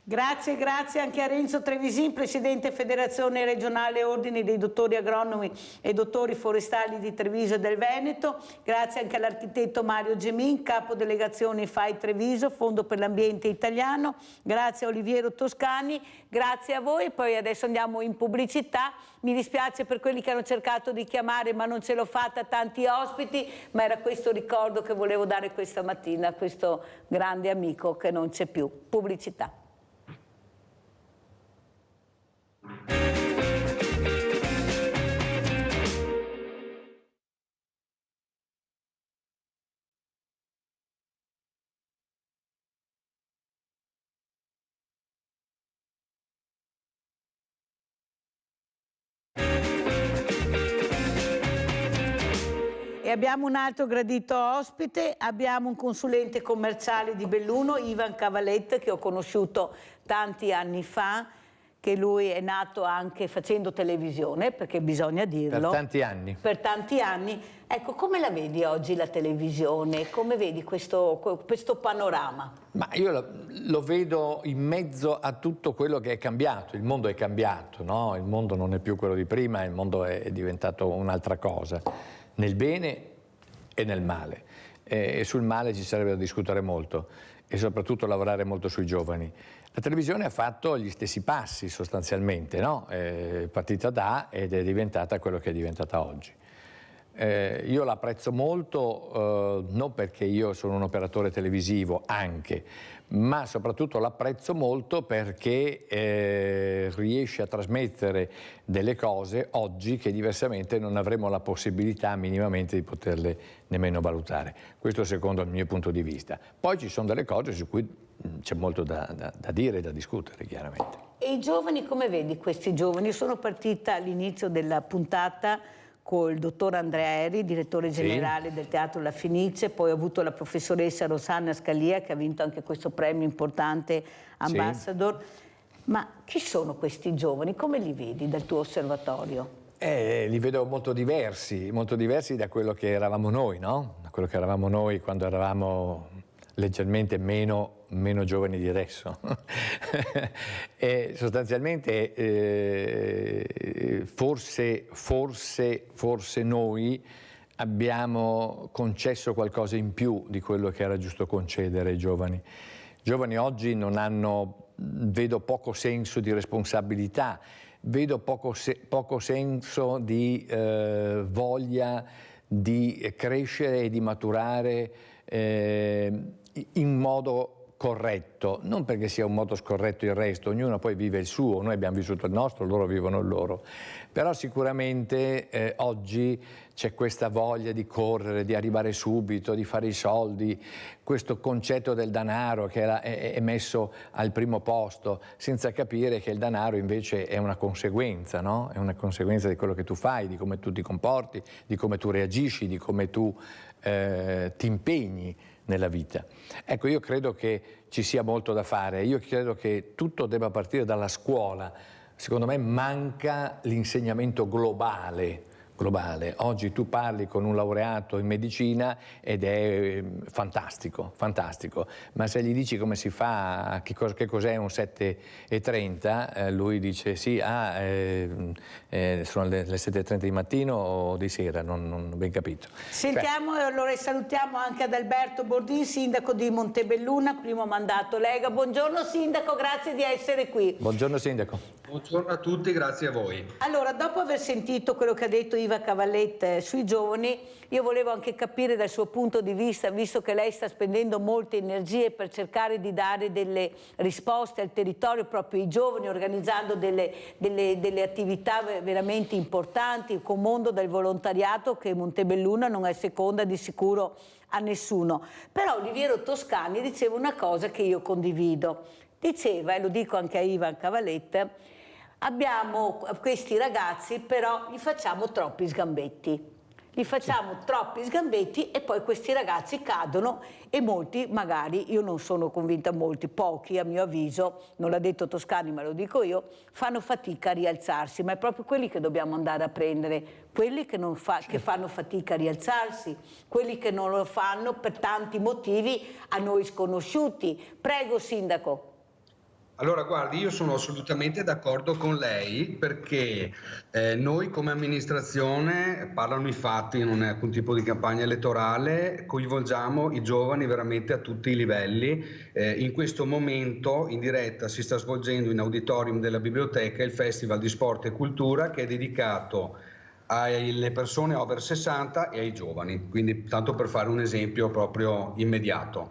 Grazie anche a Renzo Trevisin, Presidente Federazione Regionale Ordine dei Dottori Agronomi e Dottori Forestali di Treviso e del Veneto. Grazie anche all'architetto Mario Gemin, Capo Delegazione FAI Treviso, Fondo per l'Ambiente Italiano. Grazie a Oliviero Toscani, grazie a voi. Poi adesso andiamo in pubblicità. Mi dispiace per quelli che hanno cercato di chiamare ma non ce l'ho fatta, tanti ospiti, ma era questo ricordo che volevo dare questa mattina a questo grande amico che non c'è più. Pubblicità. E abbiamo un altro gradito ospite, abbiamo un consulente commerciale di Belluno, Ivan Cavaletta, che ho conosciuto tanti anni fa, che lui è nato anche facendo televisione, perché bisogna dirlo. Per tanti anni. Per tanti anni. Ecco, come la vedi oggi la televisione? Come vedi questo panorama? Ma io lo vedo in mezzo a tutto quello che è cambiato. Il mondo è cambiato, no? Il mondo non è più quello di prima, il mondo è diventato un'altra cosa, nel bene e nel male. E sul male ci sarebbe da discutere molto e soprattutto lavorare molto sui giovani. La televisione ha fatto gli stessi passi sostanzialmente, no? È partita da ed è diventata quello che è diventata oggi. Io l'apprezzo molto, non perché io sono un operatore televisivo anche, ma soprattutto l'apprezzo molto perché riesce a trasmettere delle cose oggi che diversamente non avremo la possibilità minimamente di poterle nemmeno valutare. Questo secondo il mio punto di vista. Poi ci sono delle cose su cui c'è molto da dire e da discutere, chiaramente. E i giovani, come vedi questi giovani? Io sono partita all'inizio della puntata col dottor Andrea Eri, direttore generale del Teatro La Fenice, poi ho avuto la professoressa Rosanna Scalia che ha vinto anche questo premio importante Ambassador. Ma chi sono questi giovani? Come li vedi dal tuo osservatorio? Li vedo molto diversi da quello che eravamo noi, no? Da quello che eravamo noi quando eravamo leggermente meno giovani di adesso. E sostanzialmente forse noi abbiamo concesso qualcosa in più di quello che era giusto concedere ai giovani. I giovani oggi non hanno, vedo poco senso di responsabilità, vedo poco senso di voglia di crescere e di maturare in modo corretto, non perché sia un modo scorretto il resto, ognuno poi vive il suo, noi abbiamo vissuto il nostro, loro vivono il loro, però sicuramente oggi c'è questa voglia di correre, di arrivare subito, di fare i soldi, questo concetto del denaro che è messo al primo posto, senza capire che il denaro invece è una conseguenza, no? È una conseguenza di quello che tu fai, di come tu ti comporti, di come tu reagisci, di come tu ti impegni nella vita. Ecco, io credo che ci sia molto da fare, io credo che tutto debba partire dalla scuola. Secondo me manca l'insegnamento globale. Oggi tu parli con un laureato in medicina ed è fantastico, fantastico, ma se gli dici come si fa, che cos'è un 7:30, lui dice sì, sono le 7:30 di mattino o di sera, non ho ben capito. Sentiamo e allora salutiamo anche Adalberto Bordin, sindaco di Montebelluna, primo mandato Lega. Buongiorno sindaco, grazie di essere qui. Buongiorno sindaco. Buongiorno a tutti, grazie a voi. Allora, dopo aver sentito quello che ha detto Iva Cavalletta sui giovani, io volevo anche capire dal suo punto di vista, visto che lei sta spendendo molte energie per cercare di dare delle risposte al territorio, proprio ai giovani, organizzando delle attività veramente importanti, con mondo del volontariato, che Montebelluna non è seconda di sicuro a nessuno. Però Oliviero Toscani diceva una cosa che io condivido. Diceva, e lo dico anche a Iva Cavalletta, abbiamo questi ragazzi, però gli facciamo troppi sgambetti. Li facciamo troppi sgambetti e poi questi ragazzi cadono e molti, magari, io non sono convinta, molti, pochi a mio avviso, non l'ha detto Toscani ma lo dico io, fanno fatica a rialzarsi, ma è proprio quelli che dobbiamo andare a prendere, quelli che fanno fatica a rialzarsi, quelli che non lo fanno per tanti motivi a noi sconosciuti. Prego sindaco. Allora, guardi, io sono assolutamente d'accordo con lei perché noi come amministrazione, parlano i fatti, non è alcun tipo di campagna elettorale, coinvolgiamo i giovani veramente a tutti i livelli. In questo momento in diretta si sta svolgendo in auditorium della biblioteca il Festival di Sport e Cultura che è dedicato alle persone over 60 e ai giovani, quindi tanto per fare un esempio proprio immediato.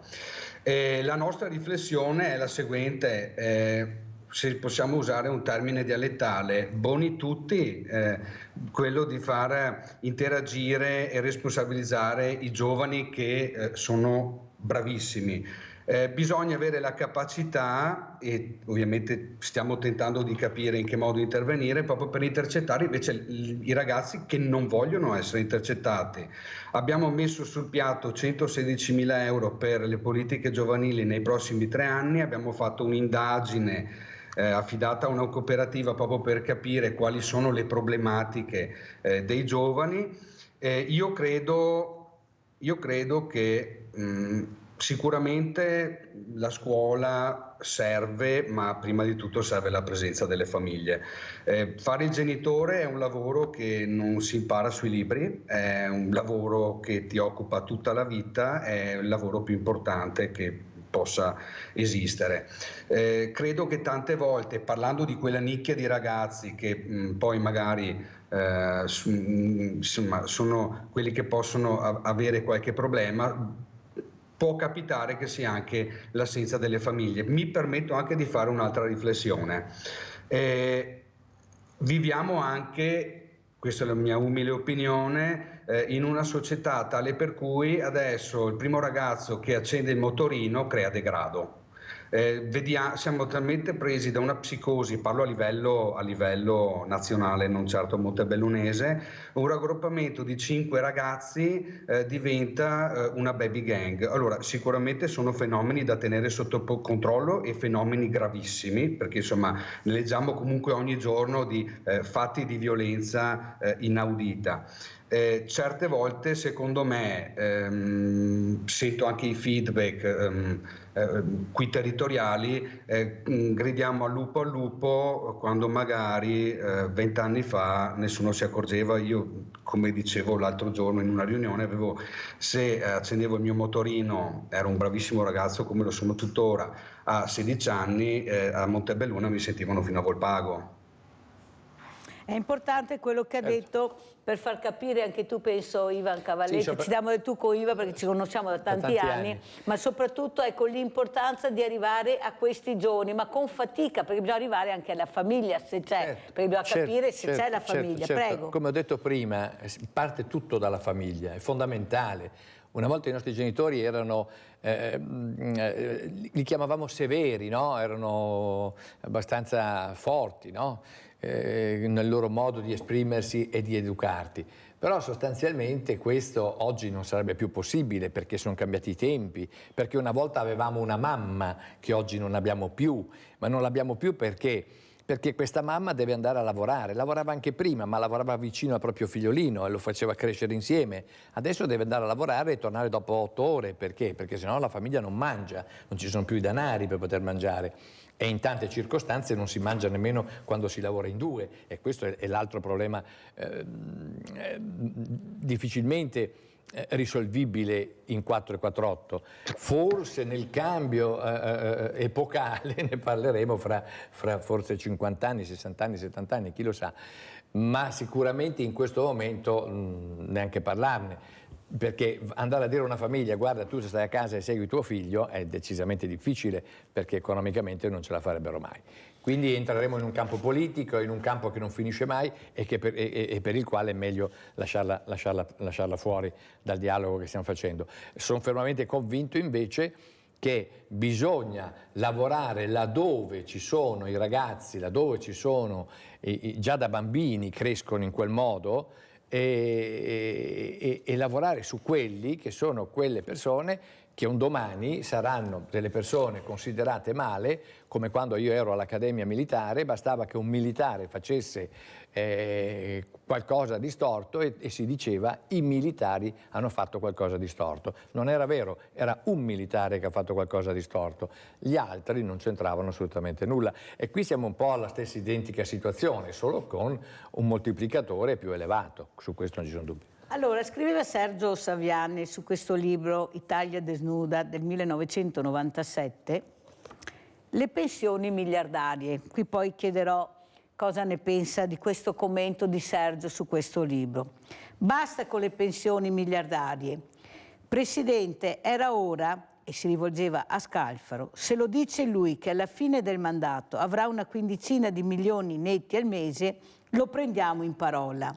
La nostra riflessione è la seguente, se possiamo usare un termine dialettale, boni tutti, quello di far interagire e responsabilizzare i giovani che sono bravissimi. Bisogna avere la capacità, e ovviamente stiamo tentando di capire in che modo intervenire, proprio per intercettare invece i ragazzi che non vogliono essere intercettati. Abbiamo messo sul piatto 116.000 euro per le politiche giovanili nei prossimi 3 anni, abbiamo fatto un'indagine affidata a una cooperativa proprio per capire quali sono le problematiche dei giovani. Io credo che sicuramente la scuola serve, ma prima di tutto serve la presenza delle famiglie. Fare il genitore è un lavoro che non si impara sui libri, è un lavoro che ti occupa tutta la vita, è il lavoro più importante che possa esistere. Credo che tante volte, parlando di quella nicchia di ragazzi che poi magari insomma, sono quelli che possono avere qualche problema, può capitare che sia anche l'assenza delle famiglie. Mi permetto anche di fare un'altra riflessione. Viviamo anche, questa è la mia umile opinione, in una società tale per cui adesso il primo ragazzo che accende il motorino crea degrado. Siamo talmente presi da una psicosi, parlo a livello nazionale, non certo montebellunese, un raggruppamento di 5 ragazzi diventa una baby gang. Allora, sicuramente sono fenomeni da tenere sotto controllo e fenomeni gravissimi, perché insomma ne leggiamo comunque ogni giorno di fatti di violenza inaudita. Certe volte, secondo me, sento anche i feedback qui territoriali, gridiamo al lupo quando magari 20 anni fa nessuno si accorgeva. Io, come dicevo l'altro giorno in una riunione, se accendevo il mio motorino, ero un bravissimo ragazzo come lo sono tuttora, a 16 anni a Montebelluna mi sentivano fino a Volpago. È importante quello che ha detto, per far capire anche tu, penso, Ivan Cavalletti, ci diamo del tu con Ivan perché ci conosciamo da tanti anni, ma soprattutto ecco l'importanza di arrivare a questi giorni, ma con fatica, perché bisogna arrivare anche alla famiglia, se c'è, perché bisogna capire se c'è la famiglia. Prego. Come ho detto prima, parte tutto dalla famiglia, è fondamentale. Una volta i nostri genitori erano, li chiamavamo severi, no? Erano abbastanza forti, no? Nel loro modo di esprimersi e di educarti. Però sostanzialmente questo oggi non sarebbe più possibile perché sono cambiati i tempi, perché una volta avevamo una mamma che oggi non abbiamo più, ma non l'abbiamo più perché questa mamma deve andare a lavorare, lavorava anche prima, ma lavorava vicino al proprio figliolino e lo faceva crescere insieme. Adesso deve andare a lavorare e tornare dopo 8 ore, perché? Perché sennò la famiglia non mangia, non ci sono più i denari per poter mangiare. E in tante circostanze non si mangia nemmeno quando si lavora in 2, e questo è l'altro problema difficilmente risolvibile in 4 e 4-8. Forse nel cambio epocale ne parleremo fra forse 50 anni, 60 anni, 70 anni, chi lo sa, ma sicuramente in questo momento neanche parlarne. Perché andare a dire a una famiglia guarda tu stai a casa e segui tuo figlio è decisamente difficile, perché economicamente non ce la farebbero mai. Quindi entreremo in un campo politico, in un campo che non finisce mai e per il quale è meglio lasciarla fuori dal dialogo che stiamo facendo. Sono fermamente convinto invece che bisogna lavorare laddove ci sono i ragazzi, laddove ci sono, già da bambini crescono in quel modo, e lavorare su quelli che sono quelle persone che un domani saranno delle persone considerate male, come quando io ero all'Accademia Militare, bastava che un militare facesse qualcosa di storto e si diceva i militari hanno fatto qualcosa di storto. Non era vero, era un militare che ha fatto qualcosa di storto, gli altri non c'entravano assolutamente nulla. E qui siamo un po' alla stessa identica situazione, solo con un moltiplicatore più elevato, su questo non ci sono dubbi. Allora, scriveva Sergio Saviani su questo libro Italia desnuda del 1997, le pensioni miliardarie. Qui poi chiederò cosa ne pensa di questo commento di Sergio su questo libro. Basta con le pensioni miliardarie. Presidente, era ora, e si rivolgeva a Scalfaro, se lo dice lui che alla fine del mandato avrà una quindicina di milioni netti al mese, lo prendiamo in parola.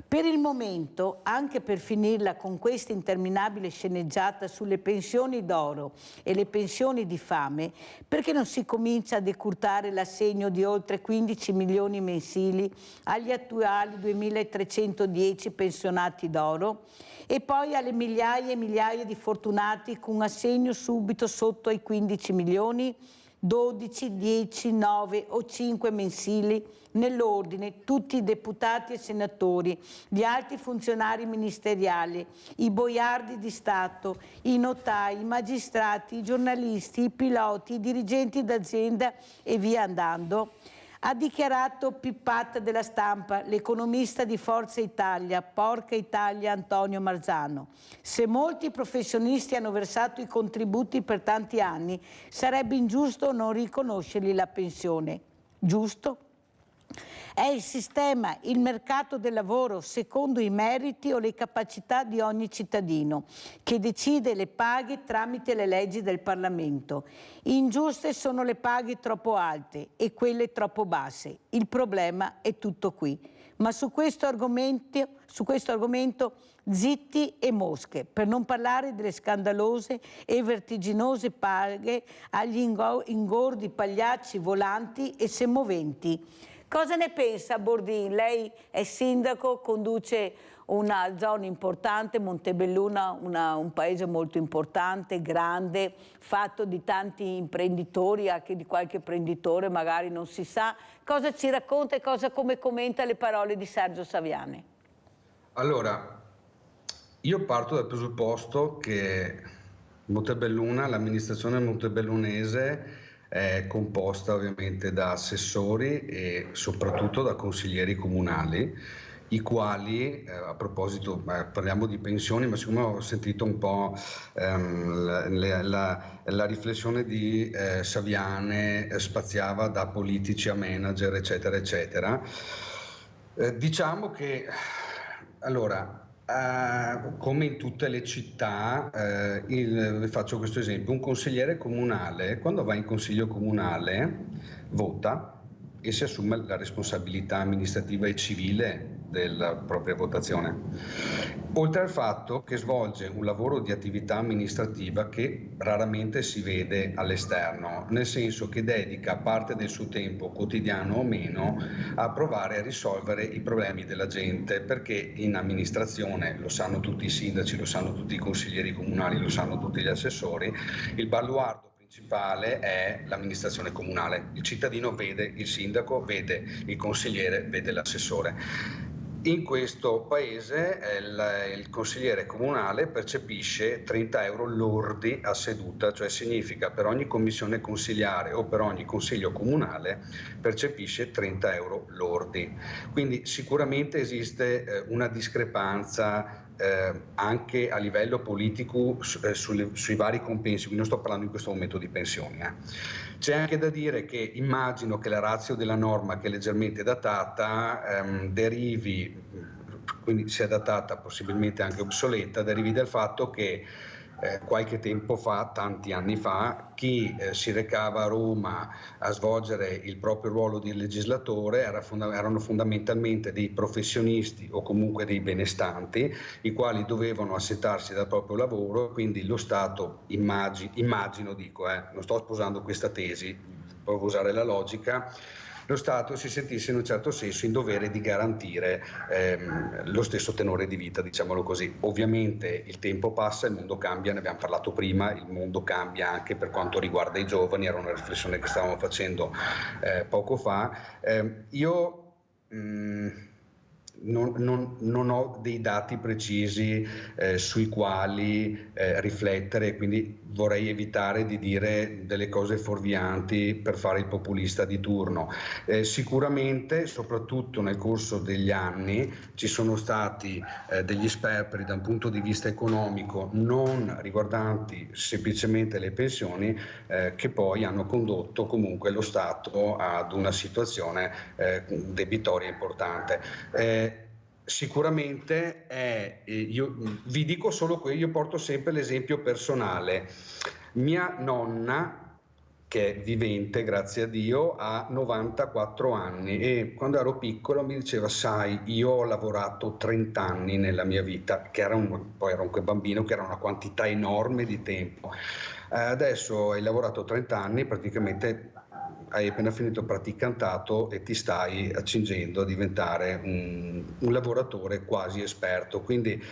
Per il momento, anche per finirla con questa interminabile sceneggiata sulle pensioni d'oro e le pensioni di fame, perché non si comincia a decurtare l'assegno di oltre 15 milioni mensili agli attuali 2.310 pensionati d'oro e poi alle migliaia e migliaia di fortunati con assegno subito sotto ai 15 milioni? 12, 10, 9 o 5 mensili nell'ordine, tutti i deputati e senatori, gli alti funzionari ministeriali, i boiardi di Stato, i notai, i magistrati, i giornalisti, i piloti, i dirigenti d'azienda e via andando. Ha dichiarato Pippat della Stampa, l'economista di Forza Italia, Porca Italia, Antonio Marzano. Se molti professionisti hanno versato i contributi per tanti anni, sarebbe ingiusto non riconoscergli la pensione. Giusto? È il sistema, il mercato del lavoro, secondo i meriti o le capacità di ogni cittadino, che decide le paghe tramite le leggi del Parlamento. Ingiuste sono le paghe troppo alte e quelle troppo basse. Il problema è tutto qui. Ma su questo argomento zitti e mosche, per non parlare delle scandalose e vertiginose paghe agli ingordi pagliacci volanti e semoventi. Cosa ne pensa Bordin? Lei è sindaco, conduce una zona importante, Montebelluna, un paese molto importante, grande, fatto di tanti imprenditori, anche di qualche imprenditore magari non si sa. Cosa ci racconta e come commenta le parole di Sergio Saviani? Allora, io parto dal presupposto che Montebelluna, l'amministrazione montebellunese, è composta ovviamente da assessori e soprattutto da consiglieri comunali, i quali, a proposito, parliamo di pensioni, ma siccome ho sentito un po' la riflessione di Saviani, spaziava da politici a manager, eccetera, eccetera, Diciamo che, allora, come in tutte le città, vi faccio questo esempio: un consigliere comunale, quando va in consiglio comunale, vota e si assume la responsabilità amministrativa e civile della propria votazione, oltre al fatto che svolge un lavoro di attività amministrativa che raramente si vede all'esterno, nel senso che dedica parte del suo tempo, quotidiano o meno, a provare a risolvere i problemi della gente, perché in amministrazione, lo sanno tutti i sindaci, lo sanno tutti i consiglieri comunali, lo sanno tutti gli assessori, il baluardo principale è l'amministrazione comunale. Il cittadino vede il sindaco, vede il consigliere, vede l'assessore. In questo paese il consigliere comunale percepisce 30 euro lordi a seduta, cioè significa per ogni commissione consiliare o per ogni consiglio comunale percepisce 30 euro lordi. Quindi sicuramente esiste una discrepanza anche a livello politico sui vari compensi, quindi non sto parlando in questo momento di pensioni. C'è anche da dire che immagino che la ratio della norma, che è leggermente datata, derivi, quindi sia datata possibilmente anche obsoleta, derivi dal fatto che qualche tempo fa, tanti anni fa, chi si recava a Roma a svolgere il proprio ruolo di legislatore erano fondamentalmente dei professionisti o comunque dei benestanti, i quali dovevano assetarsi dal proprio lavoro, quindi lo Stato, immagino dico, non sto sposando questa tesi, provo a usare la logica, lo Stato si sentisse in un certo senso in dovere di garantire lo stesso tenore di vita, diciamolo così. Ovviamente il tempo passa, il mondo cambia, ne abbiamo parlato prima, il mondo cambia anche per quanto riguarda i giovani, era una riflessione che stavamo facendo poco fa. Io non ho dei dati precisi sui quali riflettere, quindi vorrei evitare di dire delle cose fuorvianti per fare il populista di turno. Sicuramente, soprattutto nel corso degli anni, ci sono stati degli sperperi da un punto di vista economico non riguardanti semplicemente le pensioni, che poi hanno condotto comunque lo Stato ad una situazione debitoria importante. Sicuramente io vi dico solo quello, io porto sempre l'esempio personale. Mia nonna, che è vivente, grazie a Dio, ha 94 anni e quando ero piccolo mi diceva: sai, io ho lavorato 30 anni nella mia vita, poi ero anche bambino, che era una quantità enorme di tempo. Adesso hai lavorato 30 anni, praticamente hai appena finito il praticantato e ti stai accingendo a diventare un lavoratore quasi esperto, quindi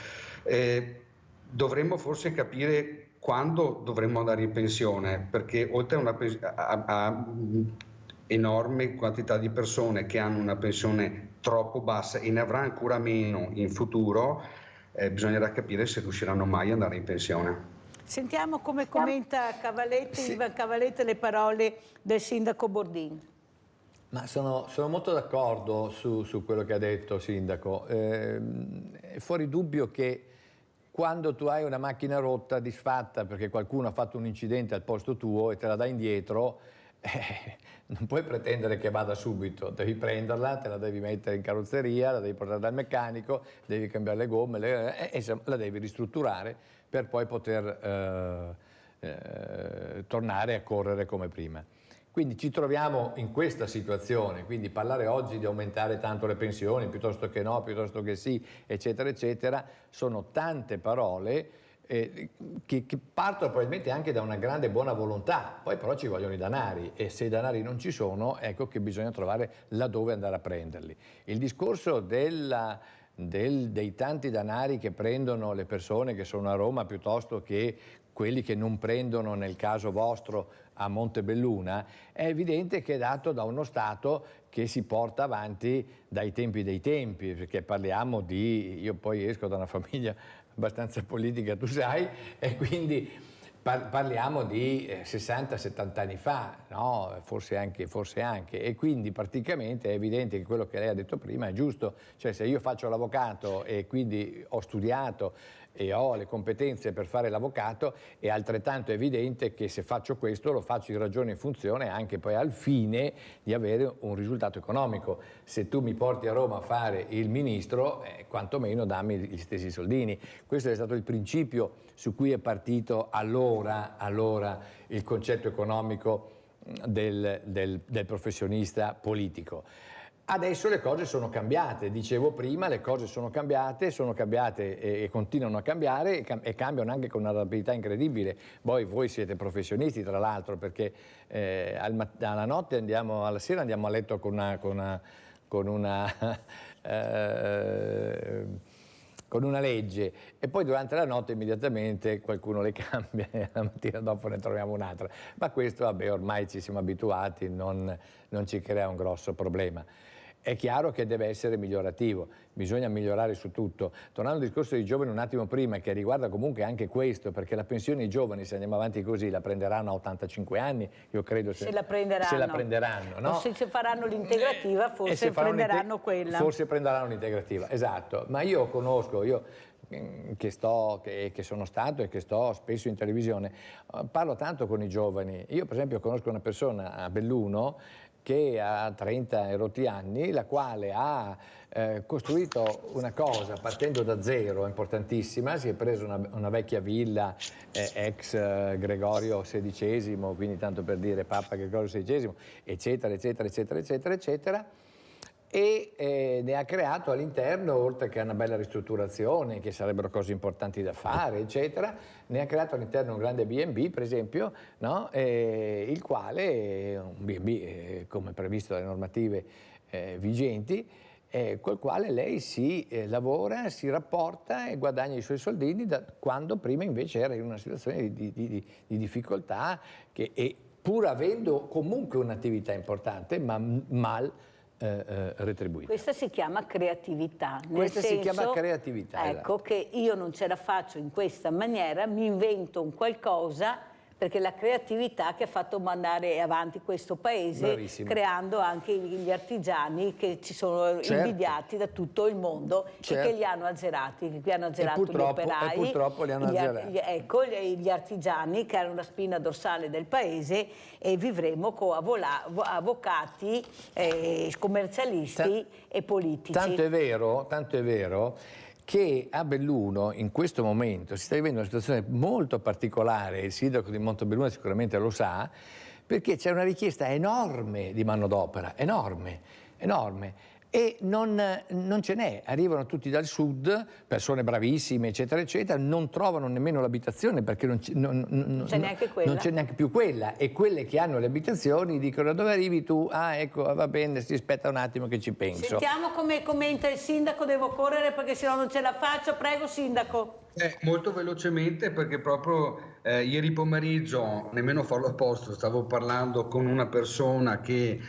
dovremmo forse capire quando dovremmo andare in pensione, perché oltre a enorme quantità di persone che hanno una pensione troppo bassa e ne avrà ancora meno in futuro, bisognerà capire se riusciranno mai ad andare in pensione. Sentiamo come commenta Ivan Cavalletti le parole del sindaco Bordin. Ma sono molto d'accordo su quello che ha detto sindaco. È fuori dubbio che quando tu hai una macchina rotta, disfatta, perché qualcuno ha fatto un incidente al posto tuo e te la dà indietro, non puoi pretendere che vada subito, devi prenderla, te la devi mettere in carrozzeria, la devi portare dal meccanico, devi cambiare le gomme e la devi ristrutturare per poi poter tornare a correre come prima. Quindi ci troviamo in questa situazione, quindi parlare oggi di aumentare tanto le pensioni, piuttosto che no, piuttosto che sì, eccetera, eccetera, sono tante parole che partono probabilmente anche da una grande buona volontà, poi però ci vogliono i danari e se i danari non ci sono, ecco che bisogna trovare laddove andare a prenderli. Il discorso dei tanti danari che prendono le persone che sono a Roma piuttosto che quelli che non prendono nel caso vostro a Montebelluna, è evidente che è dato da uno Stato che si porta avanti dai tempi dei tempi, perché parliamo io poi esco da una famiglia abbastanza politica, tu sai, e quindi parliamo di 60-70 anni fa, no? Forse anche, e quindi praticamente è evidente che quello che lei ha detto prima è giusto, cioè se io faccio l'avvocato e quindi ho studiato e ho le competenze per fare l'avvocato, è altrettanto evidente che se faccio questo lo faccio in ragione e in funzione anche poi al fine di avere un risultato economico. Se tu mi porti a Roma a fare il ministro, quantomeno dammi gli stessi soldini. Questo è stato il principio su cui è partito allora il concetto economico del professionista politico. Adesso le cose sono cambiate, dicevo prima, le cose sono cambiate e continuano a cambiare e cambiano anche con una rapidità incredibile. Poi voi siete professionisti tra l'altro, perché alla sera andiamo a letto con una legge e poi durante la notte immediatamente qualcuno le cambia e la mattina dopo ne troviamo un'altra. Ma questo, vabbè, ormai ci siamo abituati, non ci crea un grosso problema. È chiaro che deve essere migliorativo, bisogna migliorare su tutto. Tornando al discorso dei giovani un attimo prima, che riguarda comunque anche questo, perché la pensione ai giovani, se andiamo avanti così, la prenderanno a 85 anni, io credo se la prenderanno, no? O se faranno l'integrativa, forse prenderanno quella. Forse prenderanno l'integrativa, esatto. Ma io conosco, che sono stato e che sto spesso in televisione, parlo tanto con i giovani. Io per esempio conosco una persona a Belluno che ha 30 e rotti anni, la quale ha costruito una cosa partendo da zero, importantissima, si è preso una vecchia villa ex Gregorio XVI, quindi tanto per dire Papa Gregorio XVI, eccetera, eccetera, eccetera, eccetera, eccetera, e ne ha creato all'interno, oltre che una bella ristrutturazione, che sarebbero cose importanti da fare, eccetera, ne ha creato all'interno un grande B&B, per esempio, no? Il quale, un B&B come previsto dalle normative vigenti, col quale lei si lavora, si rapporta e guadagna i suoi soldini, quando prima invece era in una situazione di difficoltà, e pur avendo comunque un'attività importante, ma mal retribuita. Questa si chiama creatività. Si chiama creatività. Ecco, esatto. Che io non ce la faccio in questa maniera, mi invento un qualcosa, perché la creatività che ha fatto mandare avanti questo paese, bravissima, creando anche gli artigiani che ci sono invidiati da tutto il mondo, e che li hanno azzerati, che hanno azzerato gli operai, e purtroppo li hanno azzerati. Ecco, gli artigiani che erano la spina dorsale del paese, e vivremo con avvocati, commercialisti e politici. Tanto è vero che a Belluno in questo momento si sta vivendo una situazione molto particolare, il sindaco di Montebelluna sicuramente lo sa, perché c'è una richiesta enorme di manodopera, enorme, e non ce n'è, arrivano tutti dal sud, persone bravissime, eccetera, eccetera, non trovano nemmeno l'abitazione perché non c'è neanche più quella, e quelle che hanno le abitazioni dicono: dove arrivi tu? Ah, ecco, va bene, si aspetta un attimo che ci penso. Sentiamo come commenta il sindaco, devo correre perché sennò non ce la faccio, prego sindaco. Molto velocemente, perché proprio ieri pomeriggio, nemmeno farlo apposta, stavo parlando con una persona che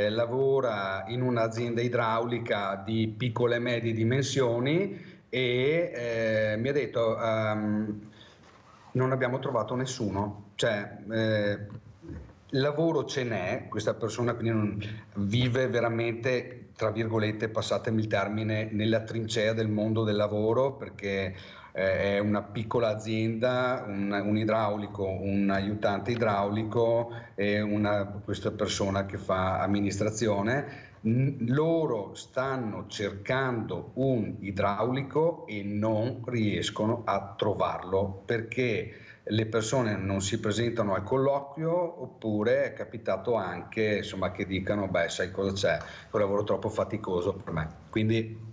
lavora in un'azienda idraulica di piccole e medie dimensioni e mi ha detto non abbiamo trovato nessuno, cioè lavoro ce n'è, questa persona quindi non vive veramente, tra virgolette, passatemi il termine, nella trincea del mondo del lavoro, perché è una piccola azienda, un idraulico, un aiutante idraulico e questa persona che fa amministrazione. Loro stanno cercando un idraulico e non riescono a trovarlo perché le persone non si presentano al colloquio, oppure è capitato anche, insomma, che dicano: beh, sai cosa c'è, è un lavoro troppo faticoso per me. Quindi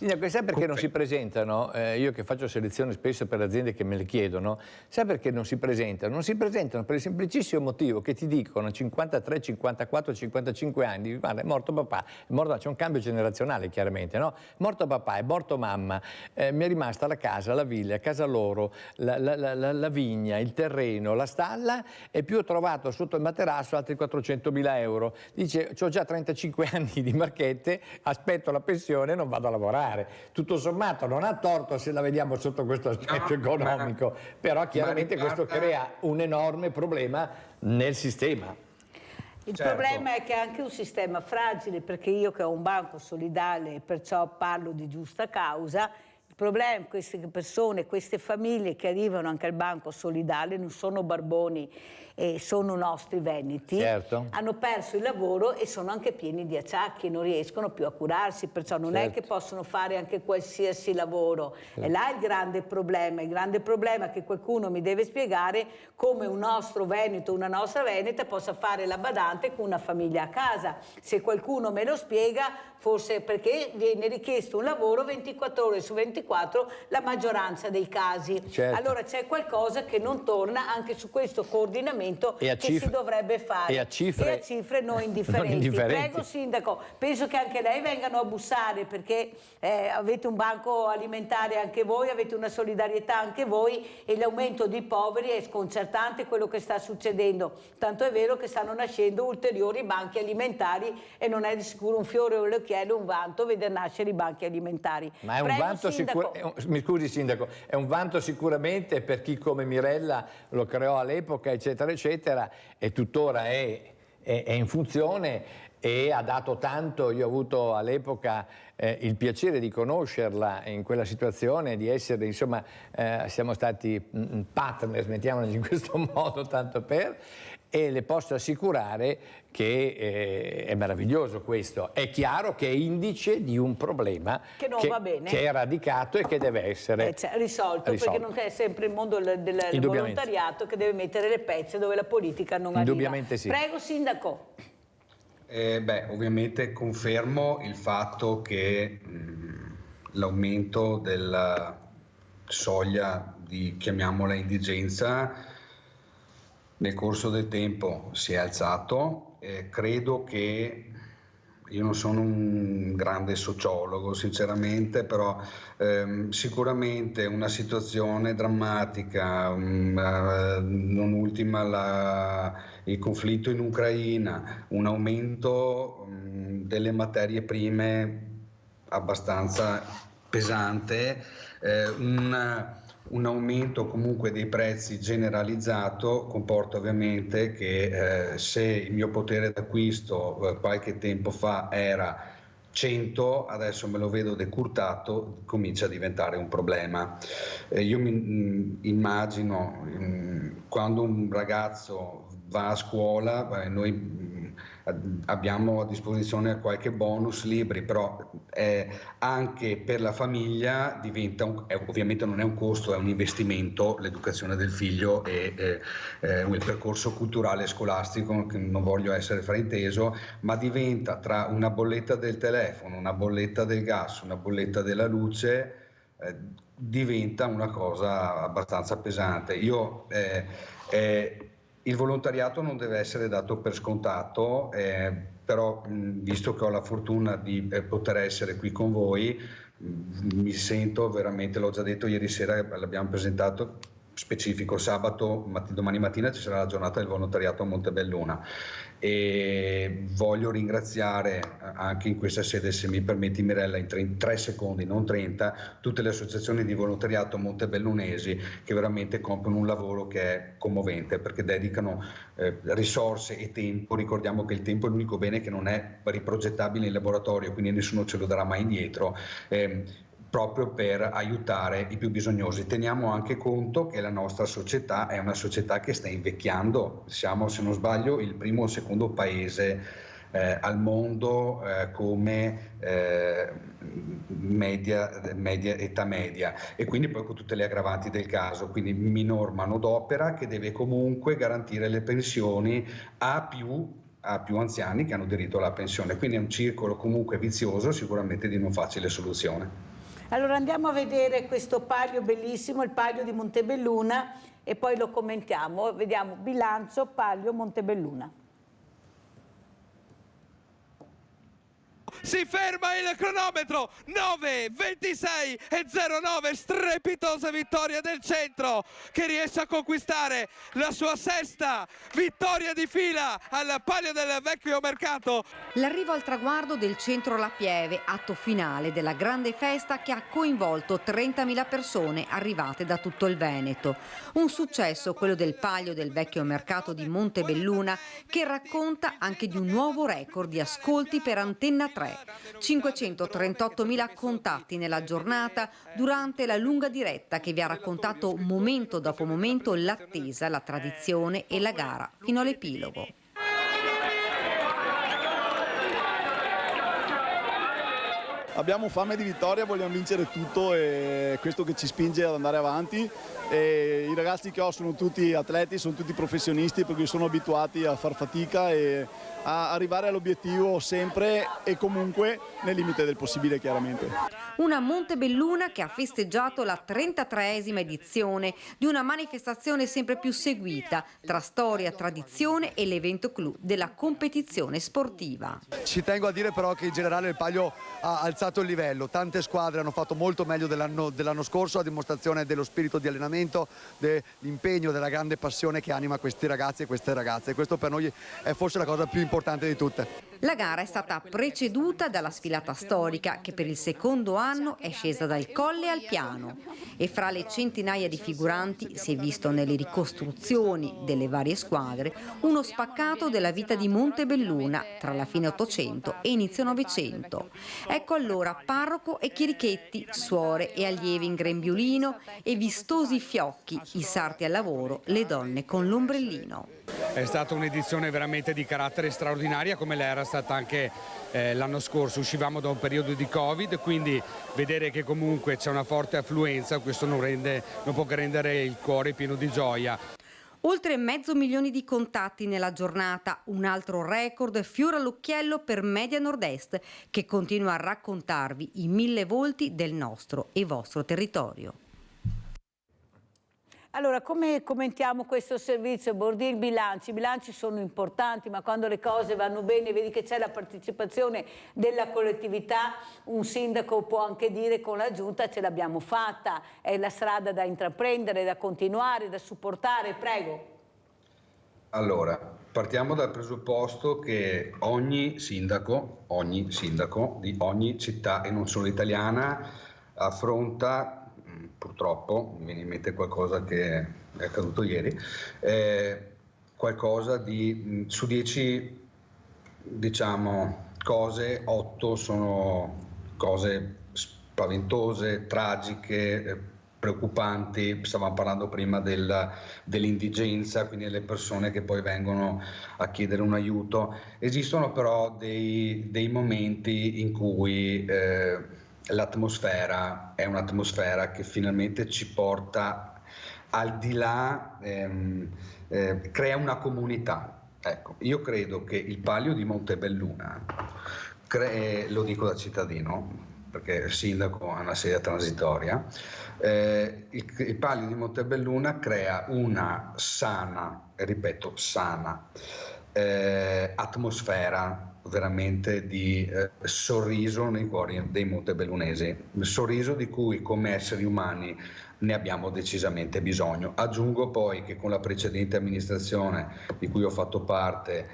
sai perché non si presentano? Io che faccio selezione spesso per aziende che me le chiedono, sai perché non si presentano? Non si presentano per il semplicissimo motivo che ti dicono a 53, 54, 55 anni: guarda, è morto papà, c'è un cambio generazionale chiaramente, no? È morto papà, è morto mamma, mi è rimasta la casa, la villa, casa loro, la vigna, il terreno, la stalla, e più ho trovato sotto il materasso altri 400.000 euro. Dice: ho già 35 anni di marchette, aspetto la pensione e non vado a lavorare. spiegare. Tutto sommato non ha torto se la vediamo sotto questo aspetto economico, però chiaramente questo crea un enorme problema nel sistema. Il problema è che è anche un sistema fragile, perché io che ho un banco solidale e perciò parlo di giusta causa, il problema è che queste persone, queste famiglie che arrivano anche al banco solidale non sono barboni e sono nostri veneti, certo, hanno perso il lavoro e sono anche pieni di acciacchi, non riescono più a curarsi, perciò non è che possono fare anche qualsiasi lavoro. E là è il grande problema è che qualcuno mi deve spiegare come un nostro veneto, una nostra veneta possa fare la badante con una famiglia a casa. Se qualcuno me lo spiega, forse perché viene richiesto un lavoro 24 ore su 24 la maggioranza dei casi. Certo. Allora c'è qualcosa che non torna anche su questo coordinamento che si dovrebbe fare. E a cifre non indifferenti. Prego Sindaco, penso che anche lei vengano a bussare, perché avete un banco alimentare anche voi, avete una solidarietà anche voi, e l'aumento di poveri è sconcertante quello che sta succedendo. Tanto è vero che stanno nascendo ulteriori banchi alimentari e non è di sicuro un fiore o l'occhiello, un vanto vedere nascere i banchi alimentari. Ma è un vanto mi scusi Sindaco, è un vanto sicuramente per chi come Mirella lo creò all'epoca, eccetera, eccetera, e tuttora è in funzione e ha dato tanto. Io ho avuto all'epoca il piacere di conoscerla in quella situazione, di essere, insomma, siamo stati partners, mettiamoci in questo modo, tanto per, e le posso assicurare che è meraviglioso questo. È chiaro che è indice di un problema che non va bene, che è radicato e che deve essere risolto, perché non è sempre il mondo del volontariato che deve mettere le pezze dove la politica non arriva. Indubbiamente sì. Prego Sindaco. Ovviamente confermo il fatto che l'aumento della soglia di, chiamiamola, indigenza nel corso del tempo si è alzato. Credo che, io non sono un grande sociologo sinceramente, però sicuramente una situazione drammatica, non ultima il conflitto in Ucraina, un aumento delle materie prime abbastanza pesante, un aumento comunque dei prezzi generalizzato comporta ovviamente che se il mio potere d'acquisto qualche tempo fa era 100, adesso me lo vedo decurtato, comincia a diventare un problema. Io mi immagino quando un ragazzo va a scuola, noi abbiamo a disposizione qualche bonus libri, però anche per la famiglia diventa ovviamente non è un costo, è un investimento l'educazione del figlio e il percorso culturale e scolastico, che non voglio essere frainteso, ma diventa, tra una bolletta del telefono, una bolletta del gas, una bolletta della luce, diventa una cosa abbastanza pesante. Il volontariato non deve essere dato per scontato, però visto che ho la fortuna di poter essere qui con voi, mi sento veramente, l'ho già detto ieri sera, l'abbiamo presentato specifico, domani mattina ci sarà la giornata del volontariato a Montebelluna, e voglio ringraziare anche in questa sede, se mi permetti Mirella, in 3 secondi, non 30, tutte le associazioni di volontariato montebellunesi che veramente compiono un lavoro che è commovente, perché dedicano risorse e tempo. Ricordiamo che il tempo è l'unico bene che non è riprogettabile in laboratorio, quindi nessuno ce lo darà mai indietro, proprio per aiutare i più bisognosi. Teniamo anche conto che la nostra società è una società che sta invecchiando, siamo, se non sbaglio, il primo o secondo paese al mondo come età media, e quindi poi con tutte le aggravanti del caso, quindi minor manodopera che deve comunque garantire le pensioni a più anziani che hanno diritto alla pensione, quindi è un circolo comunque vizioso, sicuramente di non facile soluzione. Allora andiamo a vedere questo palio bellissimo, il palio di Montebelluna, e poi lo commentiamo. Vediamo bilancio palio Montebelluna. si ferma il cronometro, 9:26:09, strepitosa vittoria del Centro che riesce a conquistare la sua 6ª vittoria di fila al Palio del Vecchio Mercato. L'arrivo al traguardo del Centro La Pieve, atto finale della grande festa che ha coinvolto 30.000 persone arrivate da tutto il Veneto. Un successo quello del Palio del Vecchio Mercato di Montebelluna, che racconta anche di un nuovo record di ascolti per Antenna 3. 538.000 contatti nella giornata durante la lunga diretta che vi ha raccontato momento dopo momento l'attesa, la tradizione e la gara fino all'epilogo. Abbiamo fame di vittoria, vogliamo vincere tutto e questo che ci spinge ad andare avanti. E i ragazzi che ho sono tutti atleti, sono tutti professionisti, perché sono abituati a far fatica e a arrivare all'obiettivo sempre e comunque nel limite del possibile, chiaramente. Una Montebelluna che ha festeggiato la 33esima edizione di una manifestazione sempre più seguita tra storia, tradizione e l'evento clou della competizione sportiva. Ci tengo a dire però che in generale il Palio ha alzato il livello, tante squadre hanno fatto molto meglio dell'anno scorso, a dimostrazione dello spirito di allenamento, dell'impegno, della grande passione che anima questi ragazzi e queste ragazze. Questo per noi è forse la cosa più importante di tutte. La gara è stata preceduta dalla sfilata storica che per il secondo anno è scesa dal Colle al Piano e fra le centinaia di figuranti si è visto nelle ricostruzioni delle varie squadre uno spaccato della vita di Montebelluna tra la fine 800 e inizio 900. Ecco allora parroco e chierichetti, suore e allievi in grembiulino e vistosi fiocchi, i sarti al lavoro, le donne con l'ombrellino. È stata un'edizione veramente di carattere straordinaria, come l'era stata anche l'anno scorso. Uscivamo da un periodo di Covid, quindi vedere che comunque c'è una forte affluenza, questo non può che rendere il cuore pieno di gioia. Oltre 500.000 di contatti nella giornata, un altro record fiore all'occhiello per Media Nord-Est, che continua a raccontarvi i 1000 volti del nostro e vostro territorio. Allora, come commentiamo questo servizio Bordin bilanci? I bilanci sono importanti, ma quando le cose vanno bene, vedi che c'è la partecipazione della collettività, un sindaco può anche dire con la giunta ce l'abbiamo fatta, è la strada da intraprendere, da continuare, da supportare, prego. Allora, partiamo dal presupposto che ogni sindaco di ogni città e non solo italiana affronta, purtroppo mi viene in mente qualcosa che è accaduto ieri, qualcosa di su 10 diciamo cose, 8 sono cose spaventose, tragiche, preoccupanti. Stavamo parlando prima dell'indigenza, quindi delle persone che poi vengono a chiedere un aiuto. Esistono però dei momenti in cui l'atmosfera è un'atmosfera che finalmente ci porta al di là, crea una comunità. Ecco, io credo che il Palio di Montebelluna, lo dico da cittadino, perché il sindaco ha una sedia transitoria, il Palio di Montebelluna crea una sana, ripeto sana, atmosfera veramente di sorriso nei cuori dei montebellunesi, sorriso di cui come esseri umani ne abbiamo decisamente bisogno. Aggiungo poi che con la precedente amministrazione di cui ho fatto parte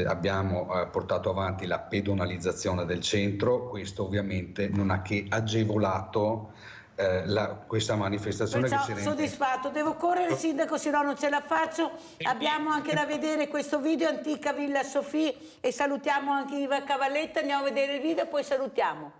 abbiamo portato avanti la pedonalizzazione del centro, questo ovviamente non ha che agevolato questa manifestazione. Perciò che si rende soddisfatto, devo correre sindaco, se no non ce la faccio. Abbiamo anche da vedere questo video Antica Villa Sofì e salutiamo anche Iva Cavalletta, andiamo a vedere il video e poi salutiamo.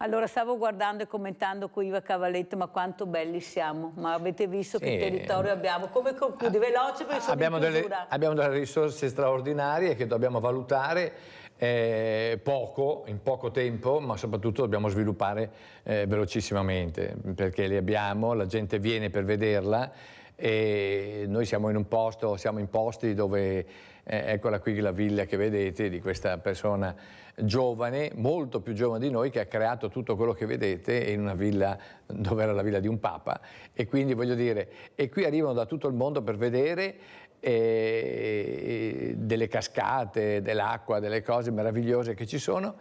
Allora, stavo guardando e commentando con Iva Cavaletto, ma quanto belli siamo, ma avete visto che territorio abbiamo? Come concludi? Veloce, perché sono in chiusura. Abbiamo delle risorse straordinarie che dobbiamo valutare in poco tempo, ma soprattutto dobbiamo sviluppare velocissimamente, perché le abbiamo, la gente viene per vederla e noi siamo in posti dove, eccola qui la villa che vedete di questa persona giovane, molto più giovane di noi, che ha creato tutto quello che vedete in una villa dove era la villa di un papa, e quindi voglio dire, e qui arrivano da tutto il mondo per vedere delle cascate, dell'acqua, delle cose meravigliose che ci sono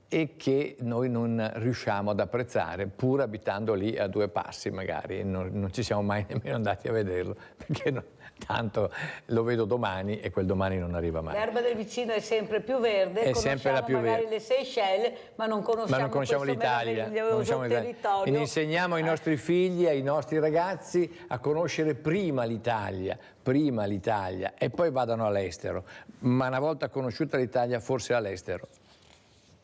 e che noi non riusciamo ad apprezzare, pur abitando lì a 2 passi magari, non ci siamo mai nemmeno andati a vederlo, perché tanto lo vedo domani e quel domani non arriva mai. L'erba del vicino è sempre più verde, è sempre la più magari verde. le Seychelles, ma non conosciamo l'Italia. territorio. E insegniamo ai nostri figli, ai nostri ragazzi a conoscere prima l'Italia e poi vadano all'estero, ma una volta conosciuta l'Italia forse all'estero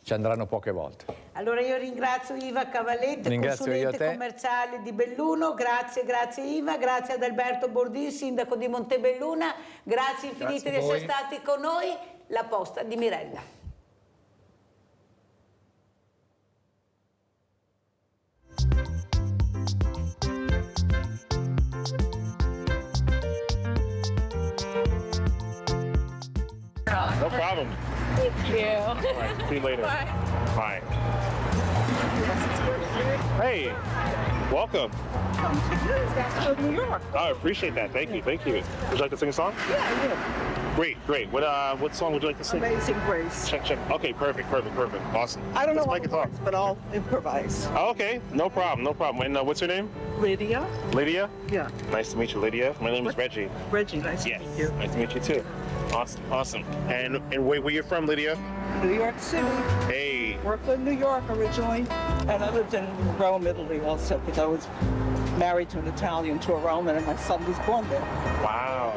ci andranno poche volte. Allora io ringrazio Iva Cavaletto, consulente commerciale di Belluno, grazie Iva, grazie ad Alberto Bordin, sindaco di Montebelluna, grazie infinite di essere stati con noi, La Posta di Mirella. No problem. Thank you. All right, see you later. Bye. Bye. Hey, welcome. That's New York. Oh, I appreciate that. Thank you. Would you like to sing a song? Yeah, I will. Great. What song would you like to sing? Amazing Grace. Check. Okay, perfect. Awesome. I don't know Let's what make a talk. words, but I'll improvise. Oh, okay, no problem. And what's your name? Lydia. Lydia? Yeah. Nice to meet you, Lydia. My name is Reggie. Reggie, nice to meet you. Nice to meet you too. Awesome. And where you from, Lydia? New York City. Hey. Brooklyn, New York originally. And I lived in Rome, Italy also, because I was married to an Italian, to a Roman, and my son was born there. Wow.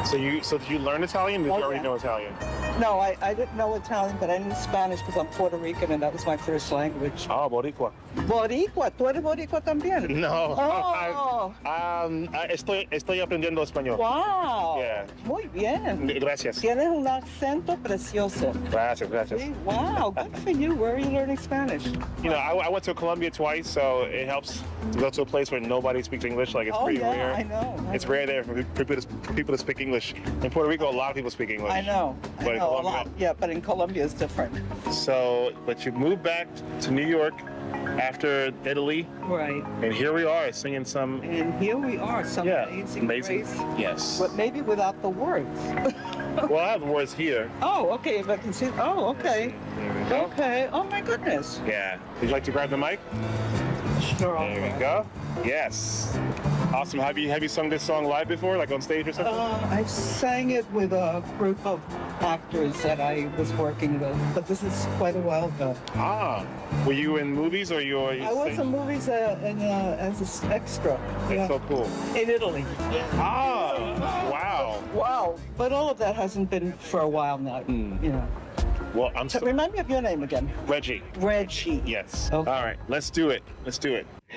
So did you learn Italian? Did you already know Italian? No, I didn't know Italian, but I knew Spanish because I'm Puerto Rican and that was my first language. Oh, Boricua. Boricua, ¿tú eres Boricua también? No. Oh. Estoy aprendiendo español. Wow. Yeah. Muy bien. Gracias. Tienes un acento precioso. Gracias. Sí, wow, good for you. Where are you learning Spanish? You know, I went to Colombia twice, so it helps to go to a place where nobody speaks English. Like, it's pretty rare. I know. It's rare there for people to speak English. In Puerto Rico, a lot of people speak English. I know. But in Colombia, a lot. Yeah, but in Colombia it's different. So, but you moved back to New York after Italy. Right. And here we are singing some. And here we are, some amazing Grace. Yes. But maybe without the words. Well, I have words here. Oh, okay. If I can see. Oh, okay. Okay. Oh my goodness. Yeah. Would you like to grab the mic? Sure. There we go. Yes. Awesome. Have you sung this song live before, like on stage or something? I sang it with a group of actors that I was working with, but this is quite a while ago. Ah. Were you in movies or you I was in movies as an extra. That's so cool. In Italy. Ah. Wow. Wow. But all of that hasn't been for a while now. You know. Well, remind me of your name again. Reggie. Reggie. Yes. Okay. All right. Let's do it.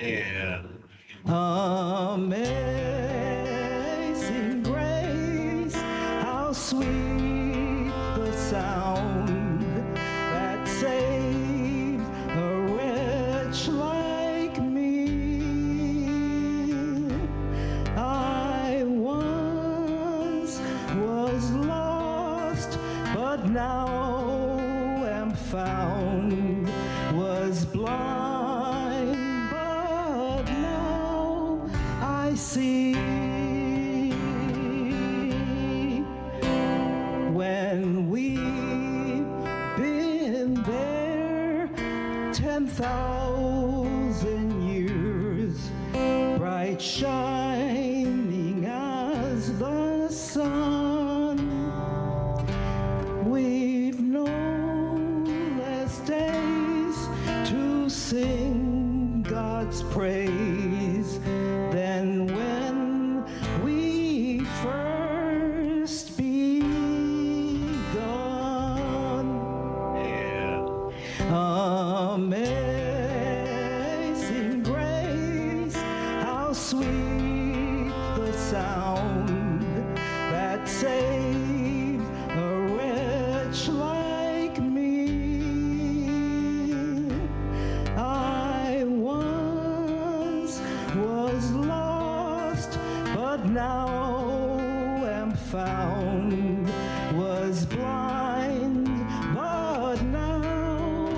Yeah. Amazing grace, how sweet the sound that saved a wretch like me. I once was lost, but now am found, was blind, but now I see. When we've been there 10,000 years, bright shining as the sun, we've no less days to sing God's praise than when we first begun. Amazing sweet the sound that saved a wretch like me. I once was lost, but now am found, was blind, but now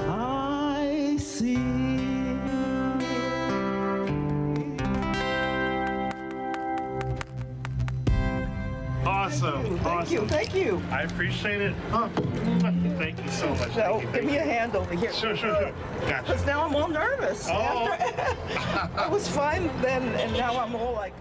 I see. Awesome. Thank you. Thank you. I appreciate it. Oh, thank you so much. So, Thank give you. me a hand over here. Sure. Gotcha. Because now I'm all nervous. Oh. I was fine then, and now I'm all like,